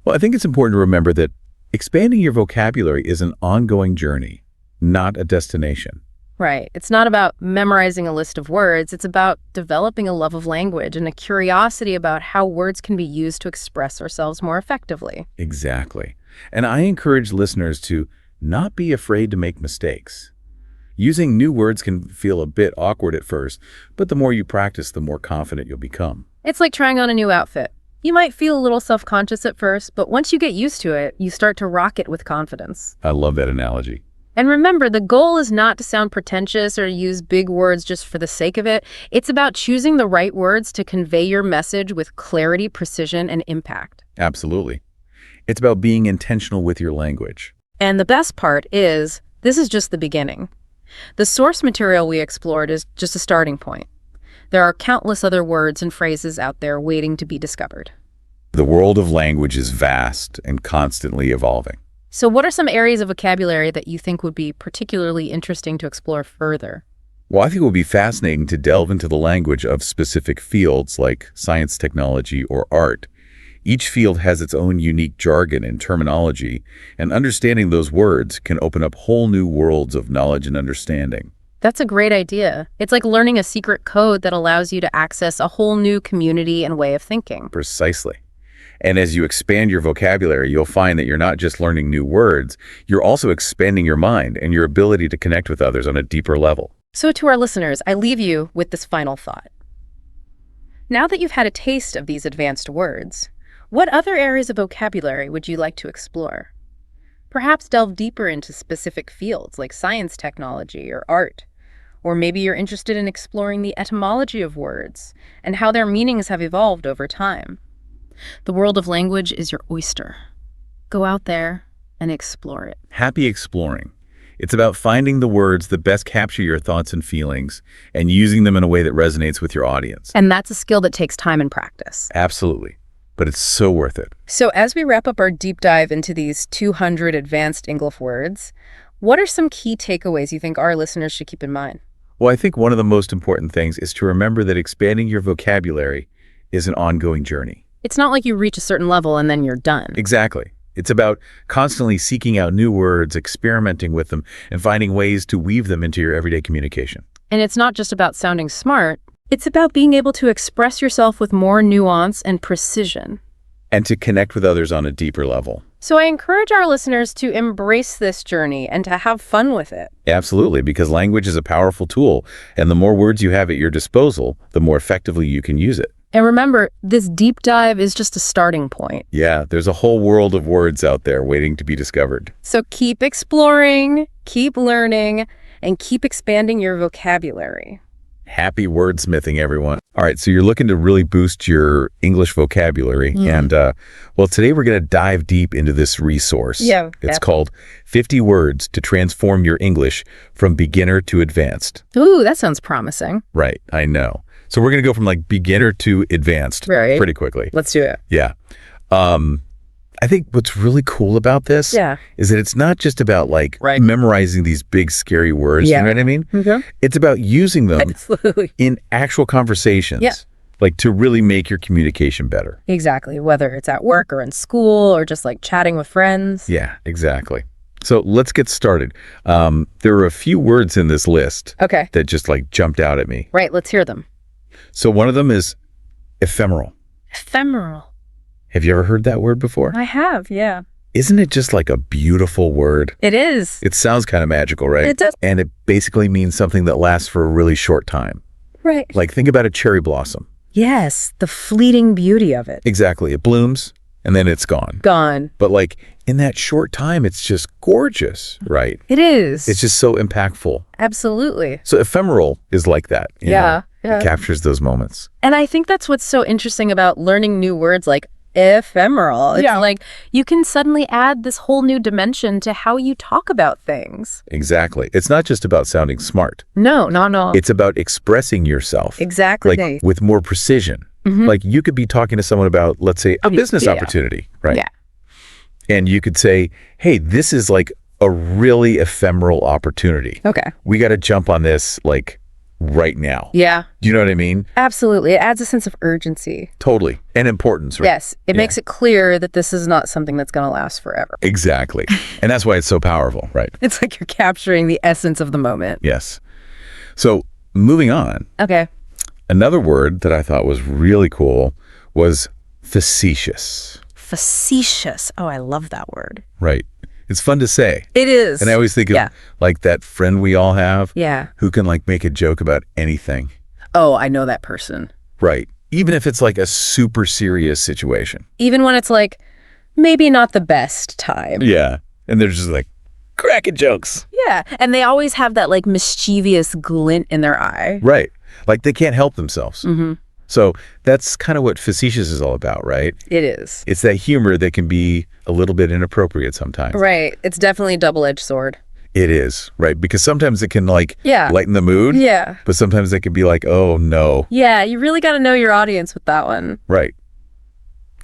[SPEAKER 2] Well, I think it's important to remember that expanding your vocabulary is an ongoing journey, not a destination.
[SPEAKER 1] Right. It's not about memorizing a list of words. It's about developing a love of language and a curiosity about how words can be used to express ourselves more effectively.
[SPEAKER 2] Exactly. And I encourage listeners to not be afraid to make mistakes. Using new words can feel a bit awkward at first, but the more you practice, the more confident you'll become.
[SPEAKER 1] It's like trying on a new outfit. You might feel a little self-conscious at first, but once you get used to it, you start to rock it with confidence.
[SPEAKER 2] I love that analogy.
[SPEAKER 1] And remember, the goal is not to sound pretentious or use big words just for the sake of it. It's about choosing the right words to convey your message with clarity, precision, and impact.
[SPEAKER 2] Absolutely. It's about being intentional with your language.
[SPEAKER 1] And the best part is, this is just the beginning. The source material we explored is just a starting point. There are countless other words and phrases out there waiting to be discovered.
[SPEAKER 2] The world of language is vast and constantly evolving.
[SPEAKER 1] So what are some areas of vocabulary that you think would be particularly interesting to explore further?
[SPEAKER 2] Well, I think it would be fascinating to delve into the language of specific fields like science, technology, or art. Each field has its own unique jargon and terminology, and understanding those words can open up whole new worlds of knowledge and understanding.
[SPEAKER 1] That's a great idea. It's like learning a secret code that allows you to access a whole new community and way of thinking.
[SPEAKER 2] Precisely. And as you expand your vocabulary, you'll find that you're not just learning new words, you're also expanding your mind and your ability to connect with others on a deeper level.
[SPEAKER 1] So to our listeners, I leave you with this final thought. Now that you've had a taste of these advanced words, what other areas of vocabulary would you like to explore? Perhaps delve deeper into specific fields like science, technology, or art. Or maybe you're interested in exploring the etymology of words and how their meanings have evolved over time. The world of language is your oyster. Go out there and explore it.
[SPEAKER 2] Happy exploring. It's about finding the words that best capture your thoughts and feelings and using them in a way that resonates with your audience.
[SPEAKER 1] And that's a skill that takes time and practice.
[SPEAKER 2] Absolutely. But it's so worth it.
[SPEAKER 1] So as we wrap up our deep dive into these 200 advanced English words, what are some key takeaways you think our listeners should keep in mind?
[SPEAKER 2] Well, I think one of the most important things is to remember that expanding your vocabulary is an ongoing journey.
[SPEAKER 1] It's not like you reach a certain level and then you're done.
[SPEAKER 2] Exactly. It's about constantly seeking out new words, experimenting with them, and finding ways to weave them into your everyday communication.
[SPEAKER 1] And it's not just about sounding smart. It's about being able to express yourself with more nuance and precision.
[SPEAKER 2] And to connect with others on a deeper level.
[SPEAKER 1] So I encourage our listeners to embrace this journey and to have fun with it.
[SPEAKER 2] Absolutely, because language is a powerful tool, and the more words you have at your disposal, the more effectively you can use it.
[SPEAKER 1] And remember, this deep dive is just a starting point.
[SPEAKER 2] Yeah, there's a whole world of words out there waiting to be discovered.
[SPEAKER 1] So keep exploring, keep learning, and keep expanding your vocabulary.
[SPEAKER 2] Happy wordsmithing, everyone. All right, so you're looking to really boost your English vocabulary. And, well, today we're going to dive deep into this resource.
[SPEAKER 1] Yeah.
[SPEAKER 2] It's called 50 Words to Transform Your English from Beginner to Advanced.
[SPEAKER 1] Ooh, that sounds promising.
[SPEAKER 2] Right, I know. So we're going to go from like beginner to advanced pretty quickly.
[SPEAKER 1] Let's do it.
[SPEAKER 2] Yeah. I think what's really cool about this is that it's not just about like memorizing these big scary words, you know what I mean?
[SPEAKER 1] Okay.
[SPEAKER 2] It's about using them in actual conversations, like to really make your communication better.
[SPEAKER 1] Exactly, whether it's at work or in school or just like chatting with friends.
[SPEAKER 2] Yeah, exactly. So let's get started. There are a few words in this list that just like jumped out at me.
[SPEAKER 1] Right, let's hear them.
[SPEAKER 2] So one of them is ephemeral.
[SPEAKER 1] Ephemeral.
[SPEAKER 2] Have you ever heard that word before?
[SPEAKER 1] I have, yeah.
[SPEAKER 2] Isn't it just like a beautiful word?
[SPEAKER 1] It is.
[SPEAKER 2] It sounds kind of magical, right?
[SPEAKER 1] It does.
[SPEAKER 2] And it basically means something that lasts for a really short time.
[SPEAKER 1] Right.
[SPEAKER 2] Like think about a cherry blossom.
[SPEAKER 1] Yes, the fleeting beauty of it.
[SPEAKER 2] Exactly. It blooms and then it's gone.
[SPEAKER 1] Gone.
[SPEAKER 2] But like in that short time, it's just gorgeous, right?
[SPEAKER 1] It is.
[SPEAKER 2] It's just so impactful.
[SPEAKER 1] Absolutely.
[SPEAKER 2] So ephemeral is like that. You know?
[SPEAKER 1] Yeah.
[SPEAKER 2] It captures those moments.
[SPEAKER 1] And I think that's what's so interesting about learning new words like ephemeral. It's like you can suddenly add this whole new dimension to how you talk about things.
[SPEAKER 2] Exactly. It's not just about sounding smart.
[SPEAKER 1] No, not at all.
[SPEAKER 2] It's about expressing yourself.
[SPEAKER 1] Exactly.
[SPEAKER 2] Like with more precision. Like you could be talking to someone about, let's say, a business opportunity, right?
[SPEAKER 1] Yeah.
[SPEAKER 2] And you could say, hey, this is like a really ephemeral opportunity.
[SPEAKER 1] Okay.
[SPEAKER 2] We got to jump on this like right now.
[SPEAKER 1] Yeah.
[SPEAKER 2] Do you know what I mean?
[SPEAKER 1] Absolutely. It adds a sense of urgency.
[SPEAKER 2] Totally. And importance, right?
[SPEAKER 1] Yes. It makes it clear that this is not something that's going to last forever.
[SPEAKER 2] Exactly. And that's why it's so powerful, right?
[SPEAKER 1] It's like you're capturing the essence of the moment.
[SPEAKER 2] Yes. So moving on.
[SPEAKER 1] Okay.
[SPEAKER 2] Another word that I thought was really cool was facetious.
[SPEAKER 1] Facetious. Oh, I love that word.
[SPEAKER 2] Right. It's fun to say.
[SPEAKER 1] It is.
[SPEAKER 2] And I always think of like that friend we all have who can like make a joke about anything.
[SPEAKER 1] Oh, I know that person.
[SPEAKER 2] Right. Even if it's like a super serious situation.
[SPEAKER 1] Even when it's like maybe not the best time.
[SPEAKER 2] Yeah. And they're just like cracking jokes.
[SPEAKER 1] Yeah. And they always have that like mischievous glint in their eye.
[SPEAKER 2] Right. Like they can't help themselves.
[SPEAKER 1] Mm-hmm.
[SPEAKER 2] So that's kind of what facetious is all about, right?
[SPEAKER 1] It is.
[SPEAKER 2] It's that humor that can be a little bit inappropriate sometimes.
[SPEAKER 1] Right. It's definitely a double-edged sword.
[SPEAKER 2] It is, right? Because sometimes it can like
[SPEAKER 1] Yeah.
[SPEAKER 2] lighten the mood.
[SPEAKER 1] Yeah.
[SPEAKER 2] But sometimes it can be like, oh no.
[SPEAKER 1] Yeah. You really got to know your audience with that one.
[SPEAKER 2] Right.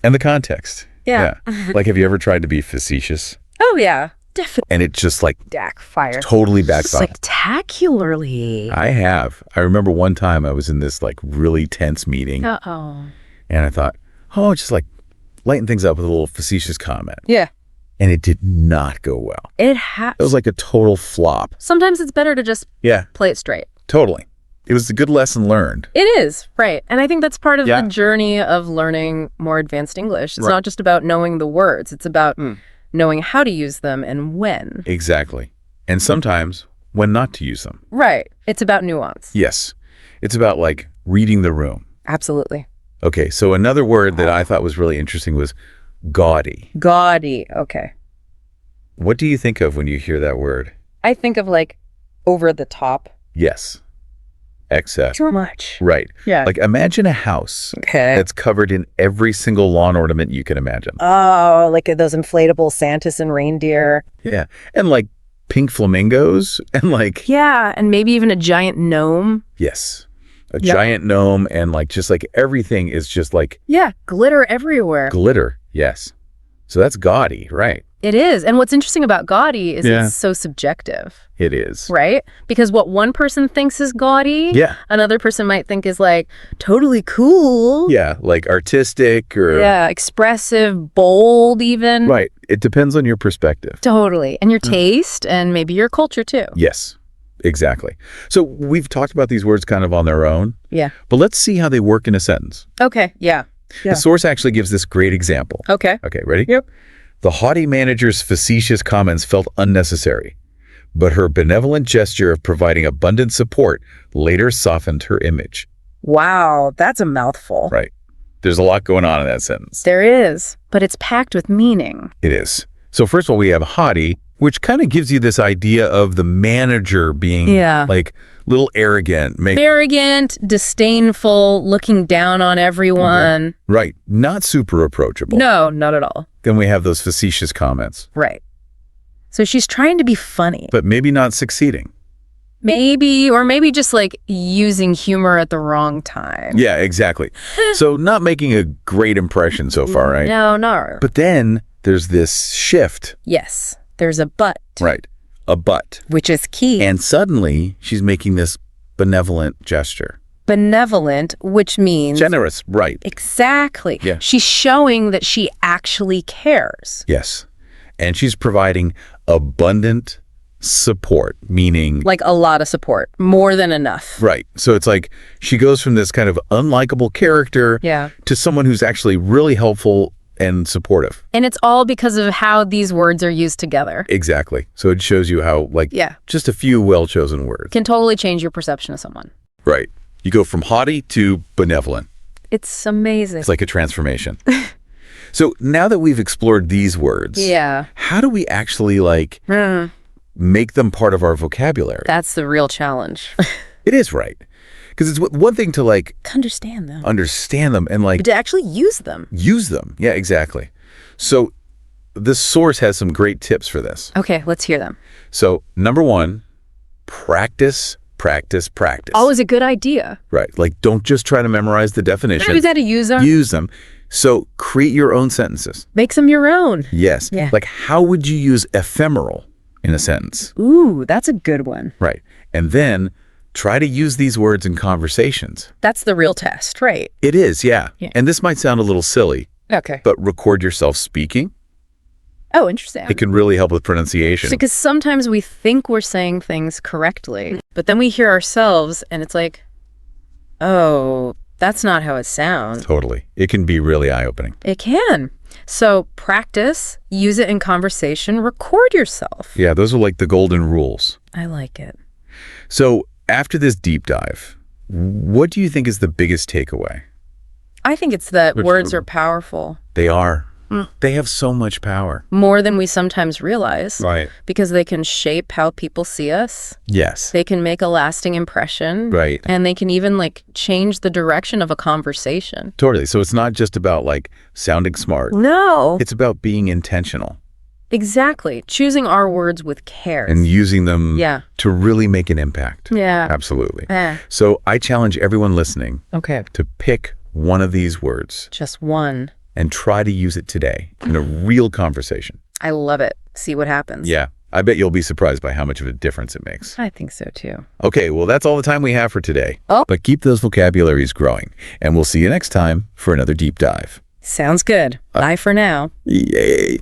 [SPEAKER 2] And the context.
[SPEAKER 1] Yeah.
[SPEAKER 2] Like, have you ever tried to be facetious?
[SPEAKER 1] Oh, yeah. Definitely.
[SPEAKER 2] And it just like
[SPEAKER 1] Backfire.
[SPEAKER 2] totally backfired.
[SPEAKER 1] Spectacularly.
[SPEAKER 2] I have. I remember one time I was in this like really tense meeting.
[SPEAKER 1] Uh-oh.
[SPEAKER 2] And I thought, oh, just like lighten things up with a little facetious comment.
[SPEAKER 1] Yeah.
[SPEAKER 2] And it did not go well.
[SPEAKER 1] It
[SPEAKER 2] was like a total flop.
[SPEAKER 1] Sometimes it's better to just play it straight.
[SPEAKER 2] Totally. It was a good lesson learned.
[SPEAKER 1] It is, right. And I think that's part of the journey of learning more advanced English. It's not just about knowing the words. It's about knowing how to use them and when.
[SPEAKER 2] Exactly. And sometimes when not to use them.
[SPEAKER 1] Right. It's about nuance.
[SPEAKER 2] Yes. It's about like reading the room.
[SPEAKER 1] Absolutely.
[SPEAKER 2] Okay. So another word that I thought was really interesting was gaudy.
[SPEAKER 1] Gaudy. Okay.
[SPEAKER 2] What do you think of when you hear that word?
[SPEAKER 1] I think of like over the top.
[SPEAKER 2] Yes. Excess.
[SPEAKER 1] Too much.
[SPEAKER 2] Right.
[SPEAKER 1] Yeah.
[SPEAKER 2] Like imagine a house that's covered in every single lawn ornament you can imagine.
[SPEAKER 1] Oh, like those inflatable Santas and reindeer.
[SPEAKER 2] Yeah. And like pink flamingos and like.
[SPEAKER 1] Yeah. And maybe even a giant gnome.
[SPEAKER 2] Yes. A giant gnome and like just like everything is just like.
[SPEAKER 1] Yeah. Glitter everywhere.
[SPEAKER 2] Glitter. Yes. So that's gaudy, right?
[SPEAKER 1] It is. And what's interesting about gaudy is it's so subjective.
[SPEAKER 2] It is.
[SPEAKER 1] Right? Because what one person thinks is gaudy, another person might think is like totally cool.
[SPEAKER 2] Yeah, like artistic or...
[SPEAKER 1] Yeah, expressive, bold even.
[SPEAKER 2] Right. It depends on your perspective.
[SPEAKER 1] Totally. And your taste and maybe your culture too.
[SPEAKER 2] Yes, exactly. So we've talked about these words kind of on their own.
[SPEAKER 1] Yeah.
[SPEAKER 2] But let's see how they work in a sentence.
[SPEAKER 1] Okay, yeah.
[SPEAKER 2] The source actually gives this great example.
[SPEAKER 1] Okay.
[SPEAKER 2] Okay, ready?
[SPEAKER 1] Yep.
[SPEAKER 2] The haughty manager's facetious comments felt unnecessary, but her benevolent gesture of providing abundant support later softened her image.
[SPEAKER 1] Wow, that's a mouthful.
[SPEAKER 2] Right. There's a lot going on in that sentence.
[SPEAKER 1] There is, but it's packed with meaning.
[SPEAKER 2] It is. So first of all, we have haughty, which kind of gives you this idea of the manager being like a little arrogant.
[SPEAKER 1] Arrogant, disdainful, looking down on everyone.
[SPEAKER 2] Right. Not super approachable.
[SPEAKER 1] No, not at all.
[SPEAKER 2] Then we have those facetious comments.
[SPEAKER 1] Right. So she's trying to be funny.
[SPEAKER 2] But maybe not succeeding.
[SPEAKER 1] Maybe, or maybe just like using humor at the wrong time.
[SPEAKER 2] Yeah, exactly. So not making a great impression so far, right?
[SPEAKER 1] No.
[SPEAKER 2] But then there's this shift.
[SPEAKER 1] Yes. There's a but.
[SPEAKER 2] Right. A but.
[SPEAKER 1] Which is key.
[SPEAKER 2] And suddenly she's making this benevolent gesture.
[SPEAKER 1] Benevolent, which means...
[SPEAKER 2] Generous, right.
[SPEAKER 1] Exactly.
[SPEAKER 2] Yeah.
[SPEAKER 1] She's showing that she actually cares.
[SPEAKER 2] Yes. And she's providing abundant support, meaning...
[SPEAKER 1] Like a lot of support. More than enough.
[SPEAKER 2] Right. So it's like she goes from this kind of unlikable character to someone who's actually really helpful and supportive.
[SPEAKER 1] And it's all because of how these words are used together.
[SPEAKER 2] Exactly. So it shows you how, like, just a few well-chosen words
[SPEAKER 1] can totally change your perception of someone.
[SPEAKER 2] Right. You go from haughty to benevolent.
[SPEAKER 1] It's amazing.
[SPEAKER 2] It's like a transformation. So now that we've explored these words, how do we actually, like, make them part of our vocabulary?
[SPEAKER 1] That's the real challenge.
[SPEAKER 2] It is, right. Because it's one thing to, like...
[SPEAKER 1] Understand them.
[SPEAKER 2] And, like...
[SPEAKER 1] But to actually use them.
[SPEAKER 2] Use them. Yeah, exactly. So this source has some great tips for this.
[SPEAKER 1] Okay, let's hear them.
[SPEAKER 2] So, number one, practice practice, practice.
[SPEAKER 1] Always a good idea.
[SPEAKER 2] Right. Like, don't just try to memorize the definition.
[SPEAKER 1] You got to use them.
[SPEAKER 2] Use them. So create your own sentences.
[SPEAKER 1] Make them your own.
[SPEAKER 2] Yes.
[SPEAKER 1] Yeah.
[SPEAKER 2] Like, how would you use ephemeral in a sentence?
[SPEAKER 1] Ooh, that's a good one.
[SPEAKER 2] Right. And then try to use these words in conversations.
[SPEAKER 1] That's the real test, right?
[SPEAKER 2] It is, yeah.
[SPEAKER 1] Yeah.
[SPEAKER 2] And this might sound a little silly,
[SPEAKER 1] Okay.
[SPEAKER 2] but record yourself speaking.
[SPEAKER 1] Oh, interesting.
[SPEAKER 2] It can really help with pronunciation.
[SPEAKER 1] Because sometimes we think we're saying things correctly, but then we hear ourselves and it's like, oh, that's not how it sounds.
[SPEAKER 2] Totally. It can be really eye-opening.
[SPEAKER 1] It can. So practice, use it in conversation, record yourself.
[SPEAKER 2] Yeah, those are like the golden rules.
[SPEAKER 1] I like it.
[SPEAKER 2] So after this deep dive, what do you think is the biggest takeaway?
[SPEAKER 1] I think it's that words are powerful.
[SPEAKER 2] They are. They have so much power.
[SPEAKER 1] More than we sometimes realize.
[SPEAKER 2] Right.
[SPEAKER 1] Because they can shape how people see us.
[SPEAKER 2] Yes.
[SPEAKER 1] They can make a lasting impression.
[SPEAKER 2] Right.
[SPEAKER 1] And they can even like change the direction of a conversation.
[SPEAKER 2] Totally. So it's not just about like sounding smart.
[SPEAKER 1] No.
[SPEAKER 2] It's about being intentional.
[SPEAKER 1] Exactly. Choosing our words with care.
[SPEAKER 2] And using them
[SPEAKER 1] Yeah.
[SPEAKER 2] to really make an impact.
[SPEAKER 1] Yeah.
[SPEAKER 2] Absolutely.
[SPEAKER 1] Eh.
[SPEAKER 2] So I challenge everyone listening
[SPEAKER 1] Okay.
[SPEAKER 2] to pick one of these words
[SPEAKER 1] Just one.
[SPEAKER 2] and try to use it today in a real conversation.
[SPEAKER 1] I love it. See what happens.
[SPEAKER 2] Yeah. I bet you'll be surprised by how much of a difference it makes.
[SPEAKER 1] I think so too.
[SPEAKER 2] Okay, well, that's all the time we have for today.
[SPEAKER 1] Oh.
[SPEAKER 2] But keep those vocabularies growing, and we'll see you next time for another deep dive.
[SPEAKER 1] Sounds good. Bye for now.
[SPEAKER 2] Yay.